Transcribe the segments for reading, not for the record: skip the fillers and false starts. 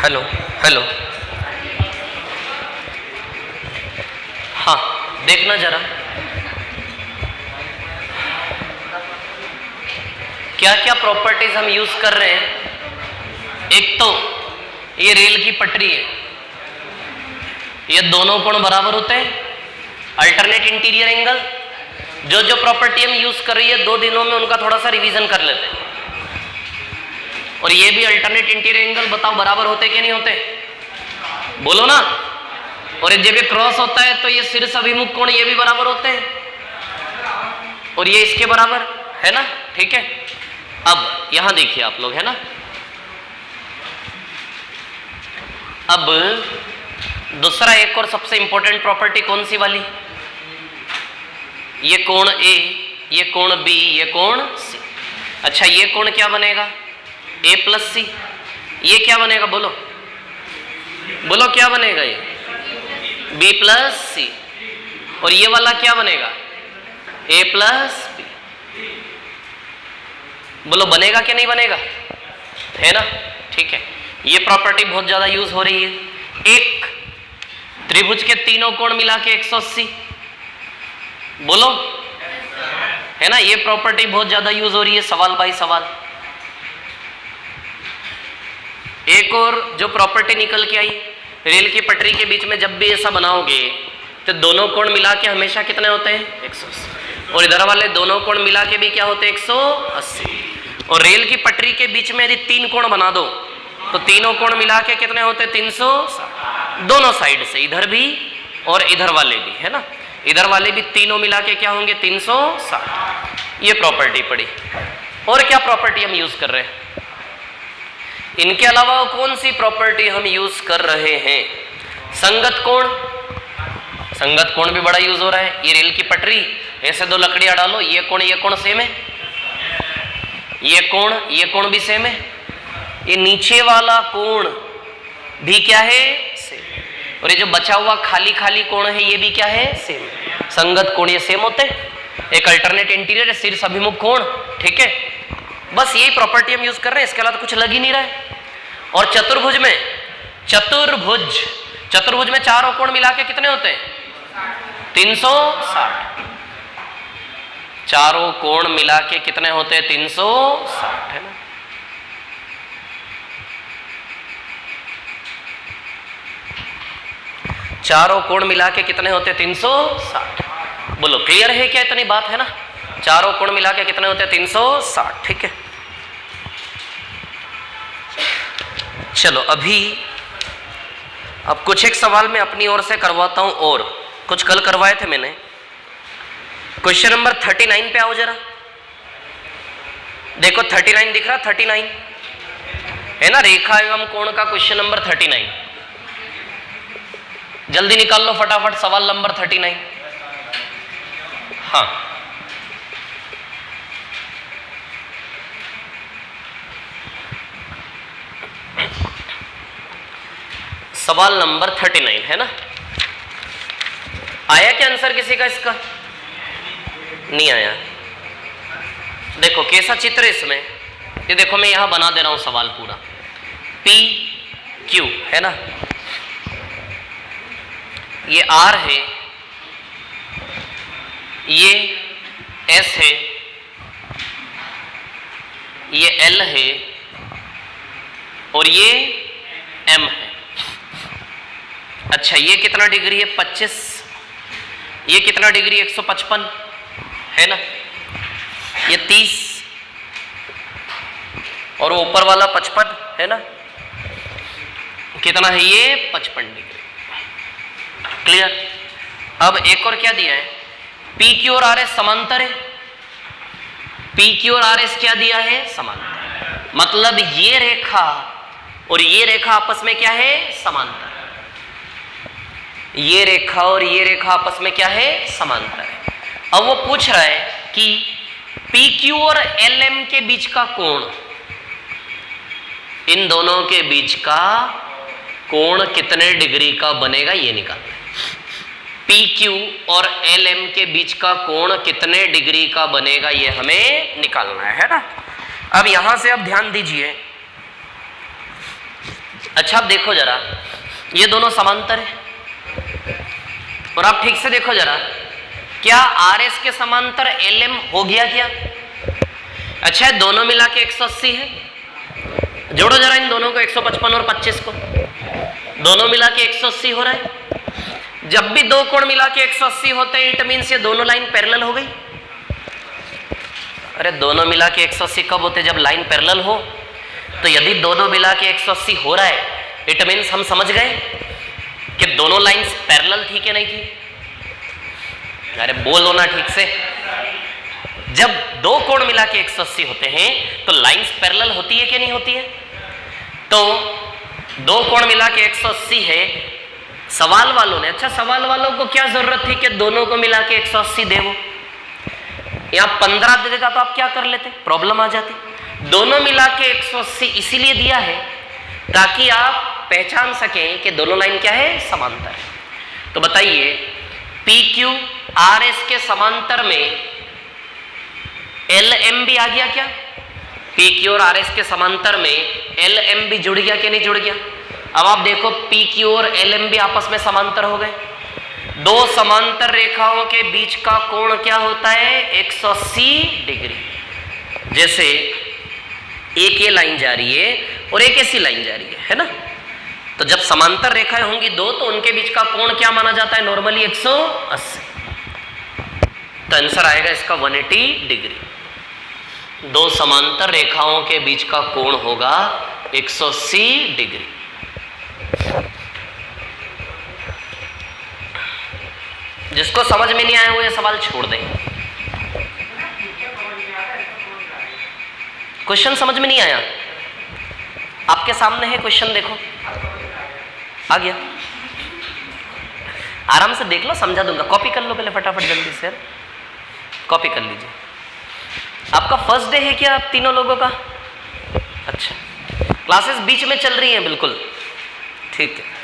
Hello hello, हाँ देखना जरा क्या क्या प्रॉपर्टीज हम यूज कर रहे हैं। एक तो ये रेल की पटरी है, ये दोनों कोण बराबर होते हैं, अल्टरनेट इंटीरियर एंगल। जो जो प्रॉपर्टी हम यूज कर रही है 2 दिनों में उनका थोड़ा सा रिवीजन कर लेते हैं। और ये भी अल्टरनेट इंटीरियर एंगल बताओ बराबर होते कि नहीं होते, बोलो ना। और जब ये क्रॉस होता है तो ये शीर्ष अभिमुख कोण ये भी बराबर होते हैं और ये इसके बराबर है ना, ठीक है। अब यहां देखिए आप लोग, है ना। अब दूसरा एक और सबसे इंपॉर्टेंट प्रॉपर्टी कौन सी वाली, ये कोण ए, ये कोण बी, ये कोण सी। अच्छा ये कोण क्या बनेगा, ए प्लस सी। ये क्या बनेगा, बोलो बोलो क्या बनेगा, ये बी प्लस सी। और ये वाला क्या बनेगा, ए प्लस बी। बोलो बनेगा कि नहीं बनेगा, है ना, ठीक है। ये प्रॉपर्टी बहुत ज्यादा यूज हो रही है। एक त्रिभुज के तीनों कोण मिला के 180, बोलो, है ना। ये प्रॉपर्टी बहुत ज्यादा यूज हो रही है सवाल बाई सवाल। एक और जो प्रॉपर्टी निकल के आई, रेल की पटरी के बीच में जब भी ऐसा बनाओगे तो दोनों कोण मिला के हमेशा कितने होते हैं, 180। और इधर वाले दोनों कोण मिला के भी क्या होते हैं, 180। और रेल की पटरी के बीच में यदि 3 कोण बना दो तो तीनों कोण मिला के कितने होते हैं, 360। दोनों साइड से, इधर भी और इधर वाले भी, है ना। इधर वाले भी तीनों मिला के क्या होंगे, 360। ये प्रॉपर्टी पड़ी। और क्या प्रॉपर्टी हम यूज कर रहे हैं, इनके अलावा कौन सी प्रॉपर्टी हम यूज कर रहे हैं। संगत कोण, संगत कोण भी बड़ा यूज हो रहा है। ये रेल की पटरी, ऐसे 2 लकड़ियां डालो, ये कोण सेम है, ये कोण भी सेम है, ये नीचे वाला कोण भी क्या है, सेम। और ये जो बचा हुआ खाली खाली कोण है ये भी क्या है, सेम। संगत कोण ये सेम होते हैं। एक अल्टरनेट इंटीरियर है, शीर्ष अभिमुख कोण, ठीक है। बस यही प्रॉपर्टी हम यूज कर रहे हैं, इसके अलावा तो कुछ लग ही नहीं रहा है। और चतुर्भुज में, चतुर्भुज में चारों कोण मिला के कितने होते हैं, 360। चारों कोण मिला के कितने होते हैं, 360, है ना। चारों कोण मिला के कितने होते हैं, 360। बोलो क्लियर है क्या, इतनी बात है ना। चारों कोण मिला के कितने होते हैं, 360, ठीक है। चलो अभी अब कुछ एक सवाल मैं अपनी ओर से करवाता हूं, और कुछ कल करवाए थे मैंने। क्वेश्चन नंबर 39 पे आओ जरा। देखो 39 दिख रहा, 39 है ना, रेखा एवं कोण का क्वेश्चन नंबर 39। जल्दी निकाल लो फटाफट सवाल नंबर 39। हाँ सवाल नंबर 39 है ना। आया क्या आंसर किसी का इसका, नहीं आया। देखो कैसा चित्र है इसमें, ये देखो मैं यहां बना दे रहा हूं सवाल पूरा। पी क्यू है ना, ये आर है, ये एस है, ये एल है और ये एम है। अच्छा ये कितना डिग्री है, 25। ये कितना डिग्री, 155 है ना। ये 30 और ऊपर वाला 55 है ना। कितना है ये, 55 डिग्री। क्लियर। अब एक और क्या दिया है, पी क्यू और आर एस समांतर है। पी क्यू और आर एस क्या दिया है, समांतर। मतलब ये रेखा और ये रेखा आपस में क्या है, समांतर। ये रेखा और ये रेखा आपस में क्या है, समांतर है। अब वो पूछ रहा है कि पी क्यू और एल एम के बीच का कोण, इन दोनों के बीच का कोण कितने डिग्री का बनेगा, ये निकालना है। पी क्यू और एल एम के बीच का कोण कितने डिग्री का बनेगा, ये हमें निकालना है ना। अब यहां से अब ध्यान दीजिए, अच्छा अब देखो जरा, ये दोनों समांतर है और आप ठीक से देखो जरा, क्या आर एस के समांतर एल एम हो गया क्या? अच्छा दोनों मिला के 180 है, जोड़ो जरा इन दोनों को, 155 और 25 को, दोनों मिला के 180 हो रहा है। जब भी दो कोण मिला के 180 होते हैं इट मीन्स ये दोनों लाइन पैरेलल हो गई। अरे दोनों मिला के 180 कब होते? जब लाइन पैरेलल हो। तो यदि दोनों मिला के 180 हो रहा है इट मीन्स हम समझ गए कि दोनों लाइंस पैरेलल थी कि नहीं थी? अरे बोलो ना ठीक से। जब दो कोण मिला के 180 होते हैं तो लाइंस पैरेलल होती है कि नहीं होती है? तो दो कोण मिला के 180 है। सवाल वालों ने, अच्छा सवाल वालों को क्या जरूरत थी कि दोनों को मिला के 180 दे? वो यहां 15 दे देता तो आप क्या कर लेते? प्रॉब्लम आ जाती। दोनों मिला के 180 इसीलिए दिया है ताकि आप पहचान सकें कि दोनों लाइन क्या है? समांतर है। तो बताइए पी क्यू आर एस के समांतर में एल एम भी आ गया क्या? पी क्यू और आर एस के समांतर में एल एम भी जुड़ गया कि नहीं जुड़ गया? अब आप देखो पी क्यू और एल एम भी आपस में समांतर हो गए। दो समांतर रेखाओं के बीच का कोण क्या होता है? 180 डिग्री। जैसे एक ये लाइन जा रही है और एक ऐसी लाइन जा रही है ना? तो जब समांतर रेखाएं होंगी दो तो उनके बीच का कोण क्या माना जाता है? नॉर्मली 180। तो आंसर आएगा इसका 180 डिग्री। दो समांतर रेखाओं के बीच का कोण होगा 180 डिग्री। जिसको समझ में नहीं आया वो ये सवाल छोड़ दें। क्वेश्चन समझ में नहीं आया? आपके सामने है क्वेश्चन, देखो आ गया, आराम से देख लो, समझा दूंगा। कॉपी कर लो पहले फटाफट जल्दी से, कॉपी कर लीजिए। आपका फर्स्ट डे है क्या आप तीनों लोगों का? अच्छा, क्लासेस बीच में चल रही हैं, बिल्कुल ठीक है।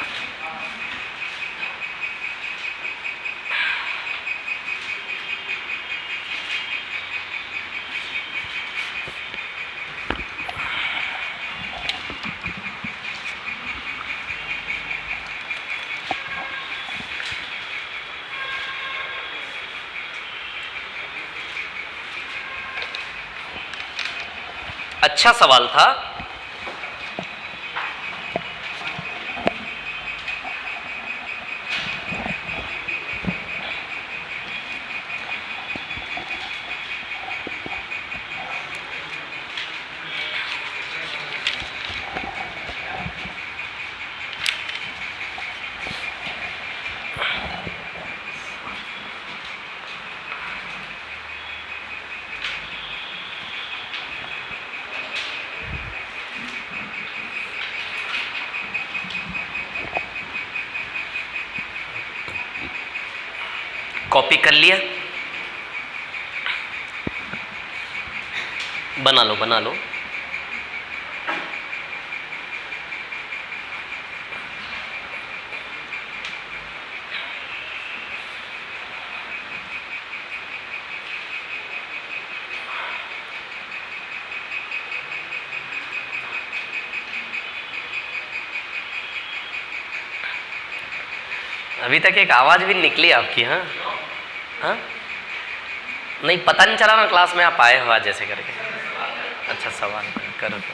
अच्छा सवाल था। कॉपी कर लिया? बना लो बना लो। अभी तक एक आवाज भी निकली आपकी? हाँ हाँ, नहीं पता नहीं चला ना क्लास में आप आए हो आज जैसे करके। अच्छा सवाल करो तो।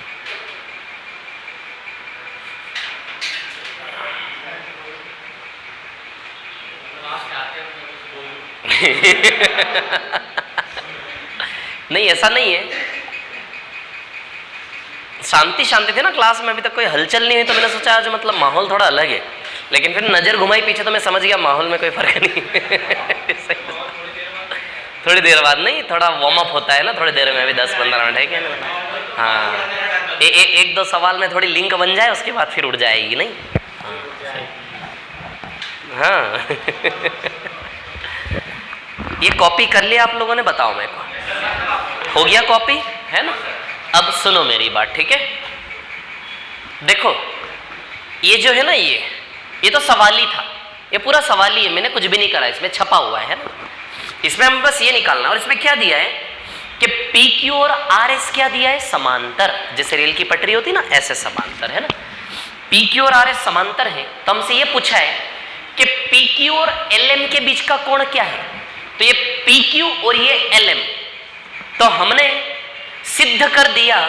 नहीं ऐसा नहीं है, शांति शांति थी ना क्लास में, अभी तक कोई हलचल नहीं हुई तो मैंने सोचा आज मतलब माहौल थोड़ा अलग है, लेकिन फिर नजर घुमाई पीछे तो मैं समझ गया माहौल में कोई फर्क नहीं। थोड़ी देर बाद नहीं, थोड़ा वार्म अप होता है ना थोड़ी देर में, अभी 10-15 मिनट है क्या? हाँ एक दो सवाल में थोड़ी लिंक बन जाए उसके बाद फिर उड़ जाएगी नहीं? हाँ ये कॉपी कर लिया आप लोगों ने? बताओ मेरे को, हो गया कॉपी है ना? अब सुनो मेरी बात, ठीक है? देखो ये जो है ना ये तो सवाल ही था, ये पूरा सवाल ही है, मैंने कुछ भी नहीं करा, इसमें छपा हुआ है ना। इसमें हमें बस ये निकालना, और इसमें क्या दिया है कि पी क्यू और आर एस क्या दिया है? समांतर। जैसे रेल की पटरी होती ना ऐसे समांतर, है ना? पी क्यू और आर एस समांतर है, तो हमसे ये पूछा है कि पी क्यू और एल एम के बीच का कोण क्या है। तो ये पी क्यू और ये एल एम, तो हमने सिद्ध कर दिया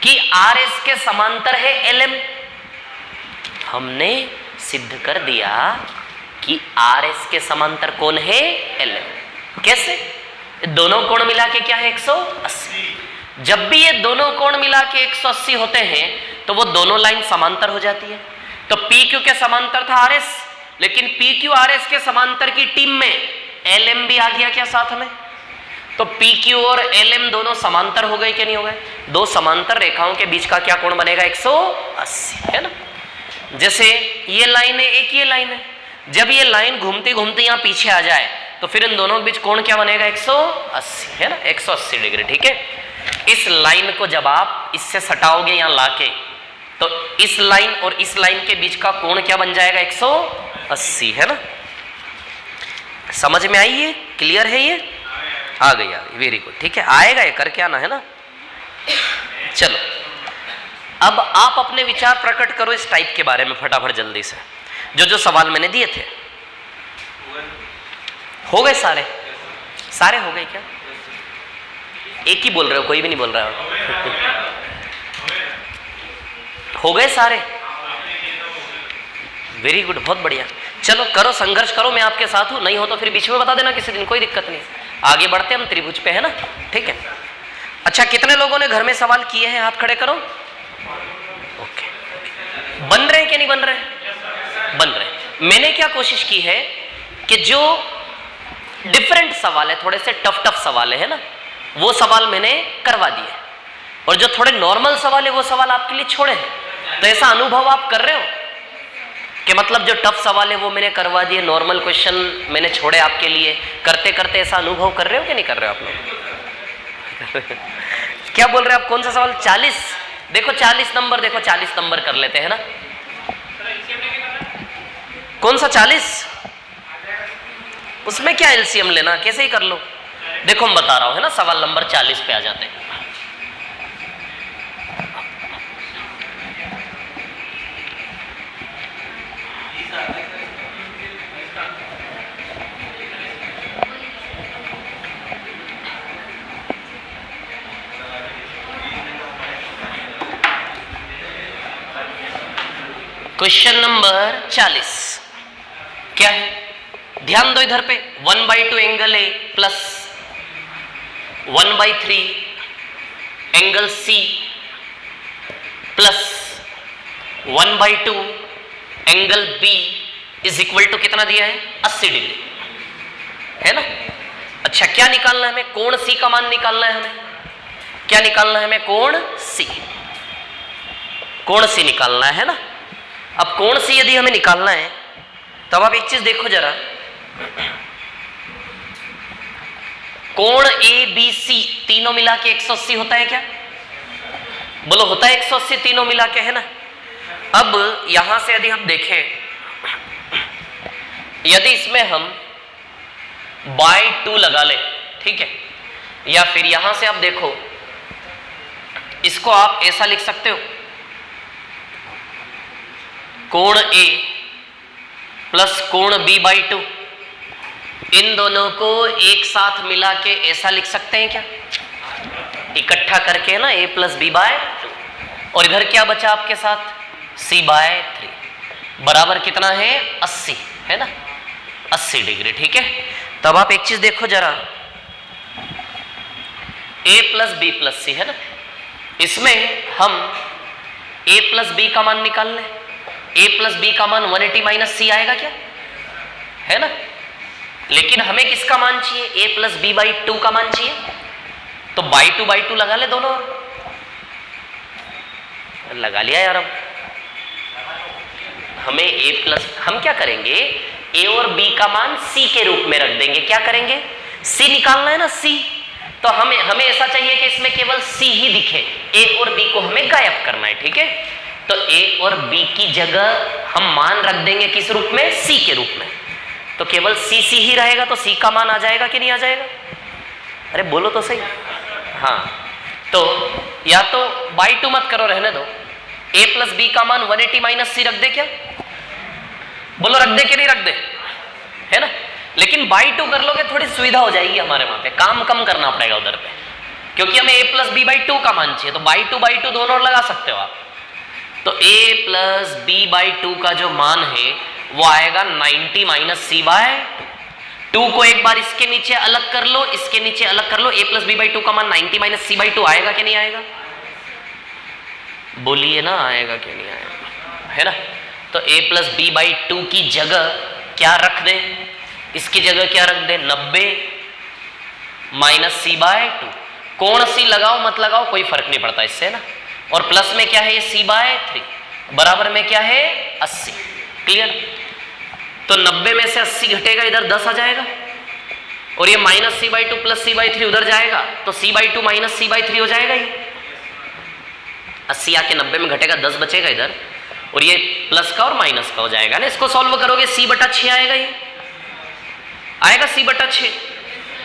कि आर एस के समांतर है एल एम। हमने सिद्ध कर दिया कि आर एस के समांतर कौन है एल एम। कैसे? दोनों कोण मिला के क्या है 180। जब भी ये दोनों कोण मिला के 180 होते हैं तो वो दोनों लाइन समांतर हो जाती है। तो पी क्यू के समांतर था आर एस, लेकिन पी क्यू आर एस के समांतर की टीम में एल एम भी आ गया क्या साथ में? तो पी क्यू और एल एम दोनों समांतर हो गए क्या नहीं हो गए? दो समांतर रेखाओं के बीच का क्या कोण बनेगा 180, है ना। जैसे ये लाइन है, एक ये लाइन है, जब ये लाइन घूमते घूमते यहाँ पीछे आ जाए तो फिर इन दोनों के बीच कोण क्या बनेगा 180, है ना, 180 डिग्री। ठीक है, इस लाइन को जब आप इससे सटाओगे यहाँ लाके तो इस लाइन और इस लाइन के बीच का कोण क्या बन जाएगा 180, है ना। समझ में आई? ये क्लियर है? ये आ गई, वेरी गुड। ठीक है, आएगा ये करके आना, है ना। चलो अब आप अपने विचार प्रकट करो इस टाइप के बारे में फटाफट जल्दी से। जो सवाल मैंने दिए थे हो गए सारे? सारे हो गए क्या? एक ही बोल रहे हो, कोई भी नहीं बोल रहा हो? हो गए सारे? वेरी गुड, बहुत बढ़िया। चलो करो, संघर्ष करो, मैं आपके साथ हूं। नहीं हो तो फिर बीच में बता देना किसी दिन, कोई दिक्कत नहीं। आगे बढ़ते हम त्रिभुज पे, है ना। ठीक है, अच्छा कितने लोगों ने घर में सवाल किए हैं? हाथ खड़े करो। ओके, बन रहे हैं कि नहीं बन रहे? बन रहे। मैंने क्या कोशिश की है कि जो डिफरेंट सवाल है, थोड़े से टफ सवाल है ना, वो सवाल मैंने करवा दिए, और जो थोड़े नॉर्मल सवाल है वो सवाल आपके लिए छोड़े हैं। तो ऐसा अनुभव आप कर रहे हो कि मतलब जो टफ सवाल है वो मैंने करवा दिए, नॉर्मल क्वेश्चन मैंने छोड़े आपके लिए। करते करते ऐसा अनुभव कर रहे हो कि नहीं कर रहे हो आप लोग? क्या बोल रहे हो आप? कौन सा सवाल? 40? देखो 40 नंबर, देखो 40 नंबर कर लेते हैं ना। कौन सा 40? उसमें क्या एलसीएम लेना, कैसे ही कर लो। देखो मैं बता रहा हूं, है ना, सवाल नंबर 40 पे आ जाते हैं। क्वेश्चन नंबर 40 क्या है? ध्यान दो इधर पे। 1/2 angle A plus 1/3 angle C plus 1/2 angle B is equal to कितना दिया है? 80 डिग्री, है ना। अच्छा क्या निकालना है हमें? कोण सी का मान निकालना है हमें। क्या निकालना है हमें? कोण सी। कोण सी निकालना है ना। अब कोण सी यदि हमें निकालना है तब आप एक चीज देखो जरा, कोण ए बी सी तीनों मिला के 180 होता है क्या? बोलो होता है 180 तीनों मिला के, है ना। अब यहां से यदि हम देखें, यदि इसमें हम बाय 2 लगा ले, ठीक है, या फिर यहां से आप देखो, इसको आप ऐसा लिख सकते हो, कोण ए प्लस कोण बी बाई 2, इन दोनों को एक साथ मिला के ऐसा लिख सकते हैं क्या? इकट्ठा करके ना, a प्लस बी बाय 2, और इधर क्या बचा आपके साथ? c बाय 3 बराबर कितना है? 80, है ना, 80 डिग्री। ठीक है, तब आप एक चीज देखो जरा, a plus B plus c, है ना, इसमें हम a प्लस बी का मान निकाल लें। a प्लस बी का मान 180 माइनस सी आएगा क्या? है ना। लेकिन हमें किसका मान चाहिए? a प्लस बी बाई 2 का मान चाहिए, तो बाई 2 लगा ले दोनों। लगा लिया यार। अब हमें a प्लस, हम क्या करेंगे, a और b का मान c के रूप में रख देंगे। क्या करेंगे? c निकालना है ना, c। तो हमें ऐसा चाहिए कि इसमें केवल c ही दिखे, a और b को हमें गायब करना है। ठीक है, तो a और b की जगह हम मान रख देंगे किस रूप में? c के रूप में। तो केवल c ही रहेगा, तो c का मान आ जाएगा कि नहीं आ जाएगा? अरे बोलो तो सही। हाँ, तो या तो बाई 2 मत करो, रहने दो, a प्लस बी का मान 180 माइनस सी रख दे क्या? बोलो रख दे कि नहीं रख दे, है ना? लेकिन बाई 2 कर लोगे थोड़ी सुविधा हो जाएगी हमारे वहां पे, काम कम करना पड़ेगा उधर पे, क्योंकि हमें a प्लस बी बाई 2 का मान चाहिए, तो बाई 2 दोनों लगा सकते हो आप। तो a प्लस बी बाई 2 का जो मान है वो आएगा 90 माइनस सी बाय 2 को एक बार इसके नीचे अलग कर लो, इसके नीचे अलग कर लो, a प्लस बी बाई 2 का मान 90 माइनस सी बाई 2 आएगा कि नहीं आएगा? बोलिए ना, आएगा कि नहीं आएगा, है ना? तो a प्लस बी बाई 2 की जगह क्या रख दे, इसकी जगह क्या रख दे, 90 माइनस सी बाय 2। कोण सी लगाओ मत लगाओ कोई फर्क नहीं पड़ता इससे ना। और प्लस में क्या है, ये सी बाय 3, बराबर में क्या है 80। क्लियर? तो 90 में से 80 घटेगा, इधर 10 आ जाएगा, और ये minus C by 2 plus C by 3 उधर जाएगा, तो C by 2 minus C by 3 हो जाएगा। ये 80 आके 90 में घटेगा, 10 बचेगा इधर, और ये प्लस का और माइनस का हो जाएगा ना। इसको सॉल्व करोगे सी बटा 6 आएगा, ये आएगा सी बटा 6।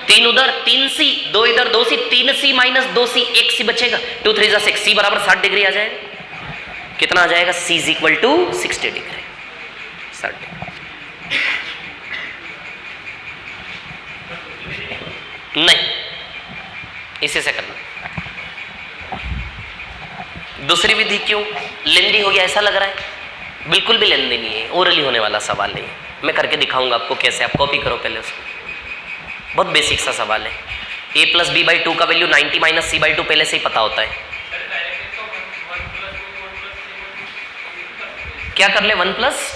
3 उधर 3 सी, 2 इधर 2 सी, 3 सी माइनस 2 सी, 1 सी बचेगा, 2 3 6, सी बराबर 60 डिग्री आ जाएगा। कितना आ जाएगा? सी इज इक्वल टू 60 डिग्री, 60 नहीं, इसी से करना। दूसरी विधि क्यों लेंदी हो गया ऐसा लग रहा है? बिल्कुल भी लेंदी नहीं है, ओरली होने वाला सवाल नहीं है। मैं करके दिखाऊंगा आपको कैसे, आप कॉपी करो पहले उसको, बहुत बेसिक सा सवाल है। a प्लस बी बाई 2 का वैल्यू 90 माइनस सी बाई 2 पहले से ही पता होता है। क्या कर ले? 1 प्लस,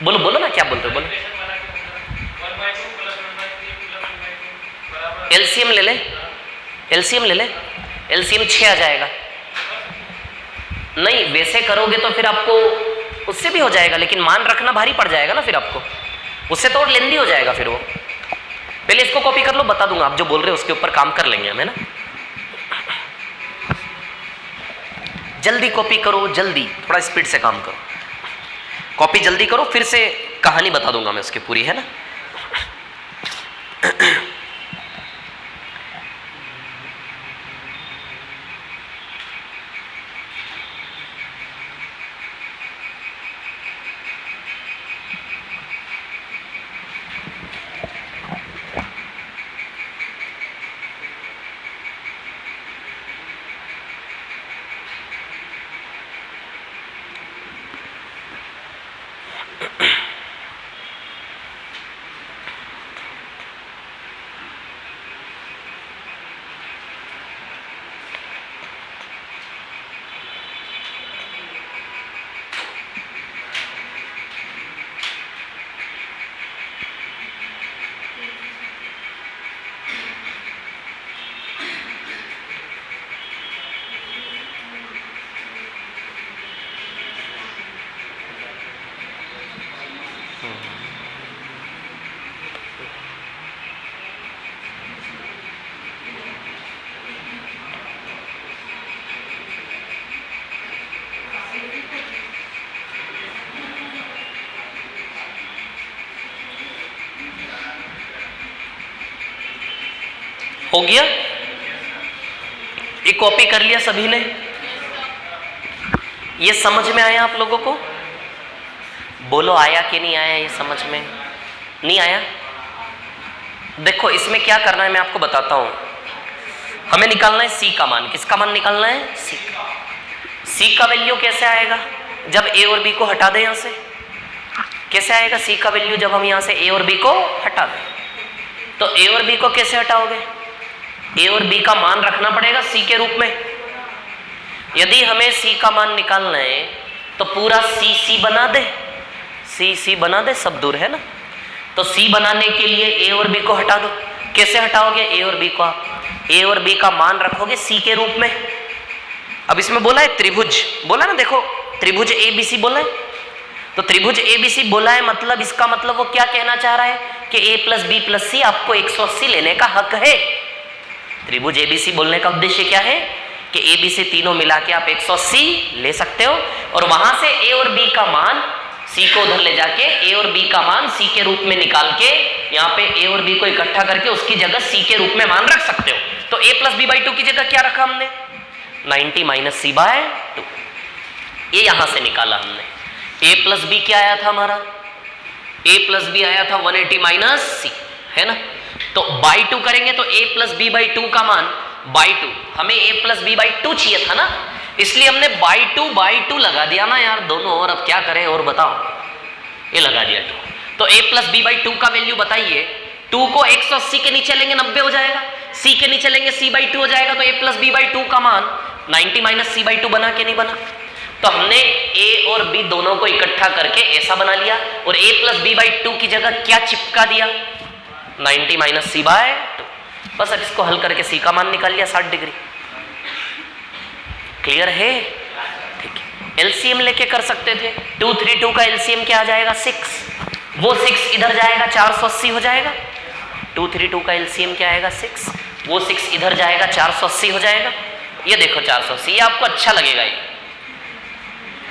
बोलो बोलो ना, क्या बोल रहे हो, बोलो। एलसीएम ले ले, एलसीएम ले ले, एलसीएम 6 आ जाएगा। नहीं वैसे करोगे तो फिर आपको उससे भी हो जाएगा, लेकिन मान रखना भारी पड़ जाएगा ना फिर आपको, उससे तो और लेंदी हो जाएगा फिर वो। पहले इसको कॉपी कर लो, बता दूंगा, आप जो बोल रहे हो उसके ऊपर काम कर लेंगे हम, है ना? जल्दी कॉपी करो, जल्दी, थोड़ा स्पीड से काम करो, कॉपी जल्दी करो, फिर से कहानी बता दूंगा मैं उसकी पूरी, है ना? हो गया? ये कॉपी कर लिया सभी ने? ये समझ में आया आप लोगों को? बोलो आया कि नहीं आया? ये समझ में नहीं आया? देखो इसमें क्या करना है मैं आपको बताता हूं। हमें निकालना है सी का मान। किसका मान निकालना है? सी का। सी का वैल्यू कैसे आएगा जब ए और बी को हटा दें? यहां से कैसे आएगा सी का वैल्यू जब हम यहां से ए और बी को हटा दें? तो ए और बी को कैसे हटाओगे? ए और बी का मान रखना पड़ेगा सी के रूप में। यदि हमें सी का मान निकालना है तो पूरा सी सी बना दे, सी सी बना दे, सब दूर है ना। तो सी बनाने के लिए ए और बी को हटा दो। कैसे हटाओगे ए और बी को? ए और बी का मान रखोगे सी के रूप में। अब इसमें बोला है त्रिभुज, बोला ना, देखो त्रिभुज ए बी सी बोला है, तो त्रिभुज ए बी सी बोला है, मतलब इसका मतलब वो क्या कहना चाह रहा है कि ए प्लस बी प्लस सी आपको 180 लेने का हक है। त्रिभुज एबीसी बोलने का उद्देश्य क्या है कि एबीसी तीनों मिला के आप 180 ले सकते हो, और वहां से ए और बी का मान सी को उधर ले जाके ए और बी का मान सी के रूप में निकाल के यहाँ पे ए और बी को इकट्ठा करके उसकी जगह सी के रूप में मान रख सकते हो। तो ए प्लस बी बाई 2 की जगह क्या रखा हमने? 90 माइनस सी बाय 2। ये यहां से निकाला हमने। a प्लस बी क्या आया था हमारा, a प्लस बी आया था 180 माइनस सी, है ना। तो बाई 2 करेंगे तो a प्लस बी बाई 2 का मान बाई 2, हमें a प्लस बी बाई 2 चाहिए था ना, इसलिए हमने बाई 2 लगा दिया ना यार दोनों। और अब क्या करें और बताओ, ये लगा दिया 2। तो a प्लस बी बाई 2 का वैल्यू बताइए, 2 को 180 के नीचे लेंगे 90 हो जाएगा, c के नीचे लेंगे c बाई 2 हो जाएगा, तो a प्लस बी बाई 2 का मान 90 माइनस सी बाई 2 बना के नहीं बना। तो हमने a और b दोनों को इकट्ठा करके ऐसा बना लिया, और a प्लस बी बाई 2 की जगह क्या चिपका दिया, 90 माइनस सी बाई 2। बस अब इसको हल करके c का मान निकाल लिया 60 डिग्री। क्लियर है, ठीक है। एलसीएम लेके कर सकते थे, 232 का एलसीएम क्या आ जाएगा 6, वो 6 इधर जाएगा 480 हो जाएगा। 232 का एलसीएम क्या आएगा 6, वो 6 इधर जाएगा 480 हो जाएगा। ये देखो 480, ये आपको अच्छा लगेगा ये,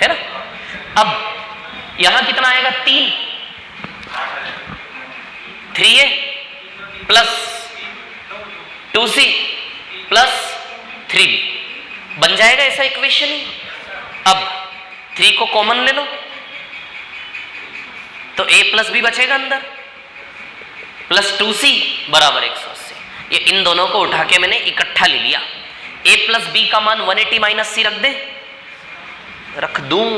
है ना। अब यहां कितना आएगा 3, 3a plus 2c plus 3b बन जाएगा ऐसा इक्वेशन ही। अब 3 को कॉमन ले लो तो a प्लस बी बचेगा अंदर, प्लस 2c बराबर 180। ये इन दोनों को उठा के मैंने इकट्ठा ले लिया। a प्लस बी का मान 180 माइनस सी रख दे, रख दूं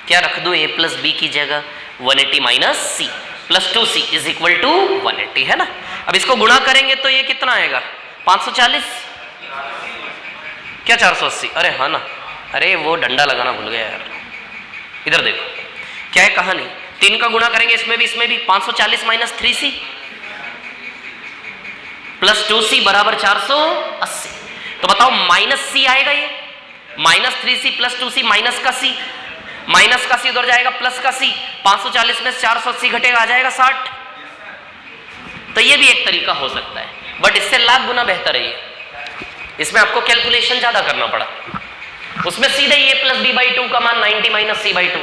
क्या, रख दूं a प्लस बी की जगह 180 minus C plus 2c is equal to 180, है ना। अब इसको गुणा करेंगे तो ये कितना आएगा 540 क्या 480, अरे हाँ ना, अरे वो डंडा लगाना भूल गया यार। इधर देखो क्या है कहानी, 3 का गुणा करेंगे इसमें भी 540 माइनस 3c प्लस 2c बराबर 480। तो बताओ माइनस c आएगा, ये minus 3c plus 2c minus का c, माइनस का c उधर जाएगा प्लस का c, 540 में 480 घटेगा आ जाएगा 60। तो ये भी एक तरीका हो सकता है, बट इससे लाख गुना बेहतर है ये। इसमें आपको कैलकुलेशन ज्यादा करना पड़ा, उसमें सीधे ये प्लस बी बाई 2 का मान 90 माइनस सी बाई 2।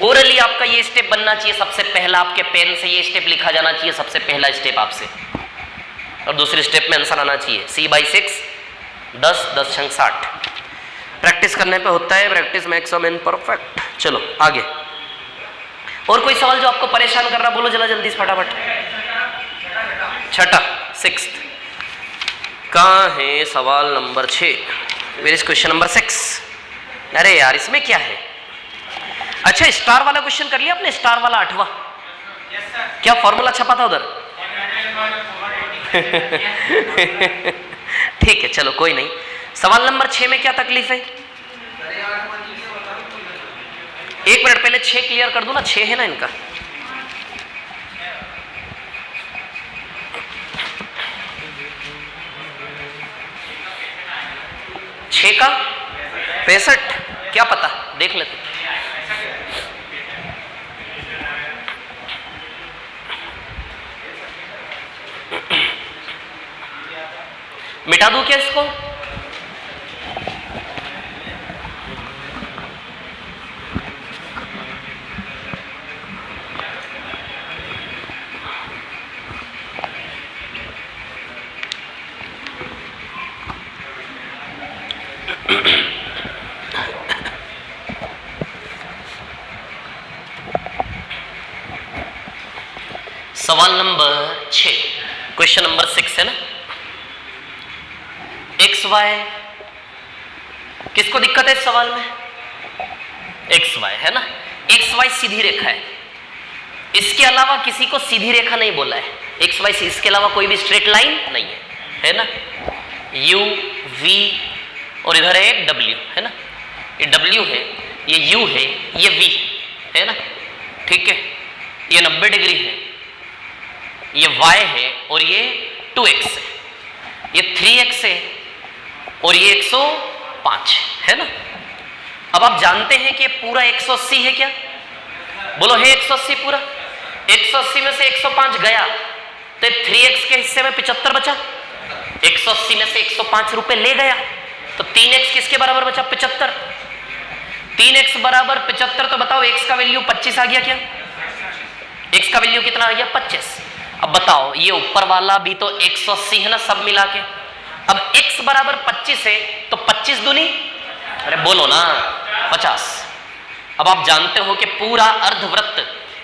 ओरली आपका ये स्टेप बनना चाहिए सबसे पहला, आपके पेन से ये स्टेप लिखा जाना चाहिए सबसे पहला स्टेप आपसे, और दूसरे स्टेप में आंसर आना चाहिए c बाई 6 10 10 छंग 60। प्रैक्टिस करने पे होता है, practice makes a man perfect. चलो आगे, और कोई सवाल जो आपको परेशान कर रहा बोलो जरा जल्दी से फटाफट। छठा 6 कहाँ है सवाल नंबर 6, वेयर इज क्वेश्चन नंबर 6। अरे यार इसमें क्या है, अच्छा स्टार वाला क्वेश्चन कर लिया आपने, स्टार वाला 8वां, क्या फॉर्मूला छपा था उधर ठीक है चलो कोई नहीं। सवाल नंबर 6 में क्या तकलीफ है, एक मिनट पहले 6 क्लियर कर दूं ना, 6 है ना इनका। छह का 65 क्या पता, देख लेते। मिटा दूं क्या इसको, सवाल नंबर 6 क्वेश्चन नंबर 6 है ना। एक्स वाई, किसको दिक्कत है इस सवाल में, एक्स वाई है ना। एक्स वाई सीधी रेखा है, इसके अलावा किसी को सीधी रेखा नहीं बोला है, एक्स वाई इसके अलावा कोई भी स्ट्रेट लाइन नहीं है ना। यू वी और इधर है एक डब्ल्यू, है ना, ये डब्ल्यू है, ये यू है, ये वी है ना, ठीक है। ये 90 डिग्री है, ये y है और ये 2x है, ये 3x है और ये 105 है ना। अब आप जानते हैं कि पूरा 180 है क्या, बोलो है 180 पूरा, 180 में से 105 गया तो 3x के हिस्से में 75 बचा, 180 में से 105 रुपए ले गया तो 3x किसके बराबर बचा 75, 3x बराबर 75। तो बताओ x का वैल्यू 25 आ गया क्या, x का वैल्यू कितना आ गया 25। अब बताओ ये ऊपर वाला भी तो 180 है ना सब मिला के, अब x बराबर 25 है तो 25 दूनी, अरे बोलो ना 50। अब आप जानते हो कि पूरा अर्धवृत्त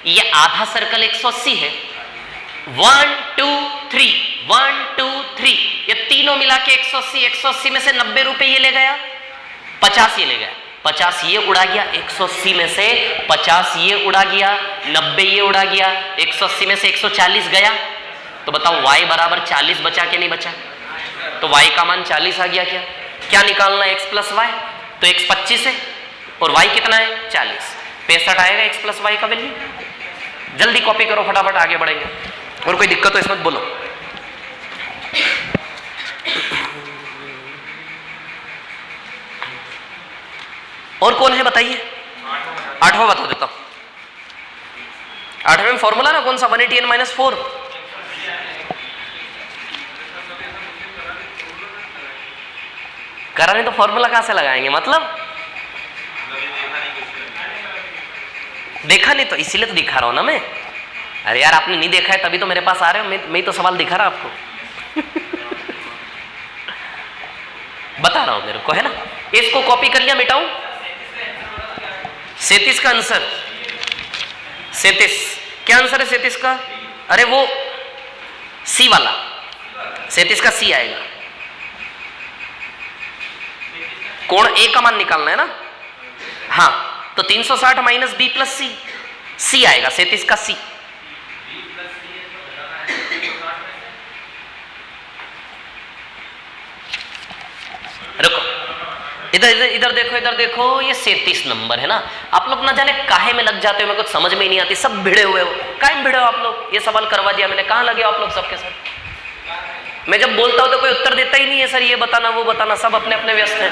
ये आधा सर्कल 180 है। 1 2 3 1 2 3 ये तीनों मिला के 180। 180 में से 90 रुपए ये ले गया, 50 ये ले गया, 50 ये उड़ा गया, 180 में से 50 ये उड़ा गया, 90 ये उड़ा गया, 180 में से 140 गया। तो बताओ y बराबर 40 बचा के नहीं बचा? तो y का मान 40 आ गया। क्या क्या निकालना है? x plus Y. तो x 25 है और y कितना है? 40। 65 आएगा x प्लस वाई का वैल्यू। जल्दी कॉपी करो, फटाफट आगे बढ़ेंगे। और कोई दिक्कत हो इसमें बोलो। और कौन है बताइए? 8वां बता देता हूं। 8वें में फॉर्मूला ना कौन सा? 180n-4। करा नहीं तो फॉर्मूला कहां से लगाएंगे? मतलब देखा नहीं तो इसीलिए तो दिखा रहा हूं ना मैं। अरे यार आपने नहीं देखा है तभी तो मेरे पास आ रहे हो। मैं तो सवाल दिखा रहा आपको। बता रहा हूं मेरे को, है ना। इसको कॉपी कर लिया, मिटाऊं? 37 का आंसर 37। क्या आंसर है 37 का? अरे वो सी वाला 37 का सी आएगा। कोण ए का मान निकालना है ना। हाँ तो 360 माइनस बी प्लस सी, सी आएगा 37 का सी। रुको, इधर इधर इधर देखो, इधर देखो, ये 37 नंबर है ना। आप लोग ना जाने काहे में लग जाते हो, मेरे को समझ में ही नहीं आती। सब भिड़े हुए हो, काहे में भिड़े हो आप लोग? ये सवाल करवा दिया मैंने, कहाँ लगे हो आप लोग सबके साथ? मैं जब बोलता हूं तो कोई उत्तर देता ही नहीं है, सर ये बताना वो बताना, सब अपने अपने व्यस्त हैं।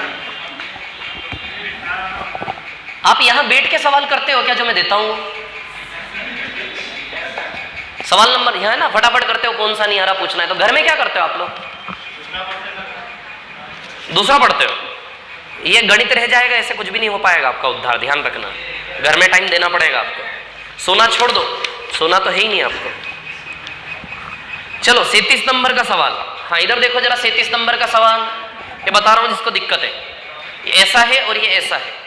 आप यहां बैठ के सवाल करते हो क्या जो मैं देता हूं? सवाल नंबर यहां है ना, फटाफट करते हो। कौन सा नहीं आ रहा पूछना है तो। घर में क्या करते हो आप लोग? दूसरा पढ़ते हो। ये गणित रह जाएगा, ऐसे कुछ भी नहीं हो पाएगा आपका उद्धार, ध्यान रखना। घर में टाइम देना पड़ेगा आपको। सोना छोड़ दो, सोना तो है ही नहीं आपको। चलो 37 नंबर का सवाल। हाँ इधर देखो जरा, 37 नंबर का सवाल ये बता रहा हूं जिसको दिक्कत है। ये ऐसा है और ये ऐसा है।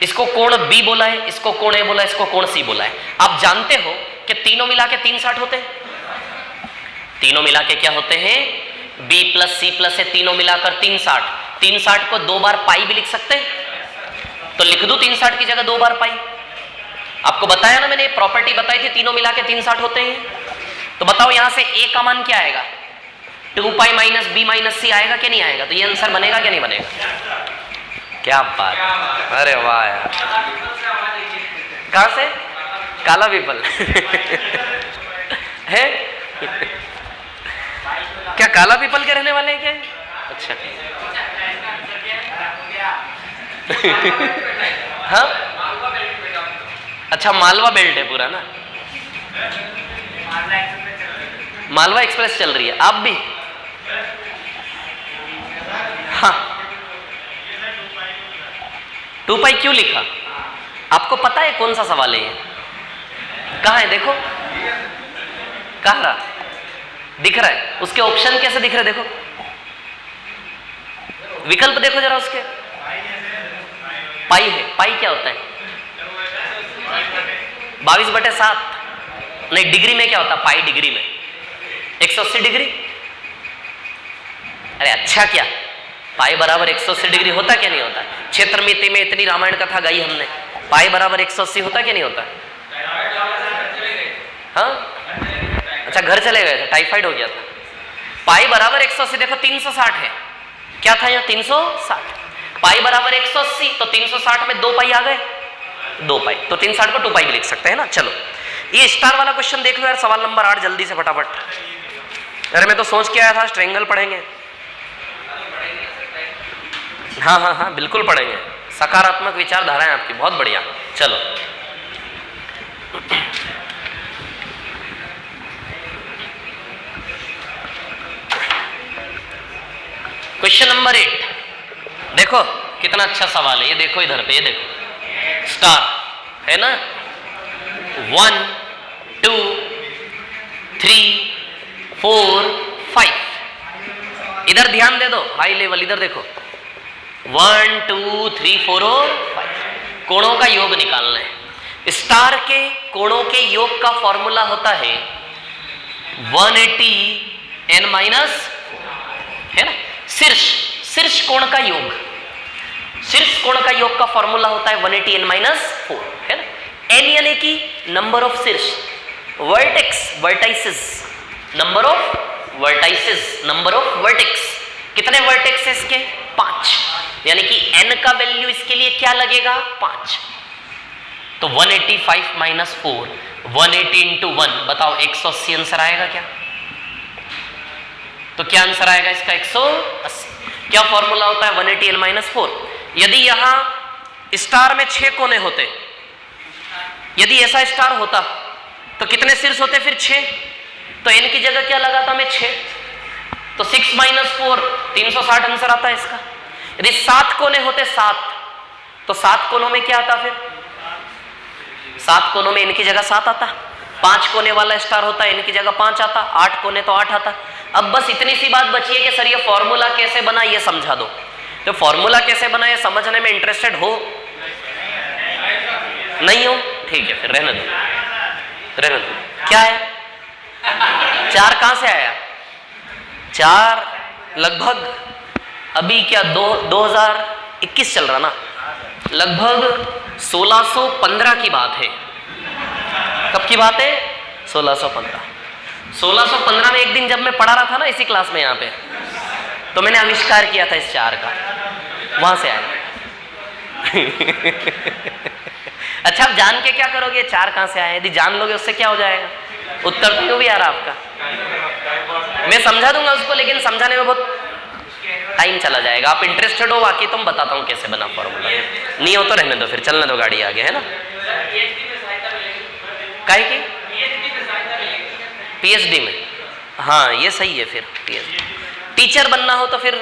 इसको कोण बी बोला है, इसको कोण ए बोला है, इसको कोण सी बोला है। आप जानते हो कि तीनों मिला के 360 होते हैं। तीनों मिला के क्या होते हैं? b प्लस सी प्लस है, तीनों मिलाकर 360। 360 को 2 बार पाई भी लिख सकते हैं, तो लिख दूं 360 की जगह 2 बार पाई। आपको बताया ना मैंने, प्रॉपर्टी बताई थी, तीनों मिला के 360 होते हैं। तो बताओ यहां से a का मान क्या आएगा? 2 पाई माइनस बी माइनस सी आएगा कि नहीं आएगा? तो ये आंसर बनेगा क्या नहीं बनेगा? क्या बात, अरे वाह यार। कहां से? काला पीपल है क्या? काला पीपल के रहने वाले हैं क्या? अच्छा हाँ अच्छा, मालवा बेल्ट है पूरा ना। मालवा एक्सप्रेस चल रही है, आप भी? हाँ 2 पाई क्यों लिखा? आपको पता है कौन सा सवाल है ये? कहाँ है देखो, कहाँ रहा? दिख रहा है? उसके ऑप्शन कैसे दिख रहे? देखो विकल्प देखो जरा उसके। पाई है। पाई क्या होता है? 22/7। नहीं, डिग्री में क्या होता है? पाई डिग्री में 180 डिग्री। अरे अच्छा, क्या पाई बराबर 180 डिग्री होता क्या नहीं होता? क्षेत्र मिति में इतनी रामायण कथा गाई हमने। पाई बराबर 180 होता क्या नहीं होता? हाँ अच्छा, घर चले गए थे, टाइफाइड हो गया था। पाई बराबर 180, देखो 360 है। क्या था यहाँ? 360। पाई बराबर 180, तो 360 में 2 पाई आ गए, 2 पाई। तो 360 को 2 पाई भी लिख सकते हैं ना। चलो ये स्टार वाला क्वेश्चन देख लो यार, सवाल नंबर 8 जल्दी से फटाफट। अरे मैं तो सोच के आया था ट्रायंगल पढ़ेंगे। हाँ हाँ हाँ बिल्कुल पढ़ेंगे। सकारात्मक विचारधारा है आपकी, बहुत बढ़िया। चलो क्वेश्चन नंबर 8 देखो कितना अच्छा सवाल है ये। देखो इधर पे, ये देखो स्टार है ना। 1 2 3 4 5। इधर ध्यान दे दो, हाई लेवल। इधर देखो 1 2 3 4 और 5 कोणों का योग निकालना है। स्टार के कोणों के योग का फॉर्मूला होता है 180 n माइनस, है ना। शीर्ष कोण का योग, शीर्ष कोण का योग का फॉर्मूला होता है 180 n माइनस 4, है ना। n यानी कि नंबर ऑफ शीर्ष, vertex vertices, number of vertices, number of vertex, कितने वर्टेक्स है इसके 5, यानी कि n का वैल्यू इसके लिए क्या लगेगा 5। तो 185 माइनस 4 180 इंटू 1, बताओ 180 आंसर आएगा क्या? तो क्या आंसर आएगा इसका 180। क्या फॉर्मूला होता है 180 n माइनस 4। यदि यहां स्टार में 6 कोने होते, यदि ऐसा स्टार होता तो कितने शीर्ष होते फिर 6, तो n की जगह क्या लगाता मैं 6, तो 6 माइनस 4 360 आंसर आता है इसका। यदि 7 कोने होते 7, तो 7 कोनों में क्या आता फिर 7 कोनों में n की जगह 7 आता। 5 कोने वाला स्टार होता n की जगह 5 आता, 8 कोने तो 8 आता। अब बस इतनी सी बात बची है कि सर ये फॉर्मूला कैसे बना ये समझा दो। तो फॉर्मूला कैसे बना ये समझने में इंटरेस्टेड हो नहीं हो? ठीक है फिर रहने दो, रहने दो। क्या है 4 कहां से आया? 4 लगभग अभी क्या 2021 चल रहा ना, लगभग 1615 की बात है। कब की बात है? 1615 में एक दिन जब मैं पढ़ा रहा था ना इसी क्लास में यहाँ पे, तो मैंने आविष्कार किया था इस 4 का, वहां से आया। अच्छा आप जान के क्या करोगे 4 कहां से आया? यदि जान लोगे उससे क्या हो जाएगा, उत्तर तो भी आ रहा आपका। मैं समझा दूंगा उसको, लेकिन समझाने में बहुत टाइम चला जाएगा। आप इंटरेस्टेड हो बाकी तो मैं बताता हूँ कैसे बना फॉर्मूला, नहीं हो तो रहने दो, फिर चलने दो गाड़ी आगे, है ना। काहे की पीएचडी में? हाँ ये सही है फिर पीएचडी। टीचर बनना हो तो फिर,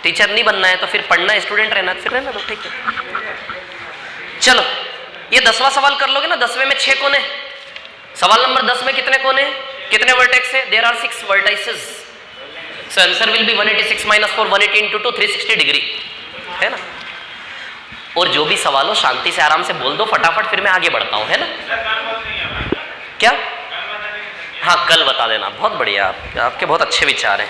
टीचर नहीं बनना है तो फिर पढ़ना, स्टूडेंट रहना फिर रहना दो, ठीक है। चलो ये 10वां सवाल कर लोगे ना। 10वें में 6 कोने, सवाल नंबर 10 में कितने कोने, कितने वर्टेक्स है? There are 6 vertices, so answer will be 186 minus 4 180 into 2 360 degree, है ना। और जो भी सवाल हो शांति से आराम से बोल दो फटाफट, फिर मैं आगे बढ़ता हूं, है ना। क्या? हाँ कल बता देना। बहुत बढ़िया, आपके बहुत अच्छे विचार हैं।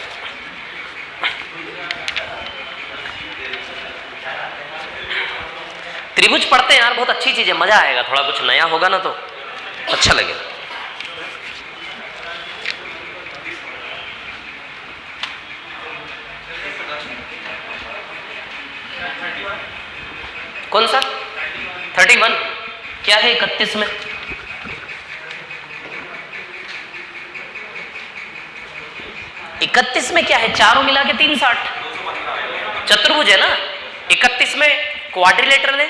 त्रिभुज पढ़ते हैं यार, बहुत अच्छी चीज है, मजा आएगा, थोड़ा कुछ नया होगा ना तो अच्छा लगेगा। कौन सा 31? क्या है 31 में? इकतीस में क्या है? चारों मिला के 360 चतुर्भुज है ना। 31 में क्वाड्रिलेटरल है,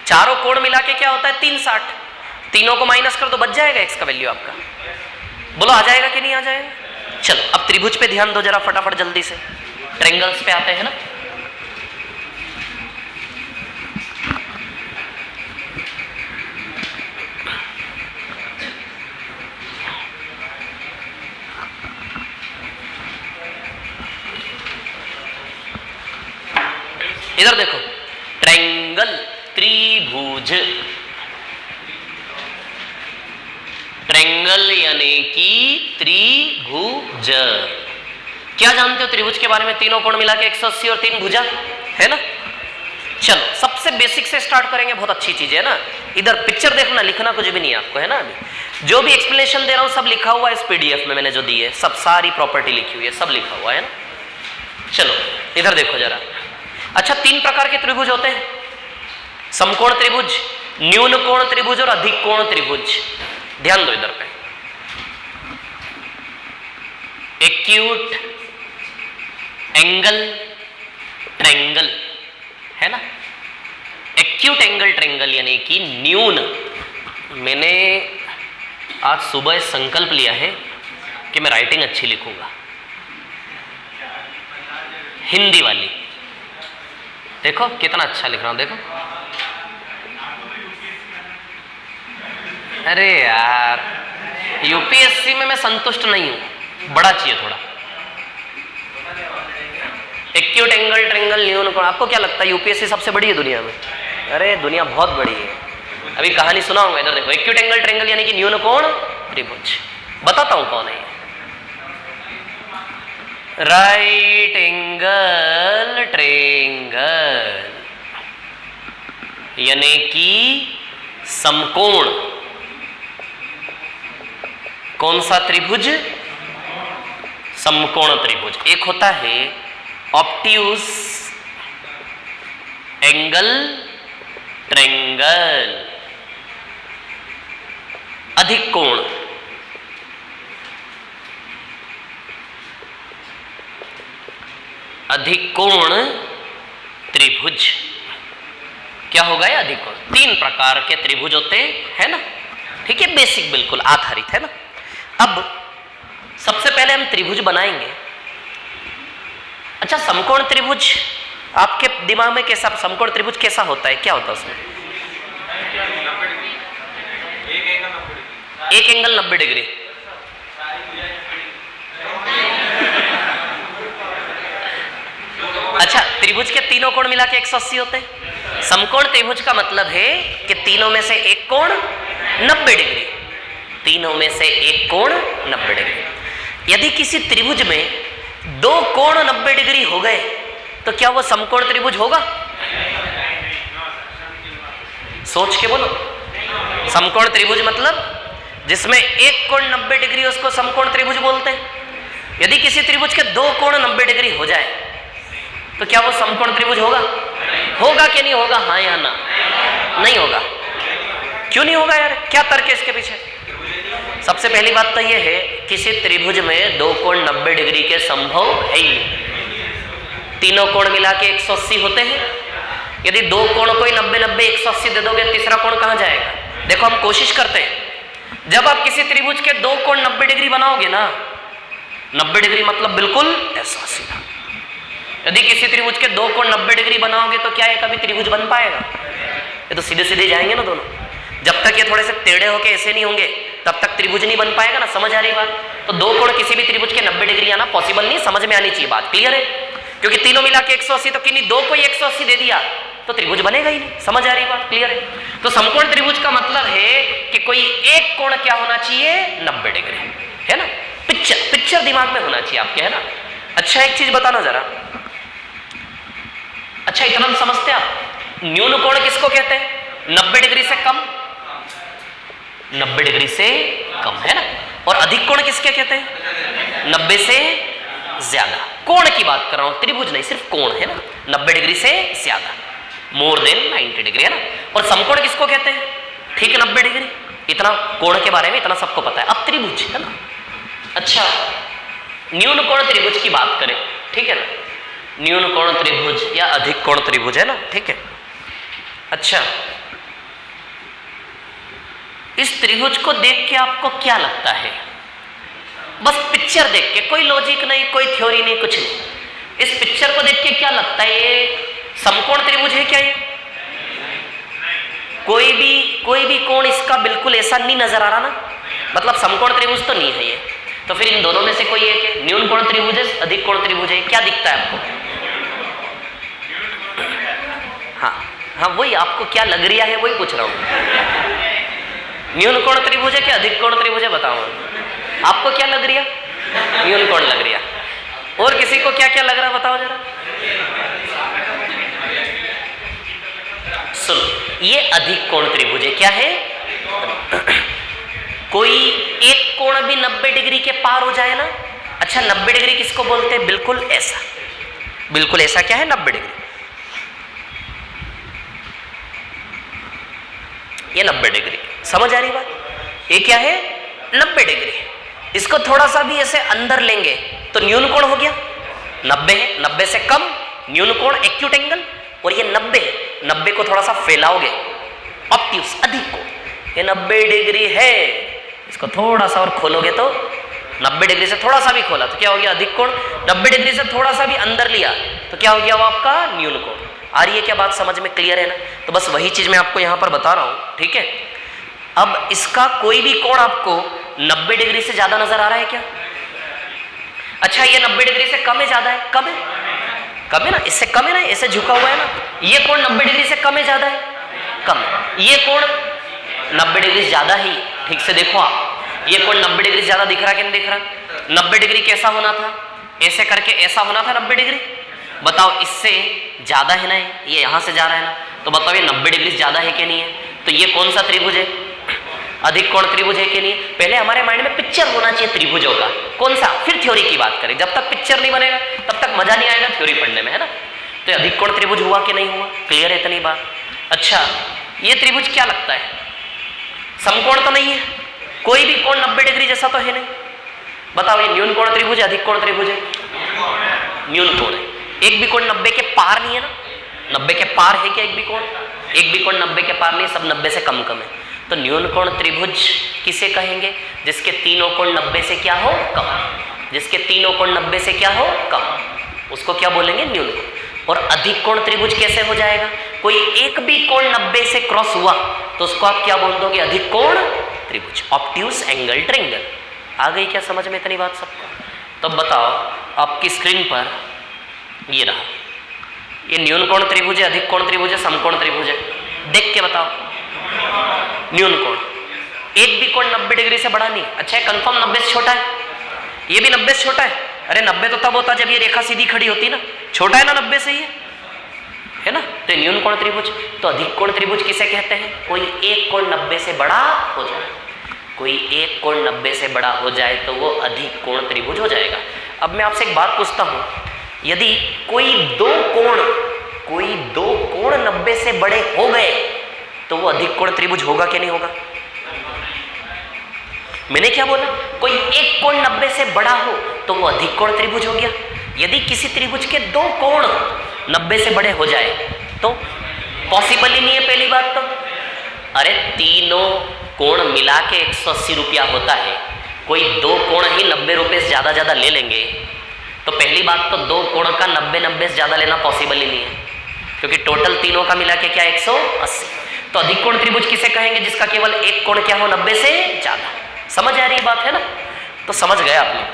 चारों कोण मिला के क्या होता है 360। तीनों को माइनस कर दो, बच जाएगा x का वैल्यू आपका। बोलो आ जाएगा कि नहीं आ जाएगा? चलो अब त्रिभुज पे ध्यान दो जरा फटाफट जल्दी से, ट्रायंगल्स पे आते हैं ना। इधर देखो, ट्रायंगल त्रिभुज, ट्रायंगल यानी कि त्रिभुज। क्या जानते हो त्रिभुज के बारे में? तीनों कोण मिला के 180 और 3 भुजा, है ना। चलो सबसे बेसिक से स्टार्ट करेंगे, बहुत अच्छी चीज है ना। इधर पिक्चर देखना, लिखना कुछ भी नहीं है आपको, है ना। अभी जो भी एक्सप्लेनेशन दे रहा हूं सब लिखा हुआ है इस पीडीएफ में, मैंने जो दी है सब, सारी प्रॉपर्टी लिखी हुई है, सब लिखा हुआ है ना। चलो इधर देखो जरा। अच्छा 3 प्रकार के त्रिभुज होते हैं, समकोण त्रिभुज, न्यून कोण त्रिभुज और अधिक कोण त्रिभुज। ध्यान दो इधर पे, एक्यूट एंगल ट्रायंगल, है ना। एक्यूट एंगल ट्रायंगल यानी कि न्यून। मैंने आज सुबह संकल्प लिया है कि मैं राइटिंग अच्छी लिखूंगा, हिंदी वाली। देखो कितना अच्छा लिख रहा हूं, देखो। अरे यार यूपीएससी में मैं संतुष्ट नहीं हूं, बड़ा चाहिए थोड़ा। एक्यूट एक्यूट एंगल ट्रायंगल न्यून कोण। आपको क्या लगता है यूपीएससी सबसे बड़ी है दुनिया में? अरे दुनिया बहुत बड़ी है। अभी कहानी सुना होगा, इधर देखो, एक्यूट एंगल ट्रायंगल यानी कि न्यून कोण त्रिभुज। बताता हूं कौन है। राइट एंगल ट्रायंगल यानी कि समकोण। कौन सा त्रिभुज? समकोण त्रिभुज। एक होता है ऑब्ट्यूज एंगल ट्रायंगल, अधिक कोण। अधिक कोण त्रिभुज क्या होगा? ये अधिक कोण। 3 प्रकार के त्रिभुज होते हैं ना, ठीक है, बेसिक बिल्कुल आधारित है ना। अब सबसे पहले हम त्रिभुज बनाएंगे। अच्छा, समकोण त्रिभुज आपके दिमाग में कैसा, समकोण त्रिभुज कैसा होता है, क्या होता है उसमें? एक एंगल 90 डिग्री। अच्छा, त्रिभुज के तीनों कोण मिला के 180 होते हैं। समकोण त्रिभुज का मतलब है कि तीनों में से एक कोण 90 डिग्री, तीनों में से एक कोण 90 डिग्री। यदि किसी त्रिभुज में 2 कोण 90 डिग्री हो गए तो क्या वो समकोण त्रिभुज होगा? सोच के बोलो। समकोण त्रिभुज मतलब जिसमें एक कोण 90 डिग्री, उसको समकोण त्रिभुज बोलते हैं। यदि किसी त्रिभुज के 2 कोण 90 डिग्री हो जाए तो क्या वो समकोण त्रिभुज होगा? होगा कि नहीं होगा? हाँ या ना? नहीं होगा। क्यों नहीं होगा यार? क्या तर्क है इसके पीछे? सबसे पहली बात तो यह है, किसी त्रिभुज में 2 कोण 90 डिग्री के संभव है ही नहीं। तीनों कोण मिला के 180 होते हैं। यदि 2 कोण को ही 90-90 180 दे दोगे, तीसरा कोण कहां जाएगा? देखो, हम कोशिश करते हैं, जब आप किसी त्रिभुज के 2 कोण 90 डिग्री बनाओगे ना, 90 डिग्री मतलब बिल्कुल ऐसा सीधा। यदि किसी त्रिभुज के 2 कोण 90 डिग्री बनाओगे तो क्या ये कभी त्रिभुज बन पाएगा? ये तो सीधे सीधे जाएंगे ना दोनों। जब तक ये थोड़े से टेढ़े होके ऐसे नहीं होंगे तब तक त्रिभुज नहीं बन पाएगा ना। समझ आ रही बात? तो 2 कोण किसी भी त्रिभुज के 90 डिग्री आना पॉसिबल नहीं, समझ में आनी चाहिए बात। क्लियर है? क्योंकि तीनों मिला के 180, तो किन्हीं 2 को ही 180 दे दिया तो त्रिभुज बनेगा ही नहीं। समझ आ रही बात? क्लियर है? तो समकोण त्रिभुज का मतलब है कि कोई एक कोण क्या होना चाहिए? 90 डिग्री, है ना। पिक्चर दिमाग में होना चाहिए आपके, है ना। अच्छा, एक चीज बताना जरा। अच्छा, इतना समझते आप, न्यून कोण किसको कहते हैं? 90 डिग्री से कम, 90 डिग्री से कम, है ना। और अधिक कोण किसके कहते हैं? 90 से ज्यादा। कोण की बात कर रहा हूं, त्रिभुज नहीं, सिर्फ कोण, है ना। 90 डिग्री से ज्यादा, मोर देन 90 डिग्री, है ना। और समकोण किसको कहते हैं? ठीक है, 90 डिग्री। इतना कोण के बारे में इतना सबको पता है। अब त्रिभुज, है ना। अच्छा, न्यून कोण त्रिभुज की बात करें, ठीक है ना। न्यून कोण त्रिभुज या अधिक कोण त्रिभुज, है ना, ठीक है। अच्छा, इस त्रिभुज को देख के आपको क्या लगता है? बस पिक्चर देख के, कोई लॉजिक नहीं, कोई थ्योरी नहीं, कुछ नहीं। इस पिक्चर को देख के क्या लगता है? ये समकोण त्रिभुज है क्या? ये कोई भी कोण इसका बिल्कुल ऐसा नहीं नजर आ रहा ना, मतलब समकोण त्रिभुज तो नहीं है ये। तो फिर इन दोनों में से कोई एक है, न्यून कोण त्रिभुज है, अधिक कोण त्रिभुज है, क्या दिखता है आपको? हाँ, वही आपको क्या लग रहा है वही पूछ रहा हूं। न्यून कोण त्रिभुज है कि अधिक कोण त्रिभुज है? बताओ आपको क्या लग रहा? न्यून कोण लग रहा। और किसी को क्या क्या लग रहा बताओ जरा। सुनो, ये अधिक कोण त्रिभुज है। क्या है? कोई एक कोण भी 90 डिग्री के पार हो जाए ना। अच्छा, 90 डिग्री किसको बोलते हैं? बिल्कुल ऐसा, बिल्कुल ऐसा क्या है? 90 डिग्री। ये 90 डिग्री, समझ आ रही बात? ये क्या है? 90 डिग्री। इसको थोड़ा सा भी ऐसे अंदर लेंगे तो न्यून कोण हो गया, 90 है। 90 से कम न्यून कोण, एक्यूट एंगल। और ये 90 है, 90 को थोड़ा सा फैलाओगे, ऑब्ट्यूज, अधिक कोण। ये 90 डिग्री है, इसको थोड़ा सा और खोलोगे तो 90 डिग्री से थोड़ा सा भी खोला तो क्या हो गया? अधिक कोण। 90 डिग्री से थोड़ा सा भी अंदर लिया तो क्या हो गया? वो आपका न्यून कोण। आ रही है क्या बात समझ में? क्लियर है ना? तो बस वही चीज मैं आपको यहां पर बता रहा हूं, ठीक है। अब इसका कोई भी कोण आपको 90 डिग्री से ज्यादा नजर आ रहा है क्या? अच्छा, ये 90 डिग्री से कम है, ज्यादा है? कम है। कम है ना, इससे कम है ना, ऐसे झुका हुआ है ना। ये कोण 90 डिग्री से कम है ज्यादा है? कम। ये कोण 90 डिग्री ज्यादा ही, ठीक से देखो आप, ये कोण 90 डिग्री ज्यादा दिख रहा कि नहीं दिख रहा? 90 डिग्री कैसा होना था? ऐसे करके ऐसा होना था 90 डिग्री। बताओ इससे ज्यादा है ना, ये यहां से जा रहा है ना, तो बताओ ये 90 डिग्री ज्यादा है कि नहीं है? तो ये कौन सा त्रिभुज है? अधिक कोण त्रिभुज है कि नहीं? पहले हमारे माइंड में पिक्चर होना चाहिए त्रिभुजों का, कौन सा, फिर थ्योरी की बात करें। जब तक पिक्चर नहीं बनेगा तब तक मजा नहीं आएगा थ्योरी पढ़ने में, है ना। तो अधिक कोण त्रिभुज हुआ कि नहीं हुआ? क्लियर है इतनी बात? अच्छा, ये त्रिभुज क्या लगता है? समकोण तो नहीं है, कोई भी कोण 90 डिग्री जैसा तो है नहीं। बताओ ये न्यून कोण त्रिभुज है, अधिक कोण त्रिभुज है? न्यून कोण है। एक भी कोण 90 के पार नहीं है ना? 90 के पार है क्या एक भी कोण? एक भी कोण 90 के पार नहीं, सब 90 से कम कम है। तो न्यून कोण त्रिभुज किसे कहेंगे? जिसके तीनों कोण 90 से क्या हो? कम। जिसके तीनों कोण 90 से क्या हो? कम, उसको क्या बोलेंगे? न्यून कोण। और अधिक कोण त्रिभुज कैसे हो जाएगा? कोई एक भी कोण 90 से क्रॉस हुआ तो उसको आप क्या बोल दोगे? अधिक कोण त्रिभुज, ऑब्ट्यूज एंगल ट्रायंगल। आ गई क्या समझ में इतनी बात सबको? तब बताओ आपकी स्क्रीन पर ये रहा, ये न्यून कोण त्रिभुज है, अधिक कोण त्रिभुज है, समकोण त्रिभुज है? देख के बताओ। न्यून कोण, एक भी कोण 90 डिग्री से बड़ा नहीं। अच्छा है, कंफर्म 90 से छोटा है? ये भी 90 से छोटा है? अरे 90 तो तब होता जब ये रेखा सीधी खड़ी होती ना, छोटा है ना 90 से, ये है ना। तो न्यून कोण त्रिभुज। तो अधिक कोण त्रिभुज किसे कहते हैं? कोई एक कोण 90 से बड़ा हो जाए, कोई एक कोण 90 से बड़ा हो जाए तो वो अधिक कोण त्रिभुज हो जाएगा। अब मैं आपसे एक बात पूछता हूं, यदि कोई दो कोण 90 से बड़े हो गए तो वो अधिक कोण त्रिभुज होगा कि नहीं होगा? मैंने क्या बोला? कोई एक कोण 90 से बड़ा हो तो वो अधिक कोण त्रिभुज हो गया। यदि किसी त्रिभुज के दो कोण 90 से बड़े हो जाए तो पॉसिबल ही नहीं है पहली बात तो। अरे तीनों कोण मिला के 180 रुपया होता है, कोई दो कोण ही 90 रुपये से ज्यादा ले लेंगे तो पहली बात तो दो कोण का 90 से ज्यादा लेना पॉसिबल ही नहीं है, क्योंकि टोटल तीनों का मिला के क्या 180। तो अधिक कोण त्रिभुज किसे कहेंगे? जिसका केवल एक कोण क्या हो 90 से ज्यादा। समझ आ रही बात है ना? तो समझ गए आप लोग।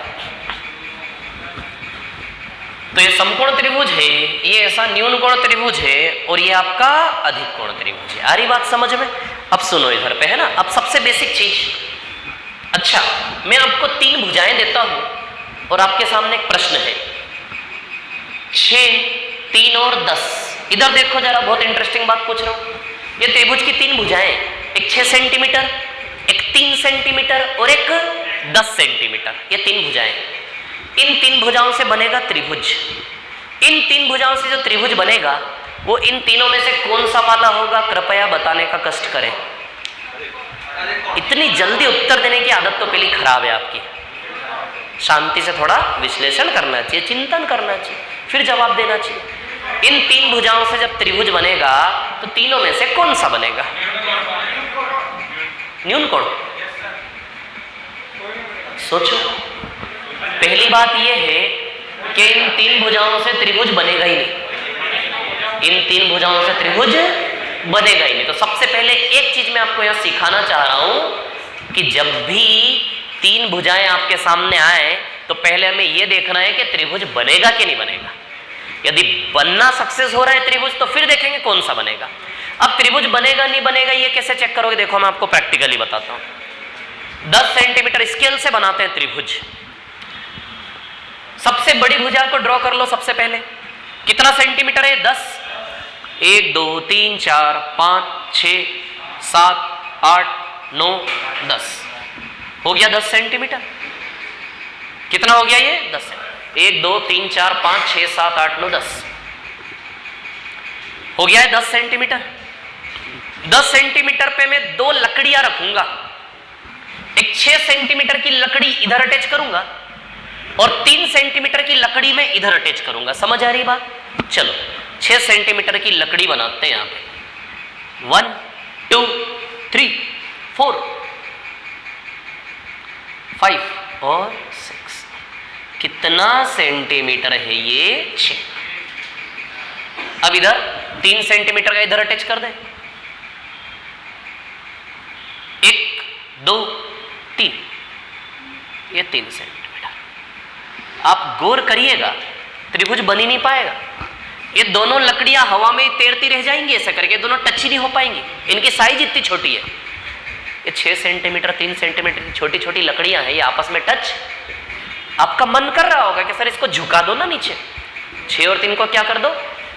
तो ये समकोण त्रिभुज है, ये ऐसा न्यून कोण त्रिभुज है, और ये आपका अधिक कोण त्रिभुज है। आ रही बात समझ में? अब सुनो इधर पे, है ना। अब सबसे बेसिक चीज, अच्छा मैं आपको 3 भुजाएं देता हूं और आपके सामने एक प्रश्न है, 6, 3 और 10। इधर देखो जरा, बहुत इंटरेस्टिंग बात पूछ रहा हूं। ये त्रिभुज की 3 भुजाएं, एक 6 सेंटीमीटर, एक 3 सेंटीमीटर और एक 10 सेंटीमीटर, ये 3 भुजाएं। इन 3 भुजाओं से बनेगा त्रिभुज। इन 3 भुजाओं से जो त्रिभुज बनेगा वो इन तीनों में से कौन सा वाला होगा? कृपया बताने का कष्ट करें। इतनी जल्दी उत्तर देने की आदत तो पहली खराब है आपकी। शांति से थोड़ा विश्लेषण करना चाहिए, चिंतन करना चाहिए, फिर जवाब देना चाहिए। इन 3 भुजाओं से जब त्रिभुज बनेगा तो तीनों में से कौन सा बनेगा? न्यून कोण। सोचो, पहली बात यह है कि इन 3 भुजाओं से त्रिभुज बनेगा ही नहीं, इन 3 भुजाओं से त्रिभुज बनेगा ही नहीं। तो सबसे पहले एक चीज मैं आपको यहां सिखाना चाह रहा हूं कि जब भी 3 भुजाएं आपके सामने आए तो पहले हमें यह देखना है कि त्रिभुज बनेगा कि नहीं बनेगा। यदि बनना सक्सेस हो रहा है त्रिभुज तो फिर देखेंगे कौन सा बनेगा। अब त्रिभुज बनेगा नहीं बनेगा ये कैसे चेक करोगे? देखो मैं आपको प्रैक्टिकली बताता हूं। 10 सेंटीमीटर स्केल से बनाते हैं त्रिभुज। सबसे बड़ी भुजा को ड्रॉ कर लो सबसे पहले। कितना सेंटीमीटर है? 10। 1 2 3 4 5 6 7 8 9 10 हो गया 10 सेंटीमीटर। कितना हो गया ये? 10। 1 2 3 4 5 6 7 8 9 10 हो गया है 10 सेंटीमीटर। 10 सेंटीमीटर पे मैं 2 लकड़ियां रखूंगा। एक 6 सेंटीमीटर की लकड़ी इधर अटैच करूंगा और 3 सेंटीमीटर की लकड़ी में इधर अटैच करूंगा। समझ आ रही बात? चलो 6 सेंटीमीटर की लकड़ी बनाते हैं यहां पे। 1 2 3 4 5 और 6। कितना सेंटीमीटर है ये? 6। अब इधर 3 सेंटीमीटर का इधर अटैच कर दे। 1 2 3, ये 3 सेंटीमीटर। आप गौर करिएगा, त्रिभुज बन ही नहीं पाएगा। ये दोनों लकड़ियां हवा में तैरती रह जाएंगी ऐसा करके, दोनों टच ही नहीं हो पाएंगी। इनकी साइज इतनी छोटी है, ये 6 सेंटीमीटर 3 सेंटीमीटर की छोटी छोटी लकड़ियां हैं, ये आपस में टच। आपका मन कर रहा होगा कि सर इसको झुका दो ना नीचे, 6 और 3 को क्या कर दो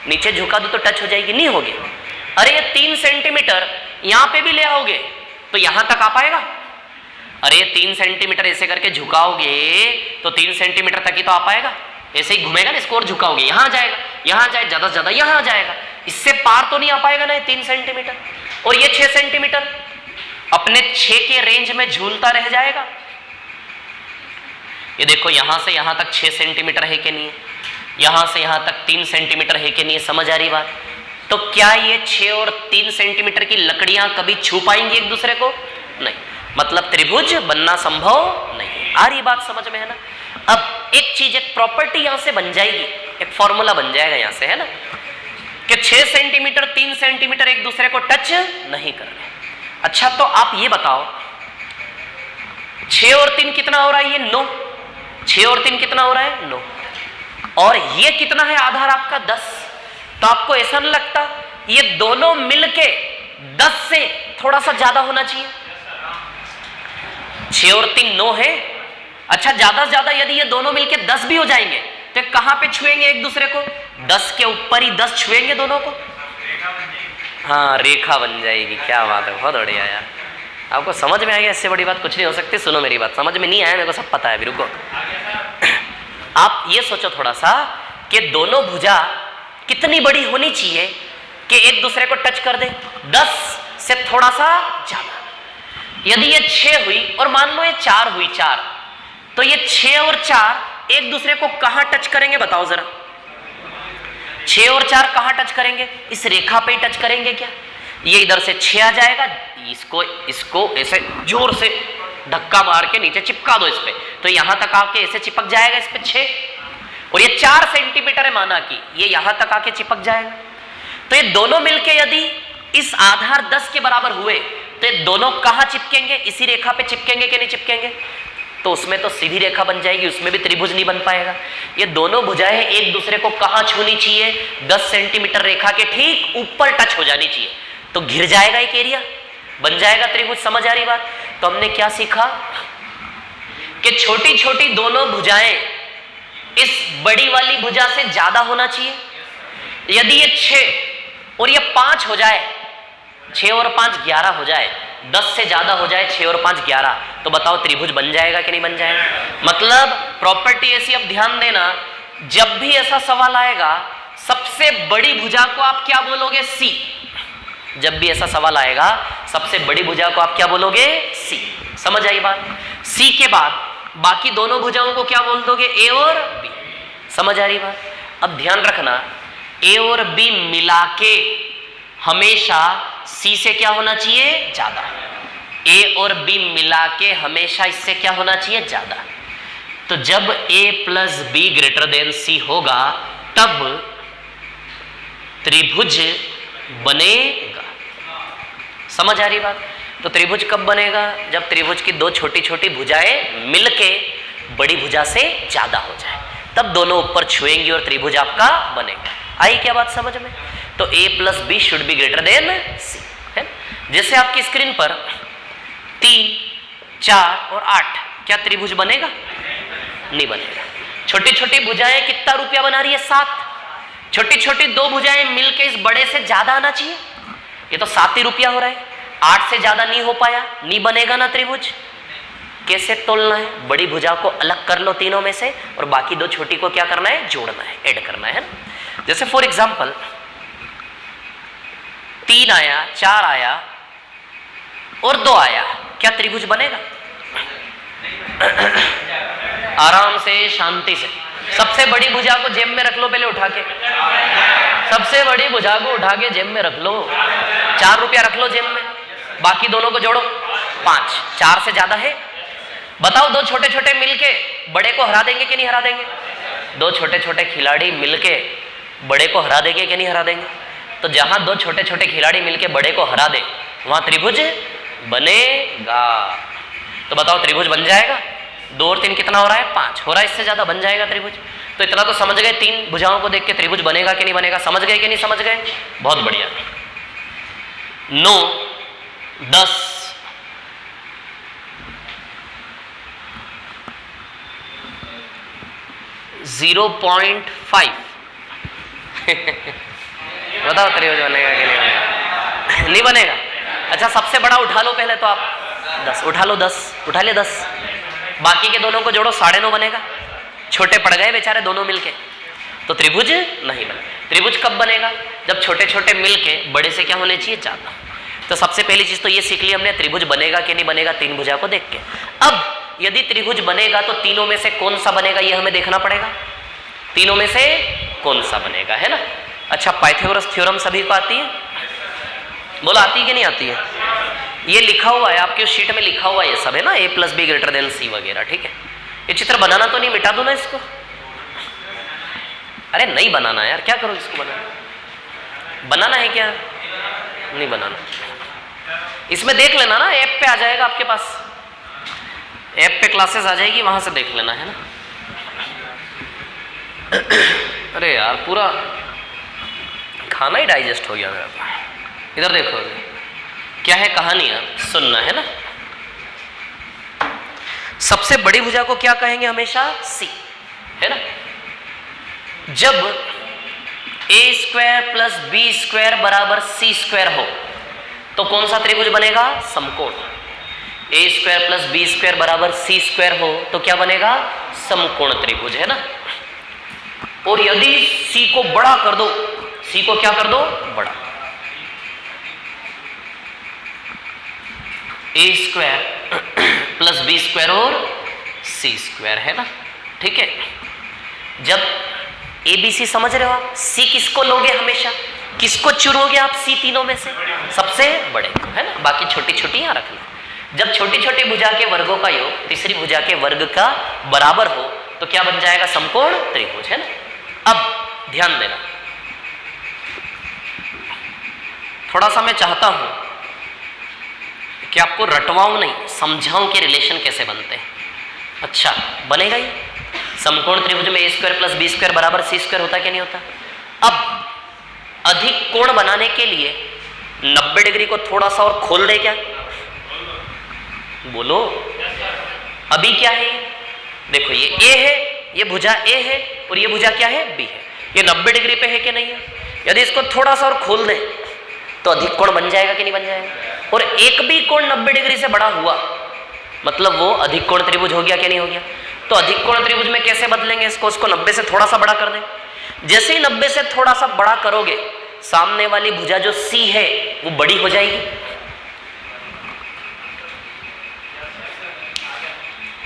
नीचे झुका दो तो टच हो जाएगी, नहीं होगी। अरे ये 3 सेंटीमीटर यहां पे भी ले आओगे तो यहां तक आ पाएगा? अरे 3 सेंटीमीटर ऐसे करके झुकाओगे तो 3 सेंटीमीटर तक ही तो आ पाएगा। ऐसे ही घूमेगा ना, इसको और झुकाओगे यहां आ जाएगा, यहां आ जाए, ज्यादा से ज्यादा यहां आ जाएगा, इससे पार तो नहीं आ पाएगा ना ये 3 सेंटीमीटर। और ये 6 सेंटीमीटर अपने 6 के रेंज में झूलता रह जाएगा। ये देखो यहां से यहां तक 6 सेंटीमीटर है कि नहीं है, यहां से यहां तक 3 सेंटीमीटर है कि नहीं है, समझ आ रही बात? तो क्या ये 6 और 3 सेंटीमीटर की लकड़ियां कभी छू पाएंगी एक दूसरे को? नहीं, मतलब त्रिभुज बनना संभव नहीं है। आ रही बात समझ में है ना? अब एक चीज, एक प्रॉपर्टी यहां से बन जाएगी, एक फॉर्मूला बन जाएगा यहां से, है ना, कि 6 सेंटीमीटर 3 सेंटीमीटर एक दूसरे को टच नहीं कर रहे। अच्छा तो आप ये बताओ 6 और 3 कितना हो रहा है? ये 9। 6 और 3 कितना हो रहा है? 9। और ये कितना है आधार आपका? 10। तो आपको ऐसा नहीं लगता ये दोनों मिलके 10 से थोड़ा सा ज्यादा होना चाहिए? 6 और 3 9 है। अच्छा ज्यादा से ज्यादा यदि ये दोनों मिलके 10 भी हो जाएंगे तो कहां पे छुएंगे एक दूसरे को? 10 के ऊपर ही 10 छुएंगे दोनों को। हाँ, रेखा बन जाएगी। क्या बात है, बहुत बढ़िया यार, आपको समझ में आ गया। इससे बड़ी बात कुछ नहीं हो सकती। सुनो मेरी बात, समझ में नहीं आया मेरे को सब पता है, रुको। आप ये सोचो थोड़ा सा कि दोनों भुजा कितनी बड़ी होनी चाहिए कि एक दूसरे को टच कर दे? 10 से थोड़ा सा ज्यादा। यदि ये 6 हुई और मान लो ये 4 हुई, 4, तो ये 6 और 4 एक दूसरे को कहां टच करेंगे बताओ जरा? 6 और 4 कहां टच करेंगे? इस रेखा पे ही टच करेंगे क्या? ये इधर से 6 आ जाएगा, इसको ऐसे जोर से धक्का मार के नीचे चिपका दो इस पे, तो यहां तक आके ऐसे चिपक जाएगा इस पे 6। और ये 4 सेंटीमीटर है माना कि ये यहां तक आके चिपक जाएगा। तो ये दोनों मिलके यदि इस आधार 10 के बराबर हुए तो ये दोनों कहां चिपकेंगे? इसी रेखा पे चिपकेंगे कि नहीं चिपकेंगे? तो उसमें तो सीधी रेखा बन जाएगी, उसमें भी त्रिभुज नहीं बन पाएगा। ये दोनों भुजाएं एक दूसरे को कहां छूनी चाहिए? 10 सेंटीमीटर रेखा के ठीक ऊपर टच हो जानी चाहिए, तो घिर जाएगा एक एरिया, बन जाएगा त्रिभुज। समझ आ रही बात? तो हमने क्या सीखा कि छोटी छोटी दोनों भुजाएं इस बड़ी वाली भुजा से ज्यादा होना चाहिए। यदि ये 6 और ये 5 हो जाए, 6 और 5 11 हो जाए, 10 से ज्यादा हो जाए 6 और 5 11, तो बताओ त्रिभुज बन जाएगा कि नहीं बन जाएगा? मतलब प्रॉपर्टी ऐसी, अब ध्यान देना, जब भी ऐसा सवाल आएगा सबसे बड़ी भुजा को आप क्या बोलोगे? सी। जब भी ऐसा सवाल आएगा सबसे बड़ी भुजा को आप क्या बोलोगे? सी। समझ आई बात? सी के बाद बाकी दोनों भुजाओं को क्या बोल दोगे? ए और बी। समझ आ रही बात? अब ध्यान रखना, ए और बी मिला के हमेशा सी से क्या होना चाहिए? ज्यादा। ए और बी मिला के हमेशा इससे क्या होना चाहिए? ज्यादा। तो जब ए प्लस बी ग्रेटर देन सी होगा तब त्रिभुज बनेगा। समझ आ रही बात? तो त्रिभुज कब बनेगा? जब त्रिभुज की दो छोटी छोटी भुजाएं मिलके बड़ी भुजा से ज्यादा हो जाए, तब दोनों ऊपर छुएंगी और त्रिभुज आपका बनेगा। आई क्या बात समझ में? तो a plus B should be greater than C, है? जैसे आपकी स्क्रीन पर 3, 4 और 8, क्या त्रिभुज बनेगा? नहीं बनेगा। छोटी छोटी भुजाएं कितना रुपया बना रही है? 7। छोटी छोटी दो भुजाएं मिलके इस बड़े से ज्यादा आना चाहिए, ये तो 7 ही रुपया हो रहा है। 8 से ज्यादा नहीं हो पाया, नहीं बनेगा ना त्रिभुज। कैसे तोलना है? बड़ी भुजा को अलग कर लो तीनों में से और बाकी दो छोटी को क्या करना है? जोड़ना है, ऐड करना है ना। जैसे फॉर एग्जांपल 3 आया, 4 आया और 2 आया, क्या त्रिभुज बनेगा? आराम से, शांति से। सबसे बड़ी भुजा को जेब में रख लो पहले उठा के, सबसे बड़ी भुजा को उठा के जेब में रख लो, 4 रुपया रख लो जेब में, बाकी दोनों को जोड़ो 5। 4 से ज्यादा है? बताओ दो छोटे छोटे मिलके बड़े को हरा देंगे कि नहीं हरा देंगे? दो छोटे छोटे खिलाड़ी मिलके बड़े को हरा देंगे कि नहीं हरा देंगे? तो जहां दो छोटे छोटे खिलाड़ी मिलके बड़े को हरा दे वहां त्रिभुज बनेगा। तो बताओ त्रिभुज बन जाएगा? 2 और 3 कितना हो रहा है? 5 हो रहा है। इससे ज्यादा बन जाएगा त्रिभुज? तो इतना तो समझ गए, 3 भुजाओं को देख के त्रिभुज बनेगा कि नहीं बनेगा, समझ गए कि नहीं समझ गए? बहुत बढ़िया। 9, 10, 0.5 बताओ त्रिभुज बनेगा कि नहीं बनेगा? नहीं बनेगा। अच्छा सबसे बड़ा उठा लो पहले तो आप, 10 उठा लो, 10 उठा ले, 10। बाकी के दोनों को जोड़ो, 9.5 बनेगा। छोटे पड़ गए बेचारे दोनों मिलके, तो त्रिभुज नहीं बनेगा। त्रिभुज कब बनेगा? जब छोटे छोटे मिलके बड़े से क्या होने चाहिए? ज्यादा। तो सबसे पहली चीज तो ये सीख ली हमने, त्रिभुज बनेगा कि नहीं बनेगा 3 भुजा को देख के। अब यदि त्रिभुज बनेगा तो तीनों में से कौन सा बनेगा ये हमें देखना पड़ेगा। तीनों में से कौन सा बनेगा, है ना? अच्छा पाइथागोरस थ्योरम सभी को आती है? बोला आती है कि नहीं आती है? ये लिखा हुआ है आपके उस शीट में, लिखा हुआ है ये सब, है ना, a + b > c वगैरह, ठीक है। ये चित्र बनाना तो नहीं, मिटा दो ना इसको। अरे नहीं बनाना यार, क्या करो इसको, बनाना है क्या? नहीं बनाना। इसमें देख लेना ना, ऐप पे आ जाएगा आपके पास, ऐप पे क्लासेस आ जाएगी, वहां से देख लेना, है ना। अरे यार पूरा खाना ही डाइजेस्ट हो गया मेरा। इधर देखो क्या है कहानी, सुनना, है ना। सबसे बड़ी भुजा को क्या कहेंगे हमेशा? C, है ना। जब a² + b² = c² हो तो कौन सा त्रिभुज बनेगा? समकोण। a² + b² = c² हो तो क्या बनेगा? समकोण त्रिभुज, है ना। और यदि C को बड़ा कर दो, C को क्या कर दो? बड़ा। a² + b² और c², है ना, ठीक है। जब ABC समझ रहे हो आप, C किसको लोगे हमेशा? किसको चुनोगे आप? C तीनों में से सबसे बड़े, है ना, बाकी छोटी छोटी यहां रखना। जब छोटी छोटी भुजा के वर्गों का योग तीसरी भुजा के वर्ग का बराबर हो तो क्या बन जाएगा? समकोण त्रिभुज, है ना। अब ध्यान देना, थोड़ा सा मैं चाहता हूं कि आपको रटवाऊं नहीं, समझाऊं कि रिलेशन कैसे बनते हैं। अच्छा बनेगा ये समकोण त्रिभुज में a² + b² = c² होता क्या नहीं होता? अब अधिक कोण बनाने के लिए 90 डिग्री को थोड़ा सा और खोल दे क्या? बोलो अभी क्या है? देखो ये A है, ये भुजा A है और ये भुजा क्या है? B है। ये 90 डिग्री पे है कि नहीं है? यदि इसको थोड़ा सा और खोल दें तो अधिक कोण बन जाएगा कि नहीं बन जाएगा? और एक भी कोण 90 डिग्री से बड़ा हुआ मतलब वो अधिक कोण त्रिभुज हो गया क्या नहीं हो गया? तो अधिक कोण त्रिभुज में कैसे बदलेंगे इसको? 90 से थोड़ा सा बड़ा कर दें। जैसे ही 90 से थोड़ा सा बड़ा करोगे सामने वाली भुजा जो C है वो बड़ी हो जाएगी।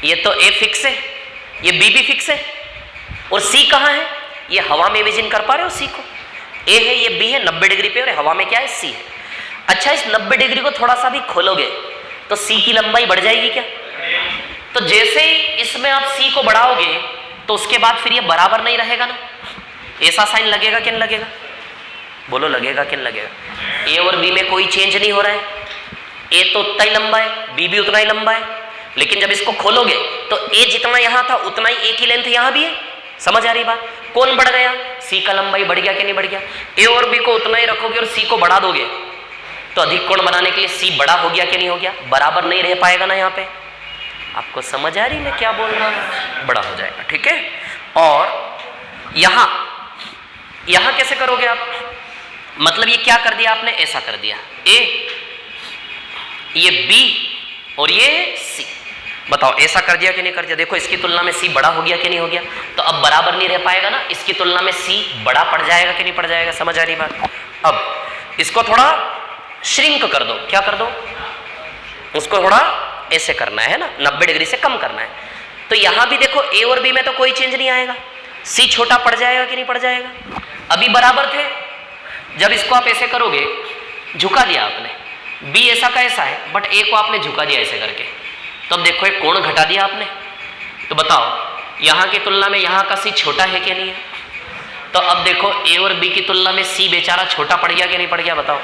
ये तो A फिक्स है, ये B भी फिक्स है और C कहाँ है? ये हवा में इमेजिन कर पा रहे हो C को? A है, ये B है 90 डिग्री पे और हवा में क्या है? C है। अच्छा इस 90 डिग्री को थोड़ा सा भी खोलोगे तो C की लंबाई बढ़ जाएगी क्या? तो जैसे ही इसमें आप C को बढ़ाओगे तो उसके बाद फिर ये बराबर नहीं रहेगा ना, ऐसा साइन लगेगा कि नहीं लगेगा? बोलो लगेगा कि नहीं लगेगा? A और B में कोई चेंज नहीं हो रहा है, A तो उतना ही लंबा है, B भी उतना ही लंबा है, लेकिन जब इसको खोलोगे तो A जितना यहाँ था उतना ही A की लेंथ यहाँ भी है। समझ आ रही बात? कौन बढ़ गया? C का लंबाई बढ़ गया कि नहीं बढ़ गया? A और B को उतना ही रखोगे और C को बढ़ा दोगे तो अधिक कोण बनाने के लिए C बड़ा हो गया कि नहीं हो गया? बराबर नहीं रह पाएगा ना यहाँ पे। आपको समझ आ रही मैं क्या बोल रहा हूँ? बड़ा हो जाएगा, ठीक है। और यहां कैसे करोगे आप? मतलब ये क्या कर दिया आपने? ऐसा कर दिया, A ये B और ये C। बताओ ऐसा कर दिया कि नहीं कर दिया? देखो इसकी तुलना में C बड़ा हो गया कि नहीं हो गया? तो अब बराबर नहीं रह पाएगा ना, इसकी तुलना में C बड़ा पड़ जाएगा कि नहीं पड़ जाएगा? समझ आ रही बात? अब इसको थोड़ा श्रिंक कर दो। क्या कर दो? उसको थोड़ा ऐसे करना है ना, 90 डिग्री से कम करना है। तो यहां भी देखो A और B में तो कोई चेंज नहीं आएगा, C छोटा पड़ जाएगा कि नहीं पड़ जाएगा? अभी बराबर थे। जब इसको आप ऐसे करोगे, झुका दिया आपने, B ऐसा का ऐसा है बट A को आपने झुका दिया ऐसे करके, तो अब देखो एक कोण घटा दिया आपने। तो बताओ यहां की तुलना में यहां का C छोटा है कि नहीं है? तो अब देखो A और B की तुलना में C बेचारा छोटा पड़ गया कि नहीं पड़ गया? बताओ।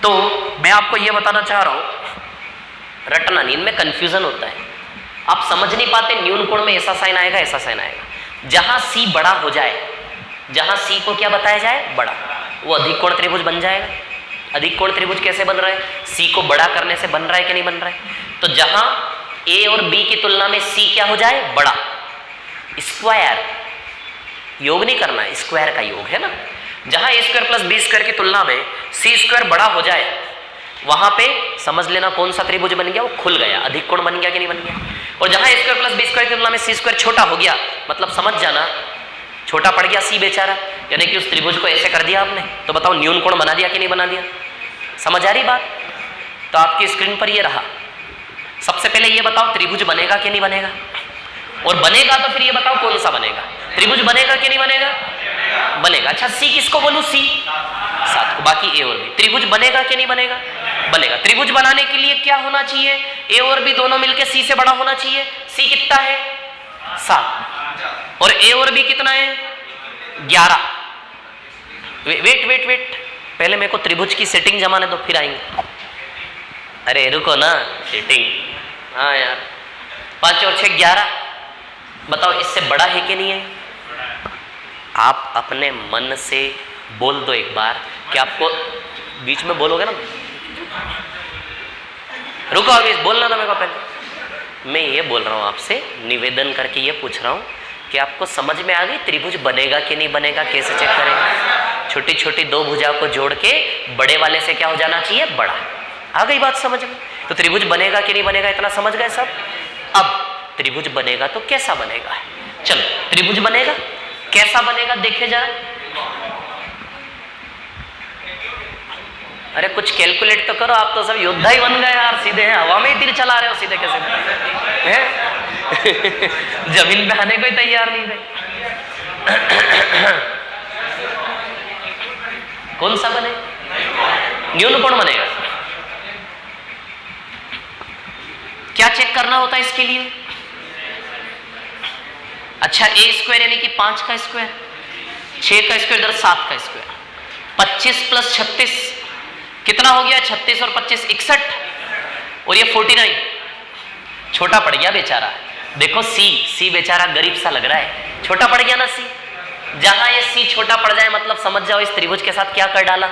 तो मैं आपको यह बताना चाह रहा हूं, रटना नहीं, इनमें कंफ्यूजन होता है, आप समझ नहीं पाते न्यून कोण में ऐसा साइन आएगा ऐसा साइन आएगा। जहां सी बड़ा हो जाए, जहां सी को क्या बताया जाए, बड़ा, वो अधिक कोण त्रिभुज बन जाएगा। अधिक कोण त्रिभुज कैसे बन रहा है, सी को बड़ा करने से बन रहा है कि नहीं बन रहा है। तो जहां ए और बी की तुलना में सी क्या हो जाए, बड़ा, स्क्वायर, योग नहीं करना, स्क्वायर का योग है ना। जहां ए स्क्वायर प्लस बी स्क्वायर की तुलना में सी स्क्वायर बड़ा हो जाए, वहां पे समझ लेना कौन सा त्रिभुज बन गया, वो खुल गया, अधिक कोण बन गया कि नहीं बन गया। और जहां ए स्क्वायर प्लस बी स्क्वायर की तुलना में सी स्क्वायर छोटा हो गया, मतलब समझ जाना छोटा पड़ गया सी बेचारा, यानी कि उस त्रिभुज को ऐसे कर दिया आपने, तो बताओ न्यून कोण बना दिया कि नहीं बना दिया। समझ आ रही बात। तो आपकी स्क्रीन पर ये रहा। सबसे पहले ये बताओ त्रिभुज बनेगा कि नहीं बनेगा, और बनेगा तो फिर ये बताओ कौन सा बनेगा। त्रिभुज बनेगा कि नहीं बनेगा, बनेगा। अच्छा सी किसको बोलूं, सी 7 को, बाकी ए और बी। त्रिभुज बनेगा कि नहीं बनेगा, बनेगा। त्रिभुज बनाने के लिए क्या होना चाहिए, ए और बी दोनों मिलकर सी से बड़ा होना चाहिए। सी कितना है, 7, और ए और बी कितना है, 11। वेट, पहले मेरे को त्रिभुज की सेटिंग जमाने दो, फिर आएंगे। अरे रुको ना, सेटिंग, हाँ यार, 5 और 6 11। बताओ इससे बड़ा है कि नहीं है। आप अपने मन से बोल दो एक बार कि आपको, बीच में बोलोगे ना, रुको अभी बोलना था मेरे को पहले। मैं ये बोल रहा हूँ आपसे, निवेदन करके ये पूछ रहा हूँ कि आपको समझ में आ गई त्रिभुज बनेगा कि नहीं बनेगा, कैसे चेक करेंगे। छोटी छोटी 2 भुजा को जोड़ के बड़े वाले से क्या हो जाना चाहिए, बड़ा। आ गई बात समझ में। तो त्रिभुज बनेगा कि नहीं बनेगा, इतना समझ गए सब। अब त्रिभुज बनेगा तो कैसा बनेगा, चलो त्रिभुज बनेगा, कैसा बनेगा देखे जरा। अरे कुछ कैलकुलेट तो करो, आप तो सब योद्धा ही बन गए यार, सीधे हैं हवा में ही तीर चला रहे हो, सीधे कैसे हैं? जमीन पे आने को ही तैयार नहीं थे। कौन सा बने, न्यून कोण बनेगा। क्या चेक करना होता है इसके लिए। अच्छा ए स्क्वायर यानी कि 5 का स्क्वायर, 6 का स्क्वायर इधर 7 का स्क्वायर, 25 प्लस 36 कितना हो गया, 36 और 25 61, और ये 49। छोटा पड़ गया बेचारा। देखो सी बेचारा गरीब सा लग रहा है, छोटा पड़ गया ना सी। जहां ये सी छोटा पड़ जाए मतलब समझ जाओ इस त्रिभुज के साथ क्या कर डाला,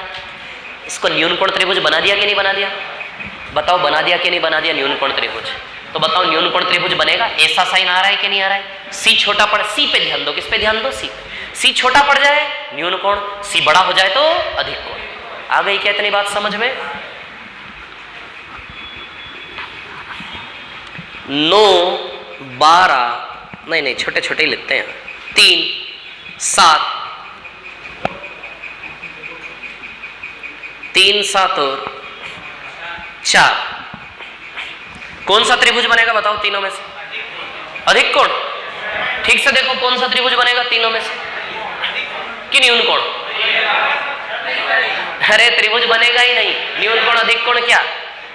इसको न्यून कोण त्रिभुज बना दिया कि नहीं बना दिया। बताओ बना दिया कि नहीं बना दिया न्यून कोण त्रिभुज। तो बताओ न्यून कोण त्रिभुज बनेगा, ऐसा साइन आ रहा है कि नहीं आ रहा है। सी छोटा पड़, सी पे ध्यान दो, किस पे ध्यान दो, सी छोटा पड़ जाए न्यून कोण, सी बड़ा हो जाए तो अधिक कोण। आ गई क्या इतनी बात समझ में। 9 12 नहीं छोटे छोटे ही लिखते हैं, 3 7 3 7 और 4। कौन सा त्रिभुज बनेगा बताओ तीनों में से, अधिक कोण। ठीक से देखो कौन सा त्रिभुज बनेगा तीनों में से, कि न्यून कोण। अरे त्रिभुज बनेगा ही नहीं, न्यून कोण अधिक कोण क्या,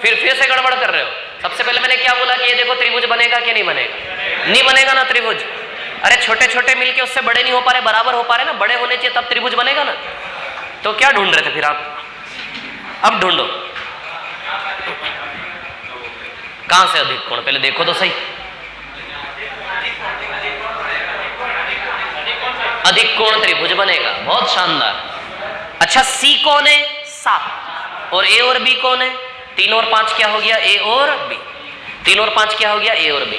फिर से गड़बड़ कर रहे हो। सबसे पहले मैंने क्या बोला कि ये देखो त्रिभुज बनेगा कि नहीं बनेगा, नहीं बनेगा ना त्रिभुज। अरे छोटे छोटे मिलके उससे बड़े नहीं हो पा रहे, बराबर हो पा रहे ना, बड़े होने चाहिए तब त्रिभुज बनेगा ना। तो क्या ढूंढ रहे थे फिर आप, अब ढूंढो कहां से अधिक कोण, पहले देखो तो सही। अधिक कोण त्रिभुज बनेगा, बहुत शानदार। अच्छा सी कौन है, 7, और ए और बी कौन है, 3 और 5 क्या हो गया, ए और बी। 3 और 5 क्या हो गया, ए और बी।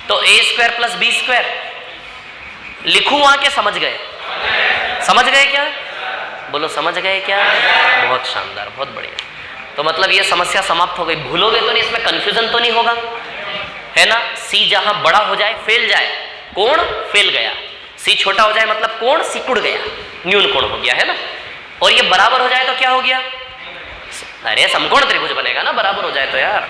तो ए स्क्वायर प्लस बी स्क्वायर लिखूं वहां के, समझ गए, समझ गए क्या, बोलो समझ गए क्या। बहुत शानदार, बहुत बढ़िया। तो मतलब ये समस्या समाप्त हो गई, भूलोगे तो नहीं, इसमें कंफ्यूजन तो नहीं होगा, है ना। सी जहां बड़ा हो जाए, फैल जाए, कोण फैल गया। सी छोटा हो जाए मतलब कोण सिकुड़ गया, न्यून कोण हो गया, है ना। और ये बराबर हो जाए तो क्या हो गया, अरे समकोण त्रिभुज बनेगा ना, बराबर हो जाए तो यार,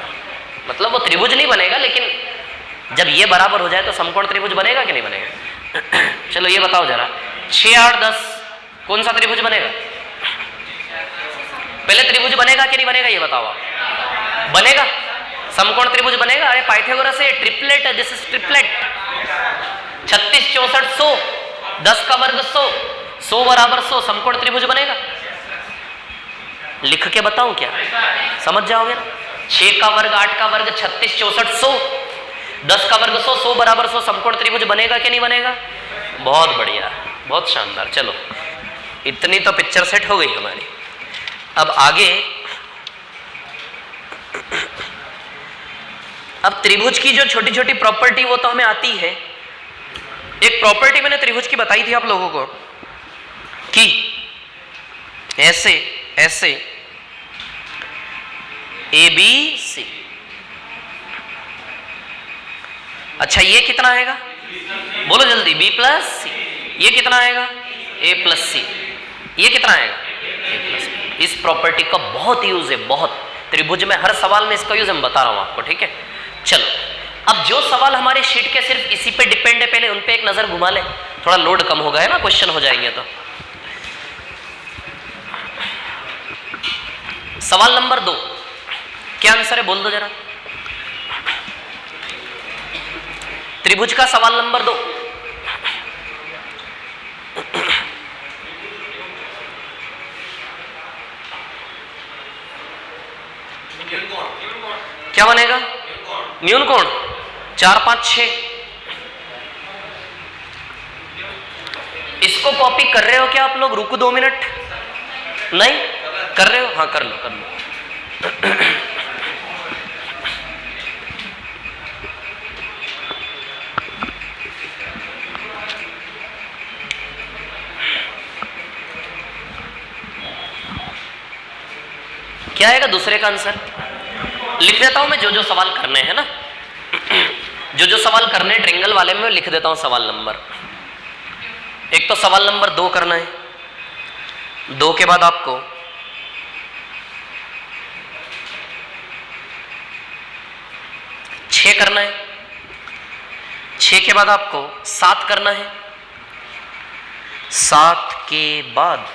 मतलब वो त्रिभुज नहीं बनेगा, लेकिन जब ये बराबर हो जाए तो समकोण त्रिभुज बनेगा कि नहीं बनेगा। चलो ये बताओ जरा, 6 8 10 कौन सा त्रिभुज बनेगा। पहले त्रिभुज बनेगा कि नहीं बनेगा ये बताओ आप, बनेगा, समकोण त्रिभुज बनेगा। अरे पाइथागोरस है, ट्रिपलेट है, दिस इज ट्रिपलेट। 36 64 100, 10 का वर्ग 100, 100 बराबर 100, समकोण त्रिभुज बनेगा। लिख के बताऊं क्या, समझ जाओगे ना। 6 का वर्ग 8 का वर्ग 36 64 100, 10 का वर्ग 100, 100 बराबर 100, समकोण त्रिभुज बनेगा कि नहीं बनेगा। बहुत बढ़िया, बहुत शानदार। चलो इतनी तो पिक्चर सेट हो गई हमारी। अब आगे, अब त्रिभुज की जो छोटी छोटी प्रॉपर्टी वो तो हमें आती है। एक प्रॉपर्टी मैंने त्रिभुज की बताई थी आप लोगों को कि ऐसे ऐसे ए बी सी। अच्छा ये कितना आएगा, बोलो जल्दी, बी प्लस सी। ये कितना आएगा, ए प्लस सी। ये कितना आएगा, ए प्लस बी। इस प्रॉपर्टी का बहुत यूज है, बहुत। त्रिभुज में हर सवाल में इसका यूज हम बता रहा हूं आपको, ठीक है। चलो अब जो सवाल हमारे शीट के सिर्फ इसी पे डिपेंड है, पहले उन पे एक नजर घुमा ले, थोड़ा लोड कम होगा, है ना, क्वेश्चन हो जाएंगे। तो सवाल नंबर 2 क्या आंसर है, बोल दो जरा। त्रिभुज का सवाल नंबर 2, क्या बनेगा, न्यून कोण 4 5 6। इसको कॉपी कर रहे हो क्या आप लोग, रुको 2 मिनट। नहीं कर रहे हो, हाँ कर लो कर लो। क्या आएगा दूसरे का आंसर, लिख देता हूं मैं जो जो सवाल करने हैं ना, जो जो सवाल करने हैं ट्रायंगल वाले में लिख देता हूं सवाल नंबर। एक तो सवाल नंबर 2 करना है, 2 के बाद आपको छह करना है, 6 के बाद आपको 7 करना है, 7 के बाद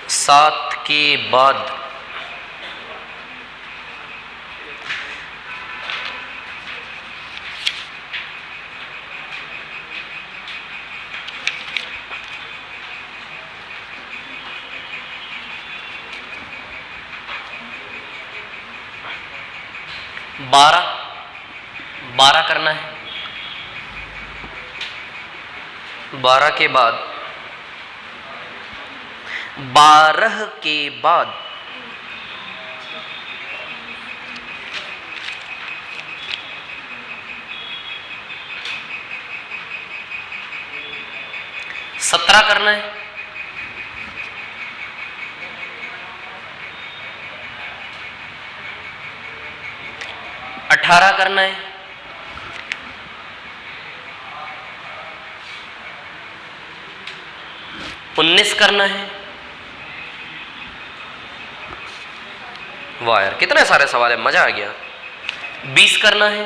7 के बाद 12 करना है, 12 के बाद 12 के बाद 17 करना है, 18 करना है, 19 करना है। वाह यार कितने सारे सवाल है, मजा आ गया। 20 करना है,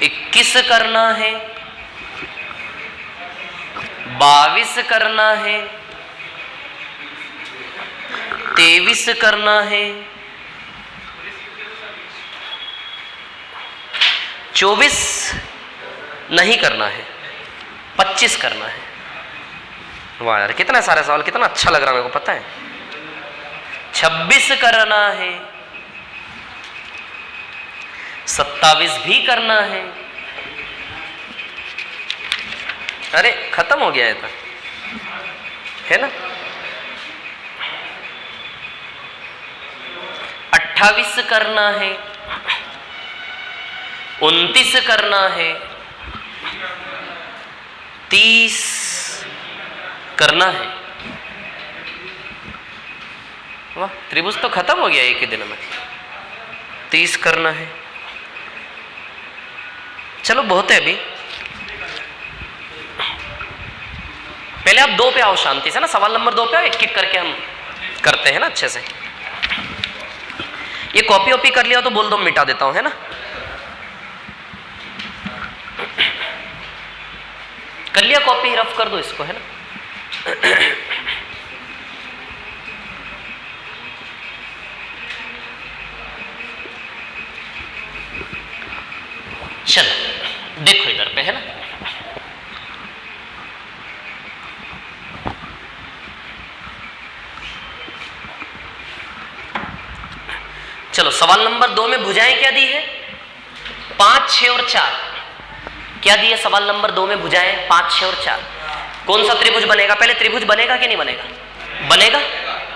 21 करना है, 22 करना है, 23 करना है, 24 नहीं करना है, 25 करना है। वाह यार कितने सारे सवाल, कितना अच्छा लग रहा है मेरे को, पता है। 26 करना है, 27 भी करना है। अरे खत्म हो गया है तो, है ना। 28 करना है, 29 करना है, 30 करना है। वाह त्रिभुज तो खत्म हो गया एक ही दिन में। 30 करना है। चलो बहुत है अभी, पहले आप 2 पे आओ शांति से ना, सवाल नंबर 2 पे आओ, एक एक करके हम करते हैं ना अच्छे से। ये कॉपी वॉपी कर लिया तो बोल दो, मिटा देता हूं, है ना। कर लिया कॉपी, रफ कर दो इसको, है ना। चलो देखो इधर पे, है ना। सवाल नंबर 2 में भुजाएं क्या दी है? 5, 6 और 4। क्या दी है सवाल नंबर 2 में? भुजाएं 5, 6 और 4। कौन सा त्रिभुज बनेगा? पहले त्रिभुज बनेगा कि नहीं बनेगा? बनेगा,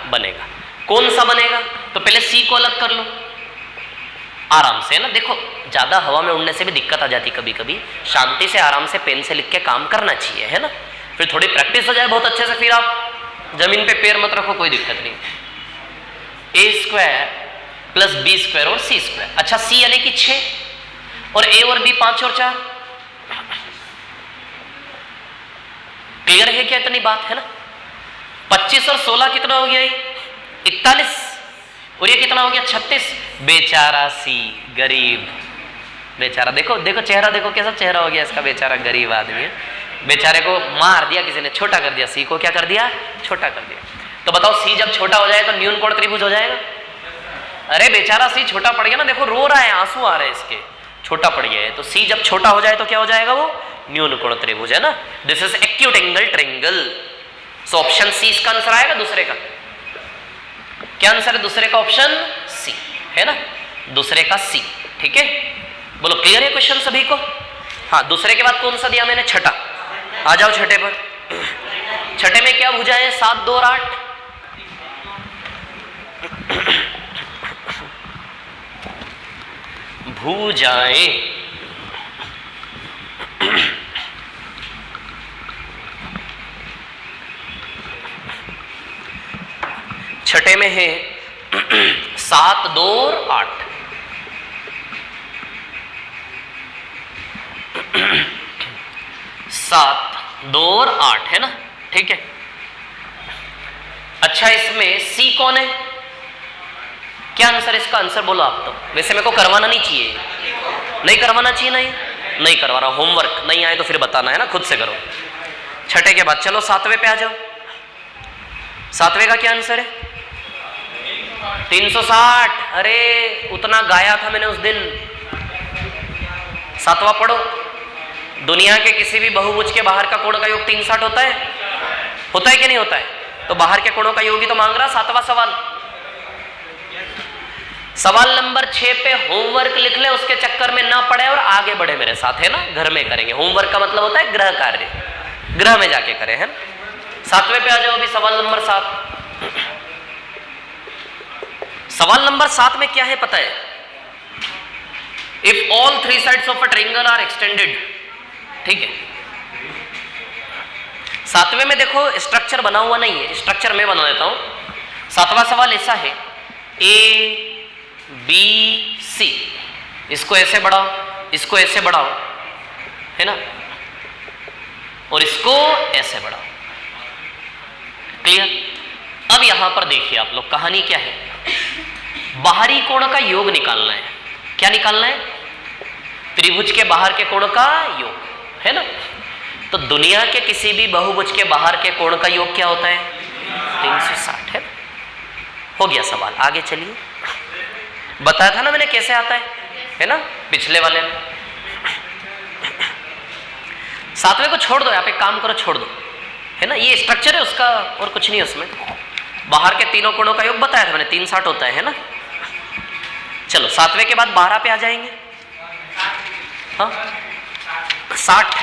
बनेगा। कौन सा बनेगा? तो पहले सी को अलग कर लो आराम से, है ना। देखो ज्यादा हवा में उड़ने से भी दिक्कत आ जाती कभी कभी, शांति से आराम से पेन से लिख के काम करना चाहिए, है ना। फिर थोड़ी प्रैक्टिस हो जाए बहुत अच्छे से, फिर आप जमीन पे पैर मत रखो, कोई दिक्कत नहीं। a² प्लस b² और c²। अच्छा c यानी कि 6 और a और b 5 और 4। क्लियर है क्या इतनी बात, है ना। 25 और 16 कितना हो गया? 41 और ये कितना हो गया? 36। बेचारा सी, गरीब बेचारा। देखो देखो चेहरा, देखो कैसा चेहरा हो गया इसका, बेचारा गरीब आदमी है। बेचारे को मार दिया किसी ने, छोटा कर दिया। सी को क्या कर दिया? छोटा कर दिया। तो बताओ सी जब छोटा हो जाए तो न्यून कोण त्रिभुज हो जाएगा? अरे बेचारा सी छोटा पड़ गया ना, देखो रो रहा है, आंसू आ रहे हैं इसके, छोटा पड़ गया है। तो सी जब छोटा हो जाए तो क्या हो जाएगा? वो न्यून कोण त्रिभुज, है ना। This is acute angle triangle. So option C इसका आंसर आएगा। दूसरे का क्या आंसर है? दूसरे का ऑप्शन सी, है ना, दूसरे का सी। ठीक है, बोलो क्लियर है क्वेश्चन सभी को? हाँ, दूसरे के बाद कौन सा दिया मैंने? छठा। आ जाओ छठे पर। छठे में क्या भुजाएं? 7, 2 और 8। भुजाएं छठे में है 7, 2 और 8। 7, 2 और 8, है ना। ठीक है। अच्छा इसमें सी कौन है? क्या आंसर इसका? आंसर बोलो आप तो। वैसे मेरे को करवाना नहीं चाहिए, नहीं करवाना चाहिए, नहीं करवा रहा। होमवर्क नहीं आए तो फिर बताना, है ना, खुद से करो। छठे के बाद चलो 7वें पे आ जाओ। 7वें का क्या आंसर है? 360। अरे उतना गाया था मैंने उस दिन। 7वां पढ़ो। दुनिया के किसी भी बहुभुज के बाहर का कोण का योग 360 होता है? होता है कि नहीं होता है? तो बाहर के कोणों का योग ही तो मांग रहा 7वां सवाल। सवाल नंबर 6 पे होमवर्क लिख ले, उसके चक्कर में ना पड़े और आगे बढ़े मेरे साथ, है ना। घर में करेंगे। होमवर्क का मतलब होता है गृह कार्य, गृह में जाके करें, है ना। 7वें पे आ जाओ अभी, सवाल नंबर 7। सवाल नंबर 7 में क्या है पता है? If all 3 sides of a triangle are extended. ठीक है, 7वें में देखो स्ट्रक्चर बना हुआ नहीं है, स्ट्रक्चर मैं बना देता हूं। 7वां सवाल ऐसा है, ए बी सी, इसको ऐसे बढ़ाओ, इसको ऐसे बढ़ाओ, है ना, और इसको ऐसे बढ़ाओ। क्लियर? अब यहां पर देखिए आप लोग, कहानी क्या है? बाहरी कोण का योग निकालना है। क्या निकालना है? त्रिभुज के बाहर के कोण का योग, है ना। तो दुनिया के किसी भी बहुभुज के बाहर के कोण का योग क्या होता है? 360, है। हो गया सवाल, आगे चलिए। बताया था ना मैंने कैसे आता है ना, पिछले वाले में। 7वें को छोड़ दो, यहाँ पे काम करो, छोड़ दो, है ना। ये स्ट्रक्चर है उसका, और कुछ नहीं है उसमें। बाहर के तीनों कोणों का योग बताया था मैंने, 360 होता है ना। चलो 7वें के बाद 12 पे आ जाएंगे। हाँ 60।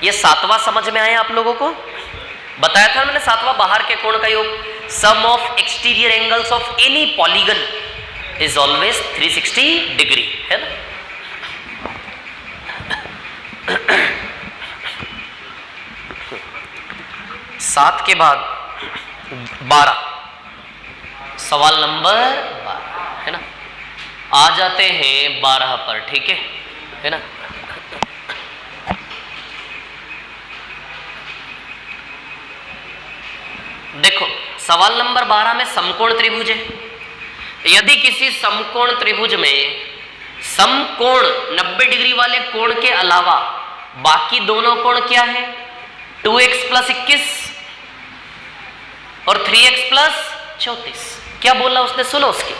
ये 7वां समझ में आया आप लोगों को? बताया था मैंने 7वां बाहर के कोण का योग, sum of exterior angles of any polygon is always 360 degree, है ना। सात के बाद 12, सवाल नंबर 12, है ना। आ जाते हैं 12 पर, ठीक है ना। देखो सवाल नंबर 12 में समकोण त्रिभुज है। यदि किसी समकोण त्रिभुज में समकोण 90 डिग्री वाले कोण के अलावा बाकी दोनों कोण क्या है? 2x + 21 और 3x + 34। क्या बोला उसने, सुनो उसकी।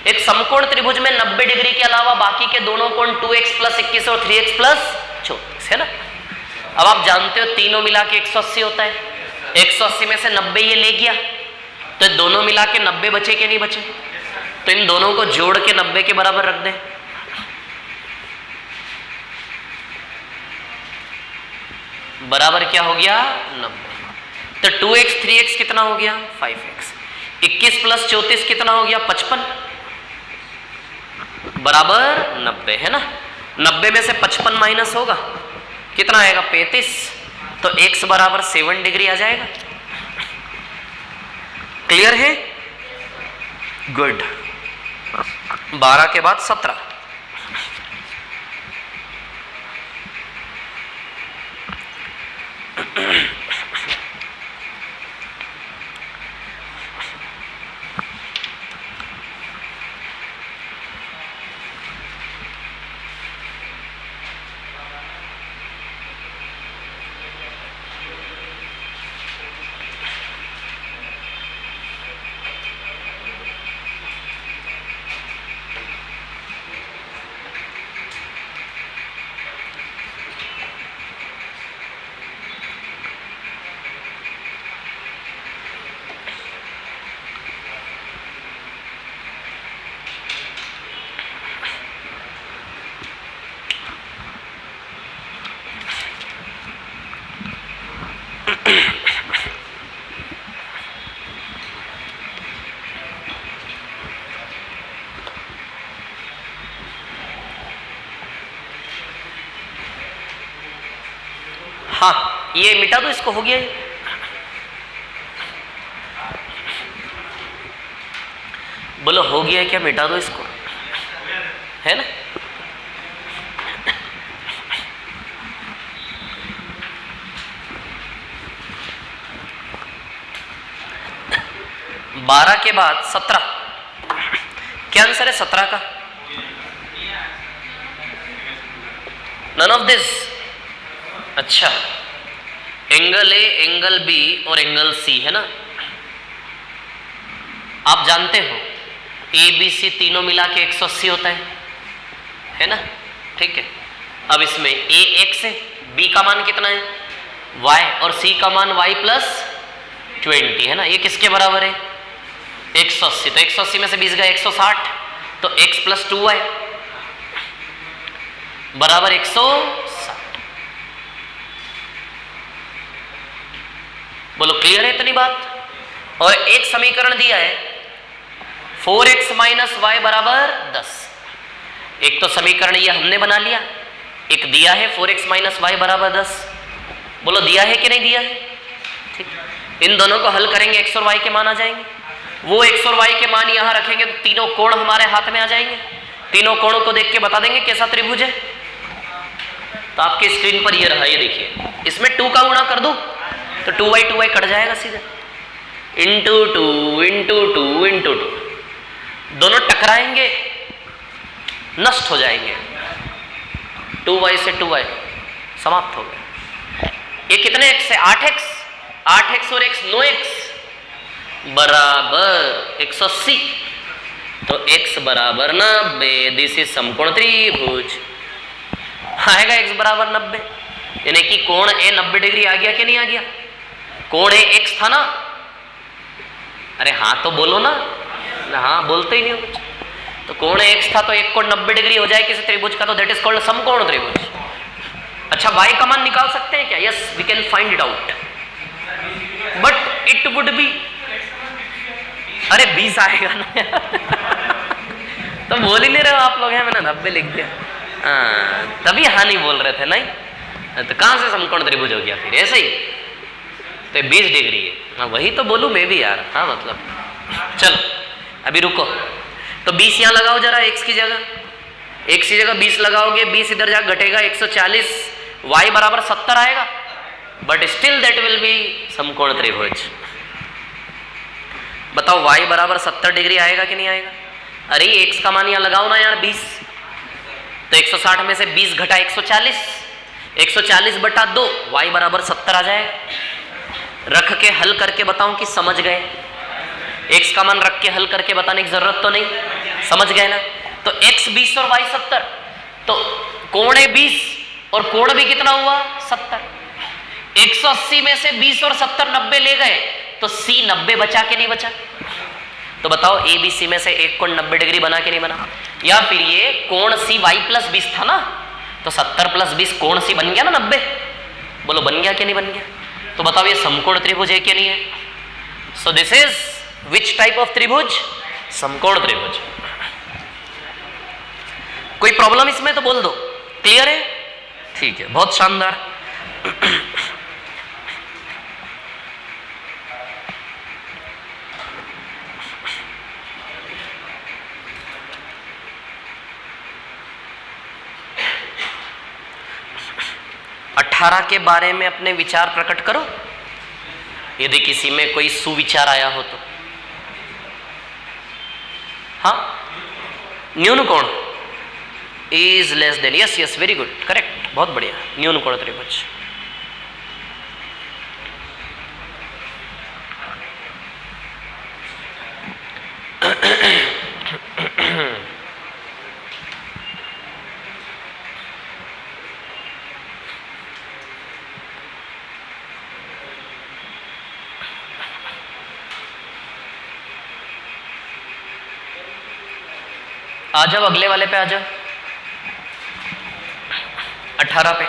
एक समकोण त्रिभुज में 90 डिग्री के अलावा बाकी के दोनों कोण 2x + 21 और 3x + 34 है ना। अब आप जानते हो तीनों मिला के 180 होता है, 180 में से 90 ये ले गया, तो दोनों मिला के 90 बचे के नहीं बचे, तो इन दोनों को जोड़ के 90 के बराबर रख दें। बराबर क्या हो गया 90। तो 2x 3x कितना हो गया 5x, 21 + 34 कितना हो गया 55 बराबर 90 है ना। 90 में से 55 माइनस होगा कितना आएगा 35, तो x बराबर 7 डिग्री आ जाएगा। क्लियर है, गुड। 12 के बाद 17, हाँ ये मिटा दो, इसको हो गया ये। बोलो हो गया है क्या, मिटा दो इसको, है ना। बारह के बाद 17, क्या आंसर है 17 का? None of this. अच्छा, एंगल ए, एंगल बी और एंगल सी है ना। आप जानते हो ए बी सी तीनों मिला के 180 होता है ना। ठीक है, अब इसमें ए x है, बी का मान कितना है y और c का मान y + 20 है ना। ये किसके बराबर है 180, तो 180 में से 20 गए 160, तो x + 2y बराबर 160। बोलो क्लियर है इतनी बात। और एक समीकरण दिया है 4x - y बराबर 10। एक तो समीकरण ये हमने बना लिया, एक दिया है 4x - y बराबर 10। बोलो दिया है कि नहीं दिया है। ठीक, इन दोनों को हल करेंगे x और y के मान आ जाएंगे। वो x और y के मान यहां रखेंगे तो तीनों कोण हमारे हाथ में आ जाएंगे। तीनों कोणों को देख के बता देंगे कैसा त्रिभुज है। तो आपके स्क्रीन पर ये रहा, ये देखिए, इसमें 2 का गुणा कर दो तो 2y कट जाएगा सीधे, इंटू 2 इंटू 2 इंटू 2, दोनों टकराएंगे, नष्ट हो जाएंगे। 2y से 2y समाप्त हो गया। ये कितने x है 8x, 8x और x 9x बराबर 180, तो x बराबर 90। दिस इज समकोण त्रिभुज। आएगा x बराबर 90, यानी कि कोण ए 90 डिग्री आ गया कि नहीं आ गया। कोण ए x था ना, अरे हाँ तो बोलो ना, हाँ बोलते ही नहीं हो कुछ। तो कोण ए x था तो एक कोण 90 डिग्री हो जाए किसी त्रिभुज का, तो दैट इज कॉल्ड समकोण त्रिभुज। अच्छा y का मान निकाल सकते हैं क्या? Yes, we can find it out, but it would be, अरे 20 आएगा ना तो बोल ही नहीं रहे हो आप लोग, हैं मैंने 90 लिख दिया। हाँ तभी हाँ नहीं बोल रहे थे, नहीं तो कहाँ से समकोण त्रिभुज हो गया फिर ऐसे ही। तो 20 डिग्री है, हाँ वही तो बोलूँ मैं भी यार। हाँ मतलब चलो अभी रुको, तो 20 यहाँ लगाओ जरा, x की जगह, x की जगह 20 लगाओगे, 20 इधर जाकर घटेगा 140, y बराबर 70 आएगा, but still that will be समकोण त्रिभुज। बताओ y बराबर 70 डिग्री आएगा कि नहीं आएगा? अरे x का मान यहाँ लगाओ ना यार 20, तो 160 में से 20 घटा 140, 140 बटा 2, y बराबर 70 आ जाएगा। रख के हल करके बताऊं कि समझ गए? x का मान रख के हल करके बताने की जरूरत तो नहीं, समझ गए ना? तो x 20 और y 70, तो कोण है 20 और कोण भी कितना हुआ 70। 180 में से 20 और 70 90 ले गए, तो C 90 बचा के नहीं बचा? तो बताओ ABC में से एक कोण 90 डिग्री बना के नहीं बना? या फिर ये कोण C y प्लस 20 था ना, तो 70 प्लस 20 कोण C बन गया ना 90? बोलो बन गया कि नहीं बन गया? तो बताओ ये समकोण त्रिभुज है कि नहीं है? So this is which type of त्रिभुज? समकोण त्रिभुज। कोई प्रॉब्लम इसमें तो बोल दो। क्लियर है? ठीक है, बहुत शानदार। अठारह के बारे में अपने विचार प्रकट करो, यदि किसी में कोई सुविचार आया हो तो। हाँ, न्यून कोण is less than, yes yes, very good, correct, बहुत बढ़िया, न्यून कोण त्रिभुज। आ जाओ अगले वाले पे, आ जाओ 18 पे।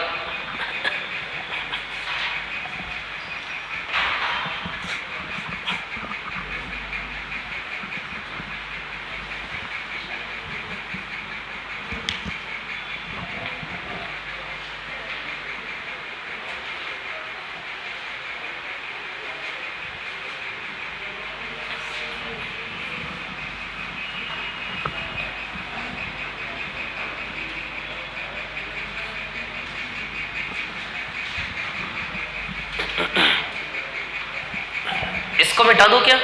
इसको मिटा दो क्या?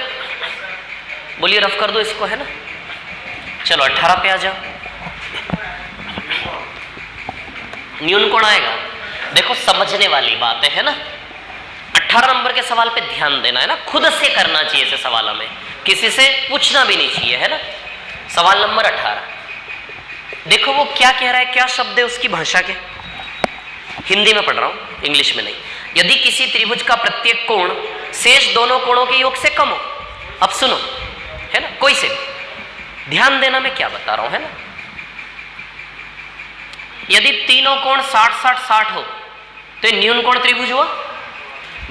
बोलिए रफ कर दो इसको, है ना? चलो 18 पे आ जाओ। न्यून कोण आएगा, देखो समझने वाली बात है ना? 18 नंबर के सवाल पे ध्यान देना है ना, खुद से करना चाहिए ऐसे सवालों में, किसी से पूछना भी नहीं चाहिए, है ना? सवाल नंबर 18, देखो वो क्या कह रहा है, क्या शब्द है उसकी भाषा के, हिंदी में पढ़ रहा हूं, इंग्लिश में नहीं। यदि किसी त्रिभुज का प्रत्येक कोण शेष दोनों कोणों के योग से कम हो, अब सुनो, है ना, कोई से भी ध्यान देना मैं क्या बता रहा हूं, है ना? यदि तीनों कोण 60-60-60 हो तो ये न्यून कोण त्रिभुज हुआ।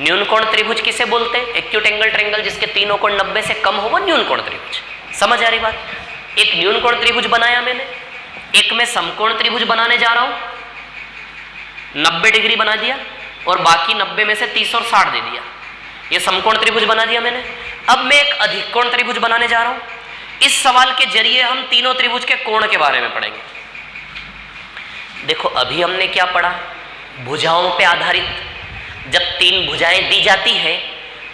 न्यून कोण त्रिभुज किसे बोलते हैं? एक्यूट एंगल ट्रायंगल जिसके तीनों कोण 90 से कम हो वो न्यून कोण त्रिभुज। समझ आ रही बात? एक न्यून कोण त्रिभुज बनाया मैंने, एक मैं समकोण त्रिभुज बनाने जा रहा हूं, 90 डिग्री बना दिया और बाकी 90 में से 30 और 60 दे दिया, ये समकोण त्रिभुज बना दिया मैंने। अब मैं एक अधिक कोण त्रिभुज बनाने जा रहा हूं। इस सवाल के जरिए हम तीनों त्रिभुज के कोण के बारे में पढ़ेंगे। देखो अभी हमने क्या पढ़ा, भुजाओं पे आधारित जब तीन भुजाएं दी जाती है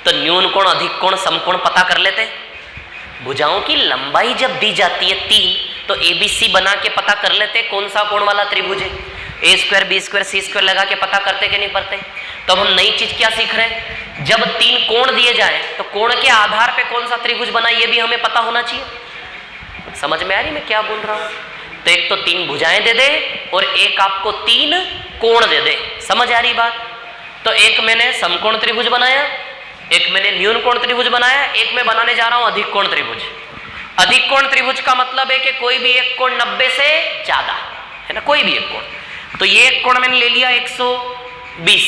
तो न्यून कोण, अधिक कोण, समकोण पता कर लेते हैं। भुजाओं की लंबाई जब दी जाती है 3 तो ABC बना के पता कर लेते हैं कौन सा कोण वाला त्रिभुज है। A² B² C² लगा के पता करते कि नहीं करते? तो हम नई चीज क्या सीख रहे हैं, जब 3 कोण दिए जाए तो कोण के आधार पे कौन सा त्रिभुज बना ये भी हमें पता होना चाहिए। समझ में आ रही मैं क्या बोल रहा हूं? तो एक तो 3 भुजाएं दे दे और एक आपको 3 कोण दे दे। समझ आ रही बात? तो एक मैंने समकोण त्रिभुज बनाया, एक मैंने न्यून कोण त्रिभुज बनाया, एक मैं बनाने जा रहा हूं अधिक कोण त्रिभुज। अधिक कोण त्रिभुज का मतलब है कि कोई भी एक कोण 90 से ज्यादा, है ना, कोई भी एक कोण। तो ये एक कोण मैंने ले लिया 120,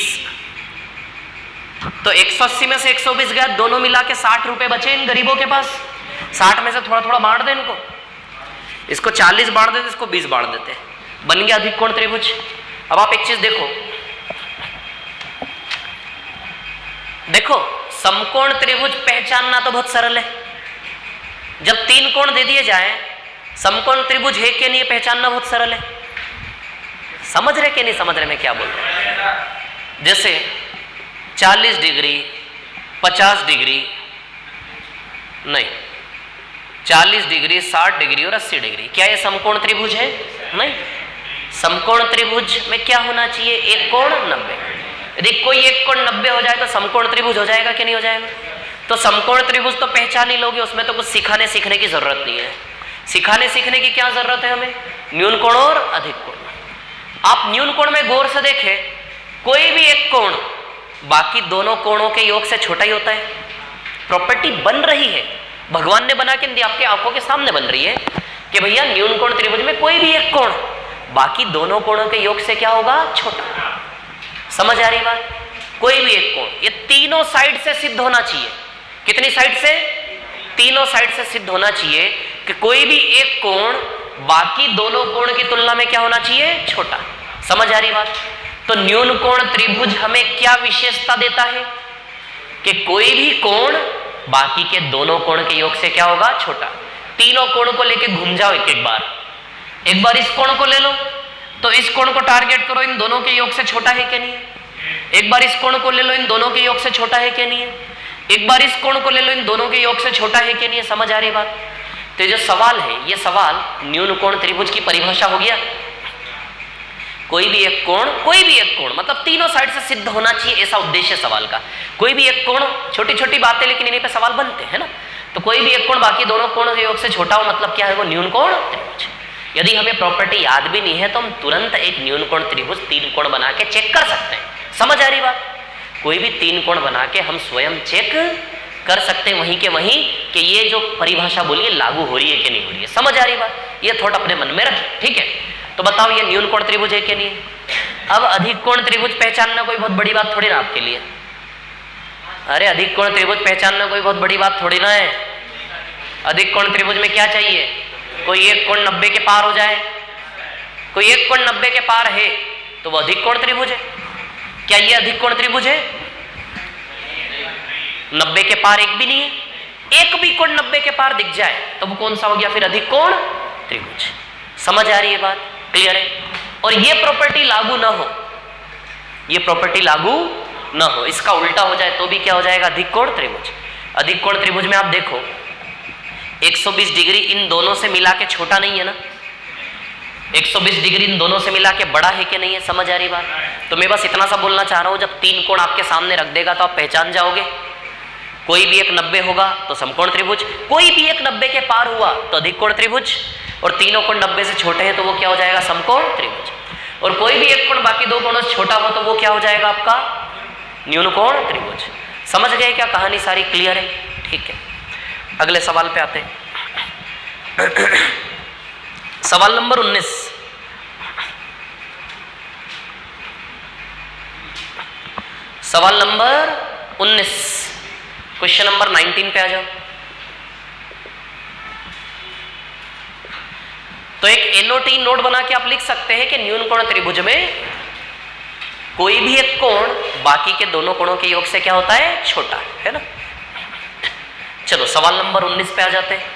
तो 180 में से 120 गया, दोनों मिला के 60 रुपए बचे इन गरीबों के पास। 60 में से थोड़ा थोड़ा बांट दे इनको, इसको 40 बांट देते, इसको 20 बांट देते, बन गया अधिक कोण त्रिभुज। अब आप एक चीज देखो, देखो समकोण त्रिभुज पहचानना तो बहुत सरल है। जब 3 कोण दे दिए जाए, समकोण त्रिभुज है कि नहीं पहचानना बहुत सरल है। समझ रहे कि नहीं समझ रहे मैं क्या बोल रहा हूं? जैसे 40 डिग्री, 50 डिग्री नहीं, 40 डिग्री, 60 डिग्री और 80 डिग्री, क्या ये समकोण त्रिभुज है? नहीं। समकोण त्रिभुज में क्या होना चाहिए? एक कोण 90। यदि कोई एक कोण 90 हो जाए तो समकोण त्रिभुज हो जाएगा कि नहीं हो जाएगा? तो समकोण त्रिभुज तो पहचान ही लोगे, उसमें तो कुछ सीखने की जरूरत नहीं है। सिखाने सीखने की क्या जरूरत है हमें? न्यून कोण और अधिक कोण। आप न्यून कोण में गौर से देखें, कोई भी एक कोण बाकी दोनों कोणों के योग से छोटा ही होता है। प्रॉपर्टी बन रही है, भगवान ने बना के आपके आंखों के सामने बन रही है कि भैया न्यून कोण त्रिभुज में कोई भी एक कोण बाकी दोनों कोणों के योग से क्या होगा? छोटा। समझ आ रही बात? कोई भी एक कोण, ये तीनों साइड से सिद्ध होना चाहिए। कितनी साइड से? तीनों साइड से सिद्ध होना चाहिए कि कोई भी एक कोण बाकी दोनों कोण की तुलना में क्या होना चाहिए? छोटा। समझ आ रही बात? तो न्यून कोण त्रिभुज हमें क्या विशेषता देता है कि कोई भी कोण बाकी के दोनों कोण के योग से क्या होगा? छोटा। तीनों कोण को लेके घूम जाओ एक बार इस कोण को ले लो, तो इस कोण को टारगेट करो, इन दोनों के योग से छोटा है क्या नहीं है? एक बार इस कोण को ले लो, इन दोनों के योग से छोटा है क्या नहीं है? एक बार इस कोण को ले लो, इन दोनों के योग से छोटा है क्या नहीं है? समझ आ रही बात? तो जो सवाल है, ये सवाल न्यून कोण त्रिभुज की परिभाषा हो गया। कोई भी एक कोण मतलब तीनों साइड से सिद्ध होना चाहिए, ऐसा उद्देश्य सवाल का। कोई भी एक कोण, छोटी छोटी बातें लेकिन इन्हीं पे सवाल बनते हैं ना। तो कोई भी एक कोण बाकी दोनों कोणों के योग से छोटा हो, मतलब क्या है? वो न्यून कोण त्रिभुज। यदि हमें प्रॉपर्टी याद भी नहीं है तो हम तुरंत एक न्यून कोण त्रिभुज तीन कोण बना के चेक कर सकते हैं। समझ आ रही बात? कोई भी तीन कोण बना के हम स्वयं चेक कर सकते हैं वहीं के वहीं कि ये जो परिभाषा बोलिए लागू हो रही है कि नहीं हो रही है। समझ आ रही बात? ये थोड़ा अपने मन में रखें, ठीक है? तो बताओ ये न्यून कोण त्रिभुज है कि नहीं? अब अधिक कोण त्रिभुज पहचानना कोई बहुत बड़ी बात थोड़ी ना आपके लिए। अरे अधिक कोण त्रिभुज पहचानना कोई बहुत बड़ी बात थोड़ी ना है। अधिक कोण त्रिभुज में क्या चाहिए? कोई एक कोण 90 के पार हो जाए। कोई एक कोण 90 के पार है तो वो अधिक कोण त्रिभुज है। क्या ये अधिक कोण त्रिभुज है? 90 के पार एक भी नहीं है। एक भी कोण 90 के पार दिख जाए तो वो कौन सा हो गया? फिर अधिक कोण त्रिभुज। समझ आ रही है बात? क्लियर है? और ये प्रॉपर्टी लागू ना हो, ये प्रॉपर्टी लागू ना हो, इसका उल्टा हो जाए तो भी क्या हो जाएगा? अधिक कोण त्रिभुज। अधिक कोण त्रिभुज में आप देखो 120 डिग्री इन दोनों से मिला के छोटा नहीं है ना? 120 डिग्री इन दोनों से मिला के बड़ा है कि नहीं है? समझ आ रही बात? तो मैं बस इतना सा बोलना चाह रहा हूं, जब तीन कोण आपके सामने रख देगा तो आप पहचान जाओगे। कोई भी एक 90 होगा तो समकोण त्रिभुज, कोई भी एक 90 के पार हुआ तो अधिक कोण त्रिभुज, और तीनों कोण 90 से छोटे हैं तो वो क्या हो जाएगा? समकोण त्रिभुज। और कोई भी एक कोण बाकी दो कोणों से छोटा हो तो वो क्या हो जाएगा? आपका न्यून कोण त्रिभुज। समझ गए क्या? कहानी सारी क्लियर है? ठीक है, अगले सवाल पे आते हैं। सवाल नंबर 19। सवाल नंबर 19, क्वेश्चन नंबर 19 पे आ जाओ। तो एक एनओटी नोट बना के आप लिख सकते हैं कि न्यून कोण त्रिभुज में कोई भी एक कोण बाकी के दोनों कोणों के योग से क्या होता है? छोटा, है ना? चलो सवाल नंबर 19 पे आ जाते हैं।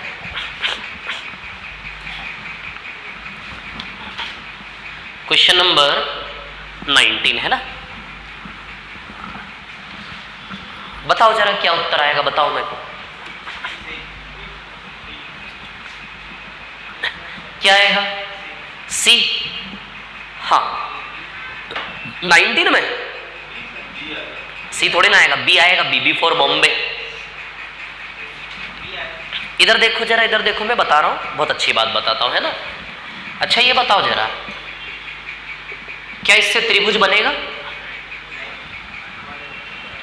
क्वेश्चन नंबर 19 है ना? बताओ जरा क्या उत्तर आएगा, बताओ मेरे को। क्या आएगा? सी। हाँ 19 में सी थोड़ी ना आएगा, बी आएगा। B for Bombay. इधर देखो जरा, इधर देखो, मैं बता रहा हूं, बहुत अच्छी बात बताता हूं, है ना? अच्छा ये बताओ जरा, क्या इससे त्रिभुज बनेगा?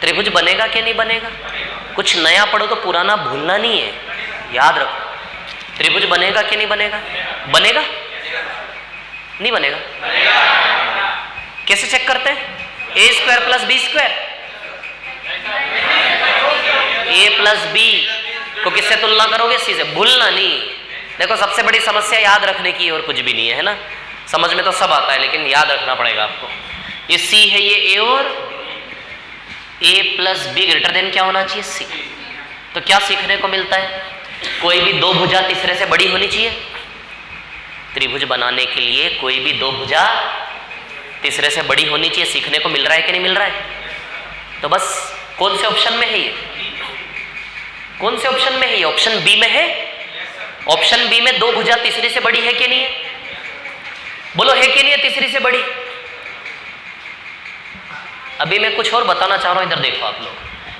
त्रिभुज बनेगा कि नहीं बनेगा? कुछ नया पढ़ो तो पुराना भूलना नहीं है, याद रखो। त्रिभुज बनेगा कि नहीं बनेगा? बनेगा? नहीं बनेगा? कैसे चेक करते हैं? ए स्क्वायर प्लस बी स्क्वायर, ए प्लस बी को किससे तुलना करोगे? सी से। भूलना नहीं। देखो सबसे बड़ी समस्या याद रखने की और कुछ भी नहीं है ना? समझ में तो सब आता है लेकिन याद रखना पड़ेगा आपको। ये सी है, ये ए, और ए प्लस बी ग्रेटर देन क्या होना चाहिए? सी। तो क्या सीखने को मिलता है? कोई भी दो भुजा तीसरे से बड़ी होनी चाहिए। त्रिभुज बनाने के लिए कोई भी दो भुजा तीसरे से बड़ी होनी चाहिए। सीखने को मिल रहा है कि नहीं मिल रहा है? तो बस कौन से ऑप्शन में है ये? कौन से ऑप्शन में है ये? ऑप्शन बी में है। ऑप्शन बी में दो भुजा तीसरी से बड़ी है कि नहीं है? बोलो है कि नहीं है तीसरी से बड़ी? अभी मैं कुछ और बताना चाह रहा हूं, इधर देखो आप लोग।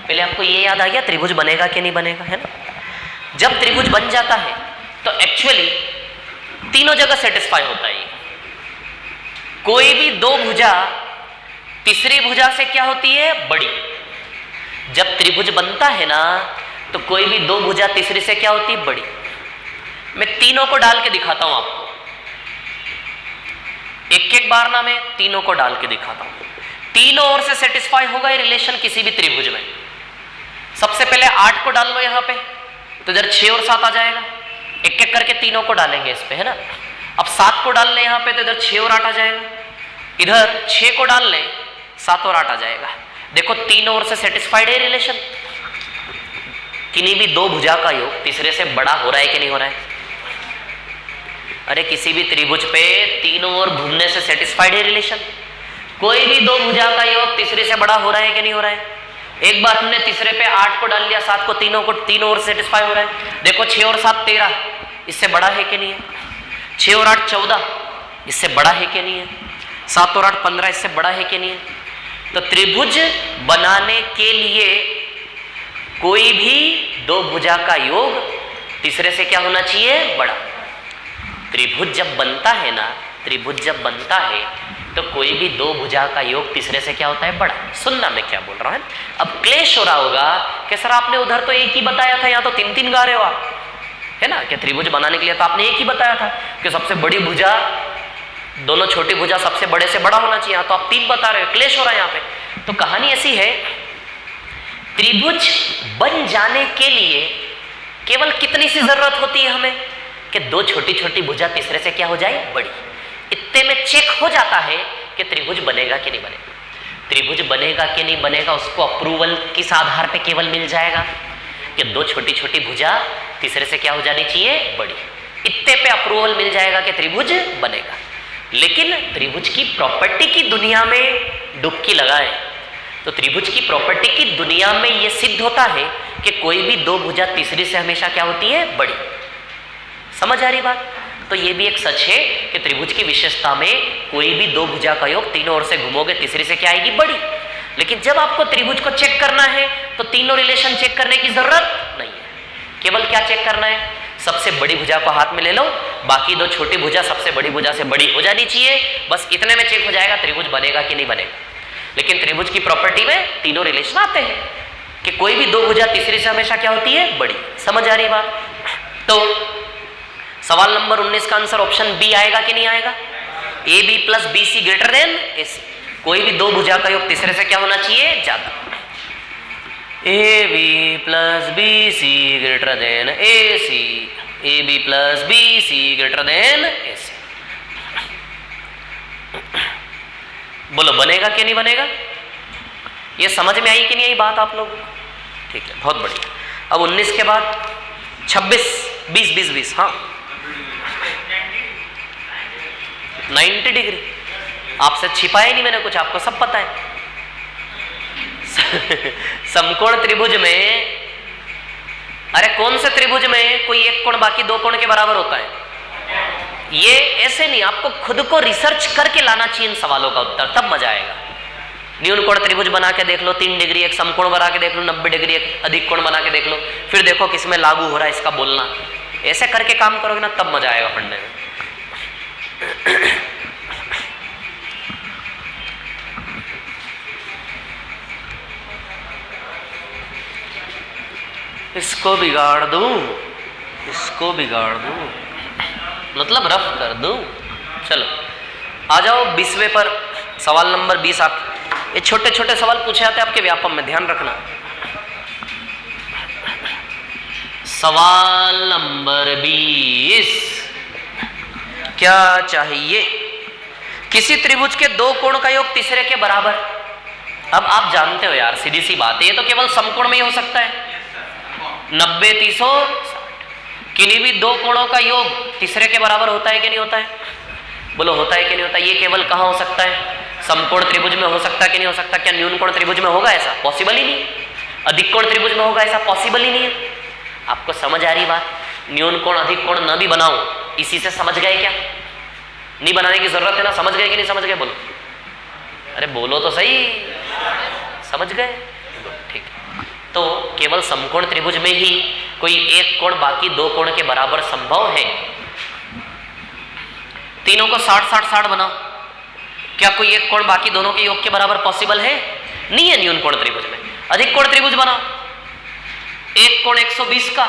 पहले आपको ये याद आ गया त्रिभुज बनेगा कि नहीं बनेगा, है ना? जब त्रिभुज बन जाता है तो एक्चुअली तीनों जगह सेटिस्फाई होता है। कोई भी दो भुजा तीसरी भुजा से क्या होती है? बड़ी। जब त्रिभुज बनता है ना तो कोई भी दो भुजा तीसरी से क्या होती है? बड़ी। मैं तीनों को डाल के दिखाता हूं आपको, एक एक बार ना मैं तीनों को डाल के दिखाता हूं। तीनों ओर से सेटिस्फाई होगा ये रिलेशन किसी भी त्रिभुज में। सबसे पहले 8 को डाल लो यहां पे, तो इधर 6 और 7 आ जाएगा। एक एक करके तीनों को डालेंगे इस पे, है ना। अब 7 को डाल लें यहां पे, तो इधर 6 और 8 आ जाएगा। इधर 6 को डाल लें, 7 और 8 आ जाएगा। देखो तीनों ओर से सेटिस्फाइड है रिलेशन। किन्हीं भी दो भुजा का योग तीसरे से बड़ा हो रहा है कि नहीं हो रहा है? अरे किसी भी त्रिभुज पे तीनों ओर घूमने से सेटिस्फाइड है रिलेशन। कोई भी दो भुजा का योग तीसरे से बड़ा हो रहा है कि नहीं हो रहा है? एक बार हमने तीसरे पे 8 को डाल लिया, 7 को तीनों ओर सेटिस्फाई हो रहा है। देखो 6 और 7 13, इससे बड़ा है कि नहीं है? 6 और 8 14, इससे बड़ा है कि नहीं है? 7 और 8 15, इससे बड़ा है कि नहीं है? तो त्रिभुज बनाने के लिए कोई भी दो भुजा का योग तीसरे से क्या होना चाहिए? बड़ा। त्रिभुज जब बनता है ना, त्रिभुज जब बनता है तो कोई भी दो भुजा का योग तीसरे से क्या होता है? बड़ा। सुनना मैं क्या बोल रहा हूं। अब क्लेश हो रहा होगा कि सर आपने उधर तो एक ही बताया था, यहाँ तो 3-3 गा रहे हो आप, है ना। कि त्रिभुज बनाने के लिए तो आपने एक ही बताया था कि सबसे बड़ी भुजा, दोनों छोटी भुजा सबसे बड़े से बड़ा होना चाहिए, तो आप 3 बता रहे हो। क्लेश हो रहा है यहाँ पे। तो कहानी ऐसी है, त्रिभुज बन जाने के लिए केवल कितनी सी जरूरत होती है हमें? कि दो छोटी छोटी भुजा तीसरे से क्या हो जाए? बड़ी। इतने में चेक हो जाता है कि त्रिभुज बनेगा कि नहीं बनेगा। त्रिभुज बनेगा कि नहीं बनेगा उसको अप्रूवल किस आधार पे केवल मिल जाएगा? कि दो छोटी छोटी भुजा तीसरे से क्या हो जानी चाहिए? बड़ी। इतने पे अप्रूवल मिल जाएगा कि त्रिभुज बनेगा। लेकिन त्रिभुज की प्रॉपर्टी की दुनिया में डुबकी लगाए तो त्रिभुज की प्रॉपर्टी की दुनिया में यह सिद्ध होता है कि कोई भी दो भुजा तीसरी से हमेशा क्या होती है? बड़ी। समझ आ रही बात? तो ये भी एक सच है कि त्रिभुज की विशेषता में कोई भी दो भुजा का योग तीनों ओर से घूमोगे तीसरी से क्या आएगी? बड़ी। लेकिन जब आपको त्रिभुज को चेक करना है तो तीनों रिलेशन चेक करने की जरूरत नहीं है। केवल क्या चेक करना है? सबसे बड़ी भुजा को हाथ में ले लो, बाकी दो छोटी भुजा सबसे बड़ी भुजा से बड़ी हो जानी चाहिए। बस इतने में चेक हो जाएगा त्रिभुज बनेगा कि नहीं बनेगा। लेकिन त्रिभुज की प्रॉपर्टी में तीनों रिलेशन आते हैं कि कोई भी दो भुजा तीसरी से हमेशा क्या होती है? बड़ी। समझ आ रही बात? तो सवाल नंबर 19 का आंसर ऑप्शन बी आएगा कि नहीं आएगा? A B plus B C greater than A C. कोई भी दो भुजा का योग तीसरे से क्या होना चाहिए? ज्यादा। A B plus B C greater than A C. A B plus B C greater than A C. बोलो बनेगा कि नहीं बनेगा? ये समझ में आई कि नहीं आई बात आप लोग? ठीक है, बहुत बढ़िया। अब 19 के बाद 26 20 20 20, हाँ 90 डिग्री। आपसे छिपाया नहीं मैंने कुछ, आपको सब पता है। समकोण त्रिभुज में, अरे कौन से त्रिभुज में कोई एक कोण बाकी दो कोण के बराबर होता है? ये ऐसे नहीं, आपको खुद को रिसर्च करके लाना चाहिए इन सवालों का उत्तर, तब मजा आएगा। न्यून कोण त्रिभुज बना के देख लो 3 डिग्री, एक समकोण बना के देख लो 90 डिग्री, एक अधिक कोण बना के देख लो, फिर देखो किसमें लागू हो रहा है इसका बोलना। ऐसे करके काम करोगे ना तब मजा आएगा पढ़ने में। इसको बिगाड़ दूं, इसको बिगाड़ दूं, मतलब रफ कर दूं। चलो आ जाओ 20वें पर, सवाल नंबर 20। आप ये छोटे छोटे सवाल पूछे जाते हैं आपके व्यापम में, ध्यान रखना। सवाल नंबर 20, क्या चाहिए? किसी त्रिभुज के दो कोण का योग तीसरे के बराबर। अब आप जानते हो यार, सीधी सी बात है, ये तो केवल समकोण में ही हो सकता है। 90 30 60, किन्हीं भी दो कोणों का योग तीसरे के बराबर होता है कि नहीं होता है? बोलो होता है कि नहीं होता है? ये केवल कहाँ हो सकता है? समकोण त्रिभुज में हो सकता है कि नहीं हो सकता? क्या न्यून कोण त्रिभुज में होगा ऐसा? पॉसिबल ही नहीं। अधिक कोण त्रिभुज में होगा ऐसा? पॉसिबल ही नहीं है। आपको समझ आ रही बात? न्यून कोण अधिक कोण न भी बनाओ, इसी से समझ गए क्या? नहीं बनाने की जरूरत है ना? समझ गए कि नहीं समझ गए? बोलो, अरे बोलो तो सही, समझ गए? ठीक है। तो केवल समकोण त्रिभुज में ही कोई एक कोण बाकी दो कोण के बराबर संभव है? तीनों को 60-60-60 बनाओ, क्या कोई एक कोण बाकी दोनों के योग के बराबर पॉसिबल है? नहीं है न्यून कोण त्रिभुज में। अधिक कोण त्रिभुज बनाओ, एक कोण 120 का,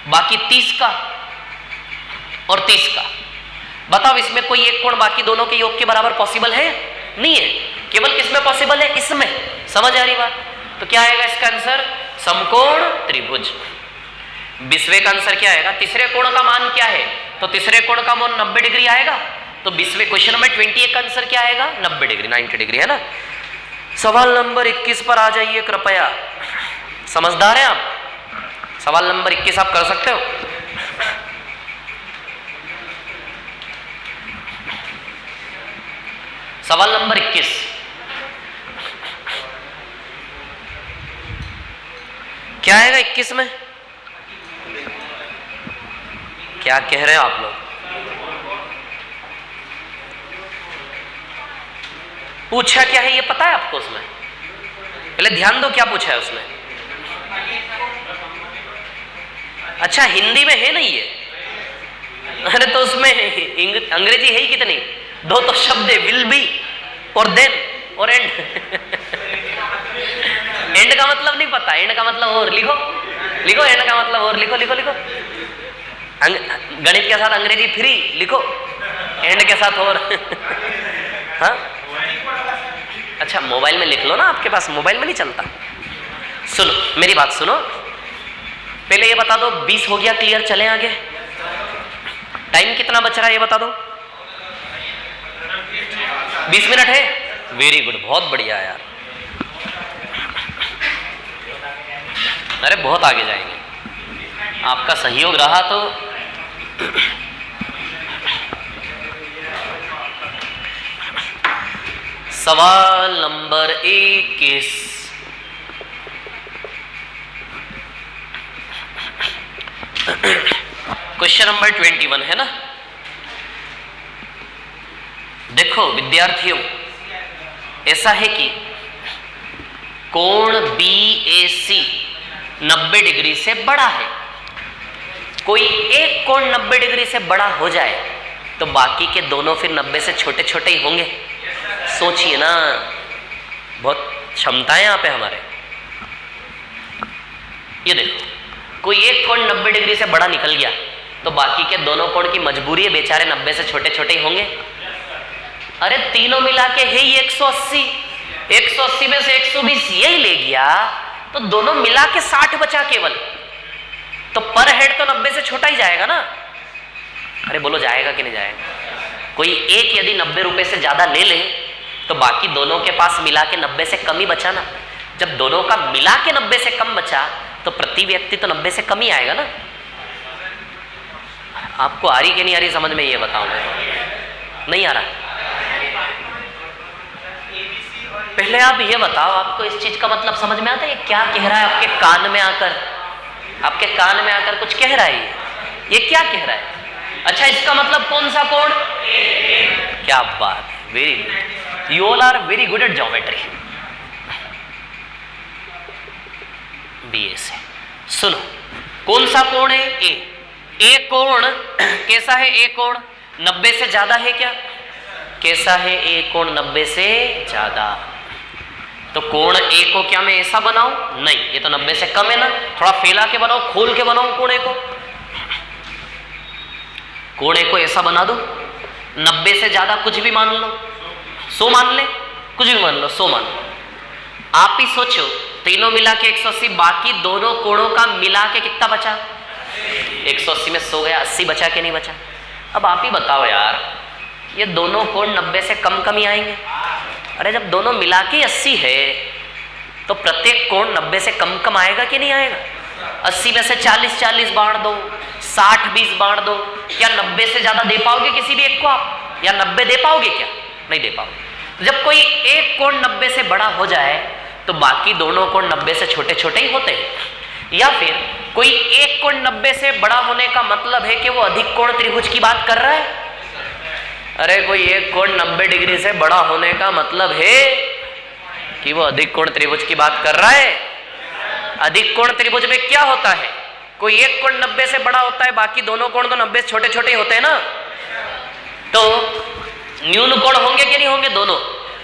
बाकी 30 का और 30 का। बताओ इसमें कोई एक कोण बाकी दोनों के योग के बराबर पॉसिबल है? नहीं है। केवल किसमें पॉसिबल है? इसमें। समझ आ रही बात? तो क्या आएगा इसका आंसर? समकोण त्रिभुज। 20वें का आंसर क्या आएगा? तीसरे कोण का मान क्या है? तो तीसरे कोण का मान 90 डिग्री आएगा। तो 20वें क्वेश्चन नंबर 21 का आंसर क्या आएगा? 90 डिग्री, 90 डिग्री, है ना। सवाल नंबर 21 पर आ जाइए कृपया। समझदार हैं आप? सवाल नंबर 21 आप कर सकते हो। सवाल नंबर 21, क्या आएगा 21 में? क्या कह रहे हो आप लोग? पूछा क्या है ये पता है आपको? उसमें पहले ध्यान दो क्या पूछा है उसमें। अच्छा हिंदी में है नहीं ये? अरे तो उसमें अंग्रेजी है ही कितनी? दो तो शब्द है, विल बी और देन और एंड। एंड का मतलब नहीं पता, एंड का मतलब और लिखो, लिखो एंड का मतलब और लिखो, लिखो लिखो। गणित के साथ अंग्रेजी फ्री लिखो, एंड के साथ और। हाँ अच्छा मोबाइल में लिख लो ना, आपके पास मोबाइल में नहीं चलता। सुनो मेरी बात सुनो, पहले ये बता दो 20 हो गया क्लियर, चलें आगे। टाइम कितना बच रहा है ये बता दो। 20 मिनट है, वेरी गुड, बहुत बढ़िया यार। अरे बहुत आगे जाएंगे, आपका सहयोग रहा तो। सवाल नंबर 21, क्वेश्चन नंबर 21 है ना। देखो विद्यार्थियों, ऐसा है कि कोण BAC 90 डिग्री से बड़ा है। कोई एक कोण 90 डिग्री से बड़ा हो जाए तो बाकी के दोनों फिर 90 से छोटे छोटे ही होंगे। सोचिए ना, बहुत क्षमता है यहाँ पे हमारे। ये देखो कोई एक कोण 90 डिग्री से बड़ा निकल गया तो बाकी के दोनों कोण की मजबूरी है, बेचारे 90 से छोटे छोटे ही होंगे। अरे तीनों मिला के है ही 180, 180 में से 120 यही ले गया तो दोनों मिला के 60 बचा केवल, तो पर हेड तो 90 से छोटा ही जाएगा ना। अरे बोलो जाएगा कि नहीं जाएगा? कोई एक यदि 90 रुपए से ज्यादा ले ले तो बाकी दोनों के पास मिला के 90 से कम ही बचा ना। जब दोनों का मिला के 90 से कम बचा तो प्रति व्यक्ति तो 90 से कम ही आएगा ना। आपको आ रही कि नहीं आ रही समझ में, ये बताओ। नहीं आ रहा? पहले आप ये बताओ, आपको इस चीज का मतलब समझ में आता है? ये क्या कह रहा है आपके कान में आकर? आपके कान में आकर कुछ कह रहा है ये क्या कह रहा है? अच्छा इसका मतलब कौन सा कोण? क्या बात, very good, you all are very good at geometry. BA से सुनो, कौन सा कोण है? ए कोण कैसा है? ए कोण 90 से ज्यादा है क्या? कैसा है? ए कोण 90 से ज्यादा। तो कोण ए को क्या मैं ऐसा बनाऊं? नहीं, ये तो 90 से कम है ना। थोड़ा फैला के बनाओ, खोल के बनाओ कोण ए को। कोण ए को ऐसा बना दो, 90 से ज्यादा कुछ भी मान लो, 100 मान ले, कुछ भी मान लो, 100 मान लो। आप ही सोचो, तीनों मिला के 180, बाकी दोनों कोणों का मिला के कितना बचा? 180 में 100 गया, 80 बचा कि नहीं बचा? अब आप ही बताओ यार, ये दोनों कोण 90 से कम कम ही आएंगे। अरे जब दोनों मिला के 80 है तो प्रत्येक कोण 90 से कम कम आएगा कि नहीं आएगा? 80 में से 40-40 बांट दो, 60-20 बांट दो। क्या 90 से ज्यादा दे पाओगे किसी भी एक को आप? या 90 दे पाओगे क्या? नहीं दे पाओगे। जब कोई एक कोण 90 से बड़ा हो जाए तो बाकी दोनों कोण 90 से छोटे छोटे ही होते हैं। या फिर कोई एक कोण 90 से बड़ा होने का मतलब है कि वो अधिक कोण त्रिभुज की बात कर रहा है। अरे कोई एक कोण 90 डिग्री से बड़ा होने का मतलब है कि वो अधिक कोण त्रिभुज की बात कर रहा है। अधिक कोण त्रिभुज में क्या होता है? कोई एक कोण 90 से बड़ा होता है, बाकी दोनों कोण तो 90 से छोटे छोटे होते हैं ना, तो न्यून कोण होंगे कि नहीं होंगे दोनों।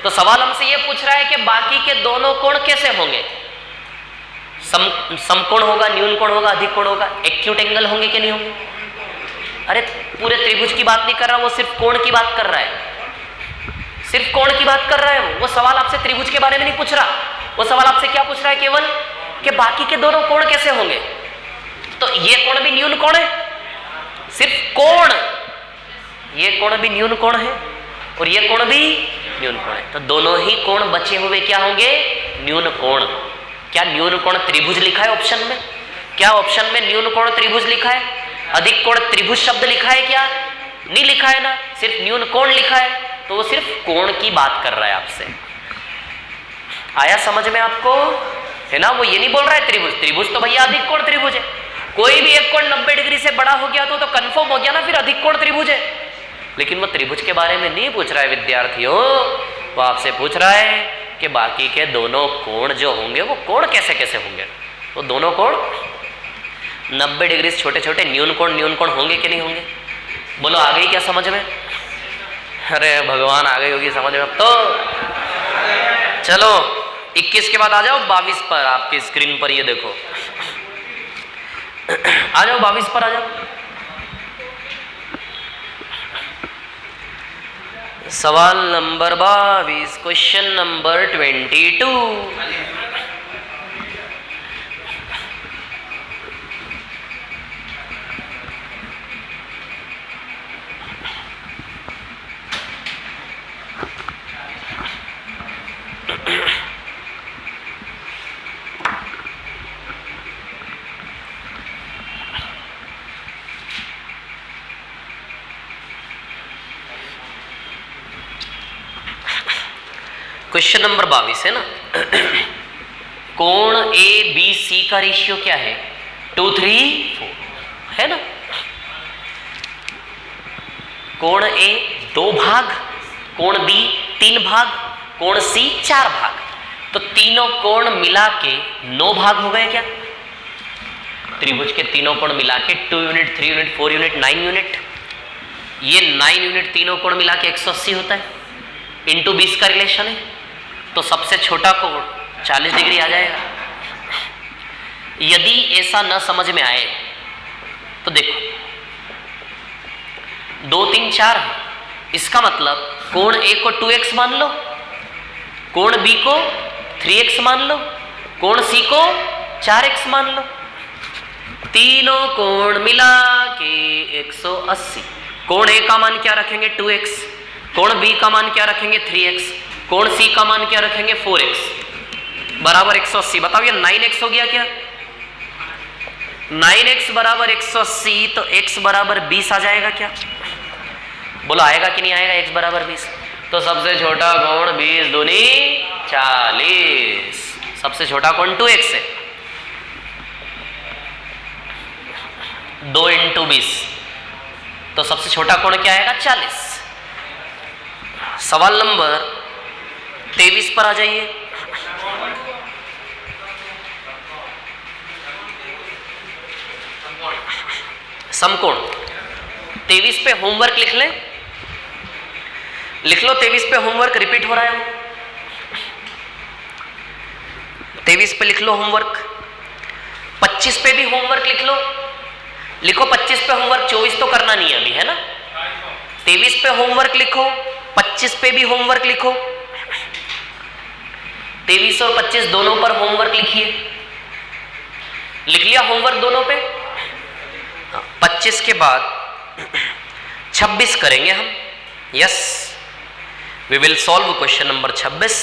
तो सवाल हमसे ये पूछ रहा है कि बाकी के दोनों कोण कैसे होंगे, समकोण होगा, न्यून कोण होगा, अधिक कोण होगा, एक्यूट एंगल होंगे कि नहीं होंगे। अरे पूरे त्रिभुज की बात नहीं कर रहा, वो सिर्फ कोण की बात कर रहा है, सिर्फ कोण की बात कर रहा है। वो सवाल आपसे त्रिभुज के बारे में नहीं पूछ रहा, वो सवाल आपसे क्या पूछ रहा है, केवल कि बाकी के दोनों कोण कैसे होंगे। तो ये कोण भी न्यून कोण है, सिर्फ कोण, ये कोण भी न्यून कोण है और ये कोण भी न्यून कोण है। तो दोनों ही कोण बचे हुए क्या होंगे, न्यून कोण। क्या न्यून कोण त्रिभुज लिखा है ऑप्शन में? क्या ऑप्शन में न्यून कोण त्रिभुज लिखा है? अधिक कोण त्रिभुज शब्द लिखा है क्या? नहीं लिखा है ना, सिर्फ न्यून कोण लिखा है। तो वो सिर्फ कोण की बात कर रहा है आपसे। आया समझ में आपको, है ना। वो ये नहीं बोल रहा है त्रिभुज, त्रिभुज तो भैया अधिक कोण त्रिभुज है। कोई भी एक कोण 90 डिग्री से बड़ा हो गया तो कंफर्म हो गया ना, फिर अधिक कोण त्रिभुज है। लेकिन वो त्रिभुज के बारे में नहीं पूछ रहा है विद्यार्थियों, वो आपसे पूछ रहा है कि बाकी के दोनों कोण जो होंगे वो कोण कैसे कैसे होंगे। वो दोनों कोण 90 डिग्री से छोटे छोटे न्यून कोण होंगे कि नहीं होंगे। बोलो आ गई क्या समझ में? अरे भगवान आ गई होगी समझ में अब तो। चलो 21 के बाद आ जाओ 22 पर, आपकी स्क्रीन पर ये देखो, आ जाओ 22 पर आ जाओ। सवाल number 22, question number 22। Question number 22 है ना। कोण ए बी सी का रेशियो क्या है? 2, 3, 4 है ना। कोण ए 2 भाग, कोण बी 3 भाग, कोण सी 4 भाग। तो तीनों कोण मिला के 9 भाग हो गए क्या? त्रिभुज के तीनों कोण मिला के 2 यूनिट, 3 यूनिट, 4 यूनिट, 9 यूनिट। ये 9 यूनिट तीनों कोण मिला के 180 होता है, इंटू 20 का रिलेशन है। तो सबसे छोटा कोण 40 डिग्री आ जाएगा। यदि ऐसा न समझ में आए तो देखो 2, 3, 4 है, इसका मतलब कोण ए को 2x मान लो, कोण बी को 3x मान लो, कोण सी को 4x मान लो। तीनों कोण मिला के 180। कोण ए का मान क्या रखेंगे? 2x। कोण बी का मान क्या रखेंगे? 3x। कोण सी का मान क्या रखेंगे? 4x बराबर 180। बताओ ये 9x हो गया क्या? 9x बराबर 180, तो x बराबर 20 आ जाएगा क्या? बोलो आएगा कि नहीं आएगा x बराबर 20? तो सबसे छोटा कोण 20 दूनी 40, सबसे छोटा कोण 2x है। 2 × 20, तो सबसे छोटा कोण क्या आएगा? 40। सवाल नंबर 23 पर आ जाइए। समकोण 23 पे होमवर्क लिख लें, लिख लो 23 पे होमवर्क रिपीट हो रहा है। 23 पे लिख लो होमवर्क। 25 पे भी होमवर्क लिख लो, लिखो 25 पे होमवर्क। 24 तो करना नहीं है अभी, है ना। 23 पे होमवर्क लिखो, 25 पे भी होमवर्क लिखो। 23 और 25 दोनों पर होमवर्क लिखिए। लिख लिया होमवर्क दोनों पे? 25 के बाद 26 करेंगे हम। Yes, we will solve question number 26।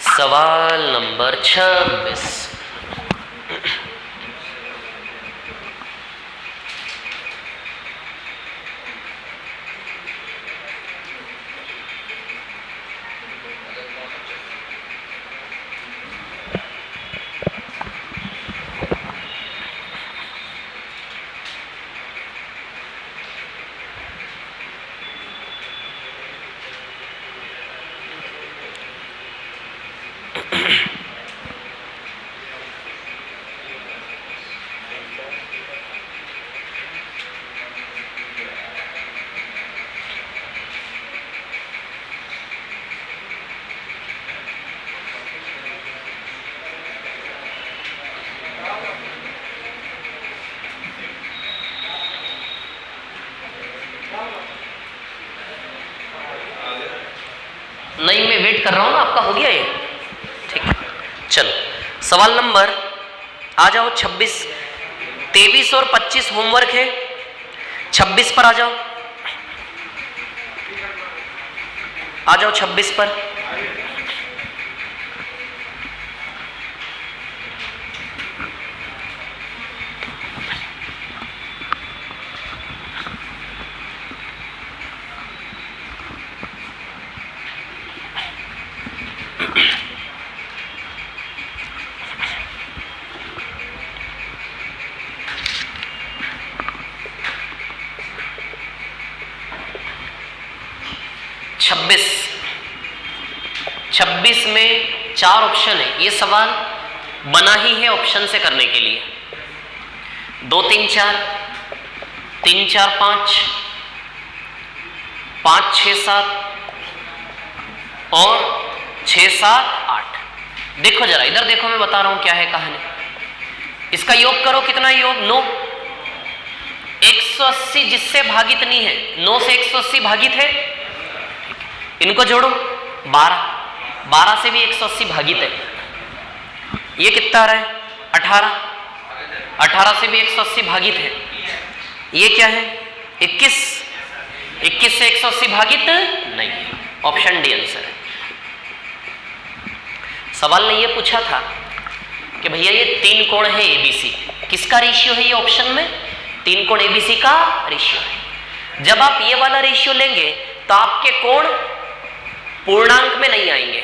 सवाल नंबर 26। नहीं, मैं वेट कर रहा हूं ना, आपका हो गया ये, ठीक है। चलो सवाल नंबर आ जाओ 26, 23 और 25 होमवर्क है। 26 पर आ जाओ, आ जाओ 26 पर। छब्बीस में 4 ऑप्शन है। ये सवाल बना ही है ऑप्शन से करने के लिए। 2 3 4, 3 4 5, 5 6 7 और 6 7 8। देखो जरा इधर देखो, मैं बता रहा हूं क्या है कहानी। इसका योग करो, कितना योग? 9। 180 जिससे भागित नहीं है, 9 से 180 भागित है, इनको जोड़ो 12, 12 से भी 180 भागित है। ये कितना आ रहा है? 18, 18 से भी 180 भागित है। ये क्या है? 21, 21 से 180 भागित नहीं है। ऑप्शन डी आंसर है। सवाल ने ये पूछा था कि भैया ये 3 कोण है एबीसी, किसका रेशियो है? ये ऑप्शन में 3 कोण एबीसी का रेशियो है। जब आप ये वाला रेशियो लेंगे तो आपके कोण पूर्णांक में नहीं आएंगे।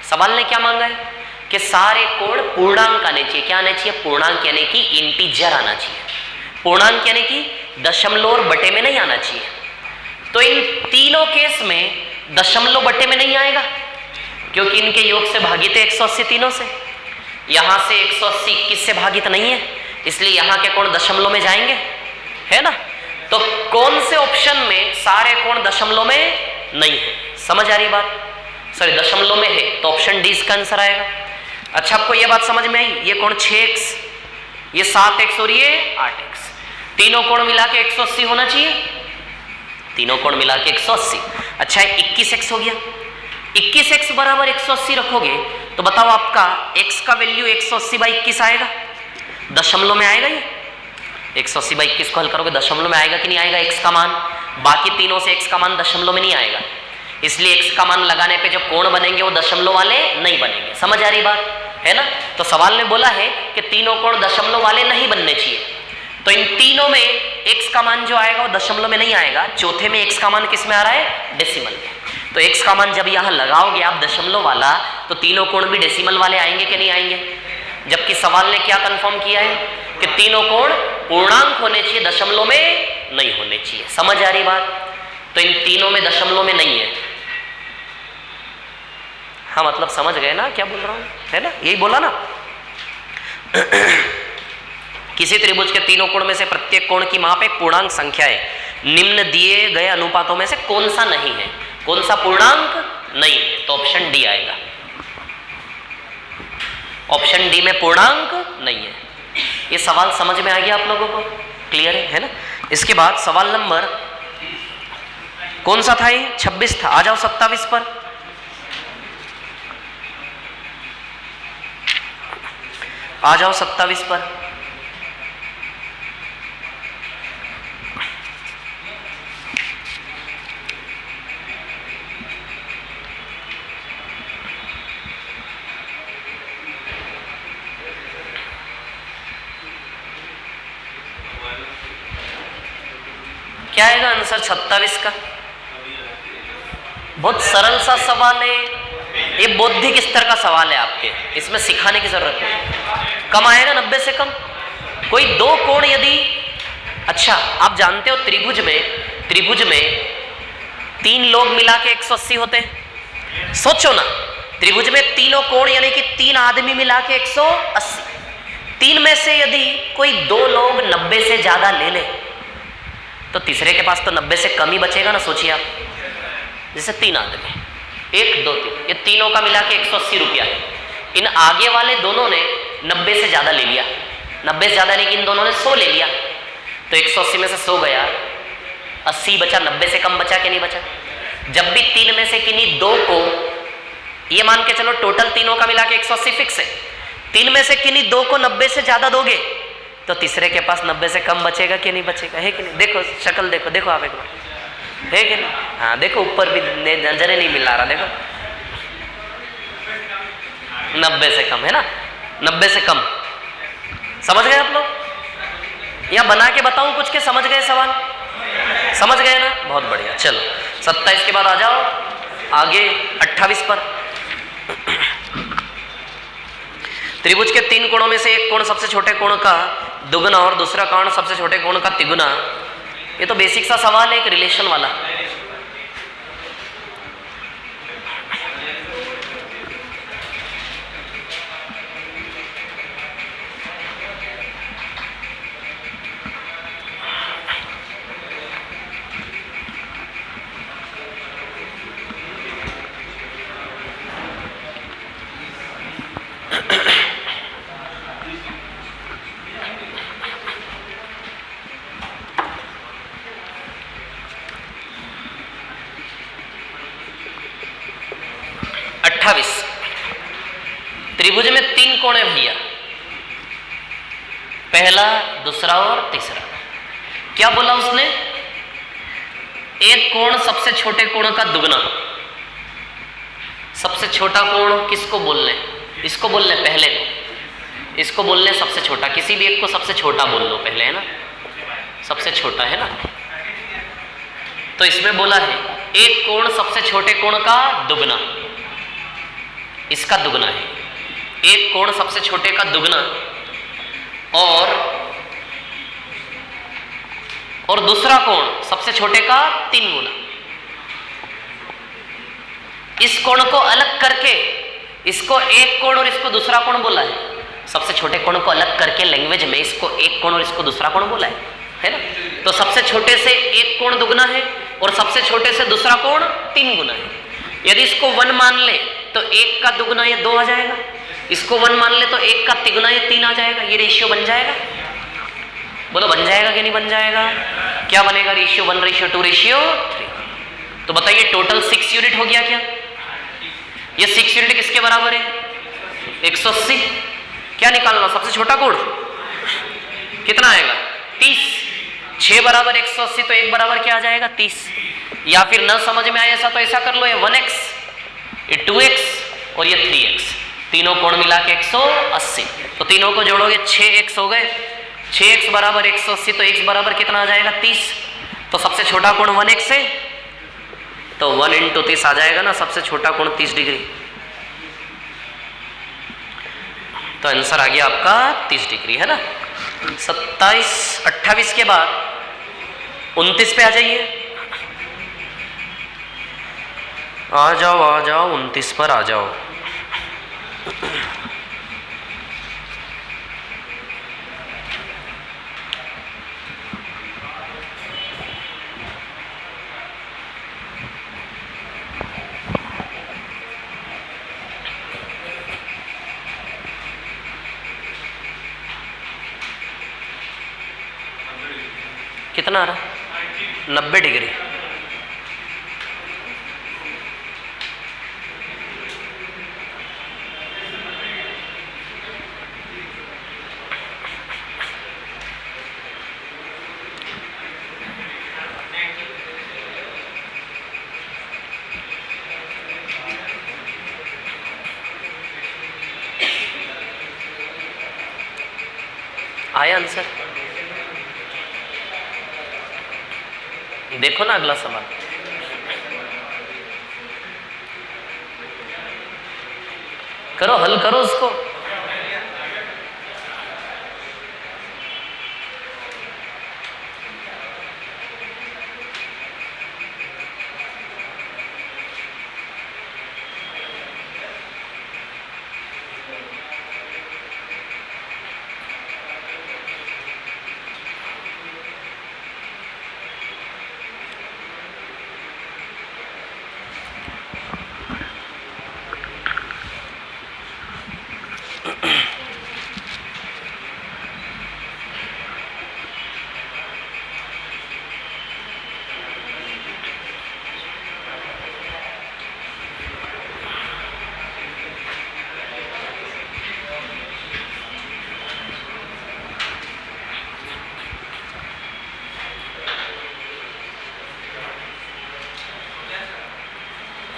सवाल ने क्या मांगा है कि सारे कोण पूर्णांक आने चाहिए। क्या आने चाहिए? पूर्णांक, यानी कि इंटीजर आना चाहिए। पूर्णांक यानी कि दशमलव और बटे में नहीं आना चाहिए। तो इन तीनों केस में दशमलव बटे में नहीं आएगा, क्योंकि इनके योग से भागित है 180 तीनों से। यहां से 180 21 से भागित नहीं है, इसलिए यहां के कोण दशमलव में जाएंगे, है ना। तो कौन से ऑप्शन में सारे कोण दशमलव में नहीं है? समझ आ रही बात? सॉरी, दशमलव में है तो ऑप्शन डी इसका आंसर आएगा। अच्छा, आपको यह बात समझ में आई? ये कोण 6x, ये 7x और ये 8x, तीनों कोण मिला के 180 होना चाहिए। तीनों कोण मिला के 180। अच्छा, 21x हो गया। 21x बराबर 180 रखोगे तो बताओ आपका x का वैल्यू 180/21 आएगा, दशमलव में आएगा। ये 180/21 को हल करोगे दशमलव में आएगा कि नहीं आएगा x का मान? बाकी तीनों से x का मान दशमलव में नहीं आएगा, इसलिए x का मान लगाने पे जो कोण बनेंगे वो दशमलव वाले नहीं बनेंगे। समझ आ रही बात, है ना। तो सवाल ने बोला है कि तीनों कोण दशमलव वाले नहीं बनने चाहिए। तो इन तीनों में x का मान जो आएगा वो दशमलव में नहीं आएगा। चौथे में x का मान किस में आ रहा है? डेसिमल में। तो x का मान जब यहाँ लगाओगे आप दशमलव वाला, तो तीनों कोण भी डेसिमल वाले आएंगे कि नहीं आएंगे? जबकि सवाल ने क्या कंफर्म किया है कि तीनों कोण पूर्णांक होने चाहिए, दशमलव में नहीं होने चाहिए। समझ आ रही बात? तो इन तीनों में दशमलव में नहीं है। हाँ, मतलब समझ गए ना क्या बोल रहा हूं, है ना? यही बोला ना। किसी त्रिभुज के तीनों कोण में से प्रत्येक कोण की माप एक पूर्णांक संख्या है। निम्न दिए गए अनुपातों में से कौन सा नहीं है? कौन सा पूर्णांक नहीं है? तो ऑप्शन डी आएगा। ऑप्शन डी में पूर्णांक नहीं है। ये सवाल समझ में आ गया आप लोगों को? क्लियर है ना? इसके बाद सवाल नंबर कौन सा था? ये 26 था। आ जाओ 27 पर। आ जाओ 27 पर। क्या आएगा आंसर 27 का? बहुत सरल सा सवाल है। ये बौद्धिक स्तर का सवाल है आपके, इसमें सिखाने की जरूरत नहीं। कम आएगा 90 से कम। कोई 2 कोण यदि, अच्छा आप जानते हो त्रिभुज में 3 लोग मिला के 180 होते हैं। सोचो ना, त्रिभुज में तीनों कोण यानी कि 3 आदमी मिला के 180। तीन में से यदि कोई दो लोग 90 से ज्यादा ले ले तो तीसरे के पास तो 90 से कम ही बचेगा ना। सोचिए आप, जैसे तीन आदमी, 1 2 3, ये तीनों का मिला के 180 रुपया है। इन आगे वाले दोनों ने 90 से ज्यादा ले लिया, 90 से ज्यादा नहीं कि इन दोनों ने 100 ले लिया, तो 180 में से 100 गया, 80 बचा, 90 से कम बचा कि नहीं बचा। जब भी तीन में से किन्हीं दो को, ये मान के चलो टोटल तीनों का मिला के 180 फिक्स है, तीन में से किन्हीं दो को 90 से ज्यादा दोगे तो तीसरे के पास 90 से कम बचेगा कि नहीं बचेगा, है कि नहीं। देखो शक्ल देखो, देखो आप एक बार, है कि नहीं। हाँ देखो ऊपर भी नजरे नहीं मिला रहा, देखो 90 से कम है ना, 90 से कम। समझ गए आप लोग? या बना के बताऊं कुछ के, समझ गए सवाल? समझ गए ना, बहुत बढ़िया। चलो 27 के बाद आ जाओ आगे 28 पर। त्रिभुज के 3 कोणों में से एक कोण सबसे छोटे कोण का दुगना और दूसरा कोण सबसे छोटे कोण का तिगुना। ये तो बेसिक सा सवाल है, एक रिलेशन वाला। त्रिभुज में 3 कोण है भैया, पहला, दूसरा और तीसरा। क्या बोला उसने? एक कोण सबसे छोटे कोण का दुगना। सबसे छोटा कोण किसको बोलने? इसको बोलने पहले को, इसको बोलने सबसे छोटा। किसी भी एक को सबसे छोटा बोल लो पहले, है ना, सबसे छोटा, है ना। तो इसमें बोला है एक कोण सबसे छोटे कोण का दुगना, इसका दुगना है। एक कोण सबसे छोटे का दुगना और दूसरा कोण सबसे छोटे का 3 गुना। इस कोण को अलग करके इसको एक कोण और इसको दूसरा कोण बोला है। सबसे छोटे कोण को अलग करके लैंग्वेज में इसको एक कोण और इसको दूसरा कोण बोला है ना। तो सबसे छोटे से एक कोण दुगना है और सबसे छोटे से दूसरा कोण 3 गुना है। यदि इसको 1 मान ले तो 1 का दुगना ये 2 आ जाएगा, इसको 1 मान ले तो 1 का तिगुना ये 3 आ जाएगा। ये रेशियो बन जाएगा, बोलो बन जाएगा कि नहीं बन जाएगा? क्या बनेगा? Ratio 1 ratio 2 ratio 3। तो बताइए टोटल 6 यूनिट हो गया क्या? ये 6 यूनिट किसके बराबर है? 180। क्या निकालना? सबसे छोटा कोण कितना आएगा? 30। 6 बराबर 180 तो 1 बराबर क्या आ जाएगा? 30। या फिर न समझ में आए ऐसा तो ऐसा कर लो, ये 1x, ये 2x और ये 3x, तीनों कोण मिला के 180। तो तीनों को जोड़ोगे 6x हो गए। 6x बराबर 180 तो x बराबर कितना आ जाएगा? 30। तो सबसे छोटा कोण 1x है तो 1 × 30 आ जाएगा ना, सबसे छोटा कोण 30 डिग्री। तो आंसर आ गया आपका 30 डिग्री, है ना। 27 28 के बाद 29 पे आ जाइए। आ जाओ 29 पर आ जाओ। कितना आ रहा? 90 डिग्री। आया आंसर? देखो ना अगला सवाल। करो, हल करो उसको।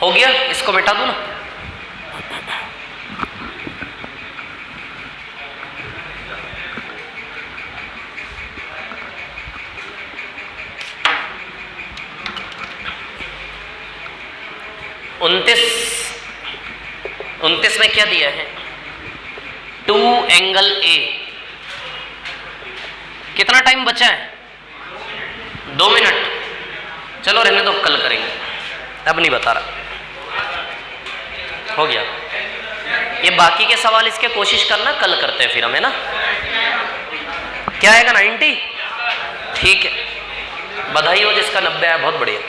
हो गया, इसको मिटा दूं ना। उनतीस में क्या दिया है? 2 एंगल ए। कितना टाइम बचा है? 2 मिनट। चलो रहने दो, कल करेंगे, अब नहीं बता रहा। हो गया। ये बाकी के सवाल इसके कोशिश करना, कल करते हैं फिर हम, है ना? क्या आएगा? 90। ठीक है, बधाई हो जिसका 90 आया, बहुत बढ़िया।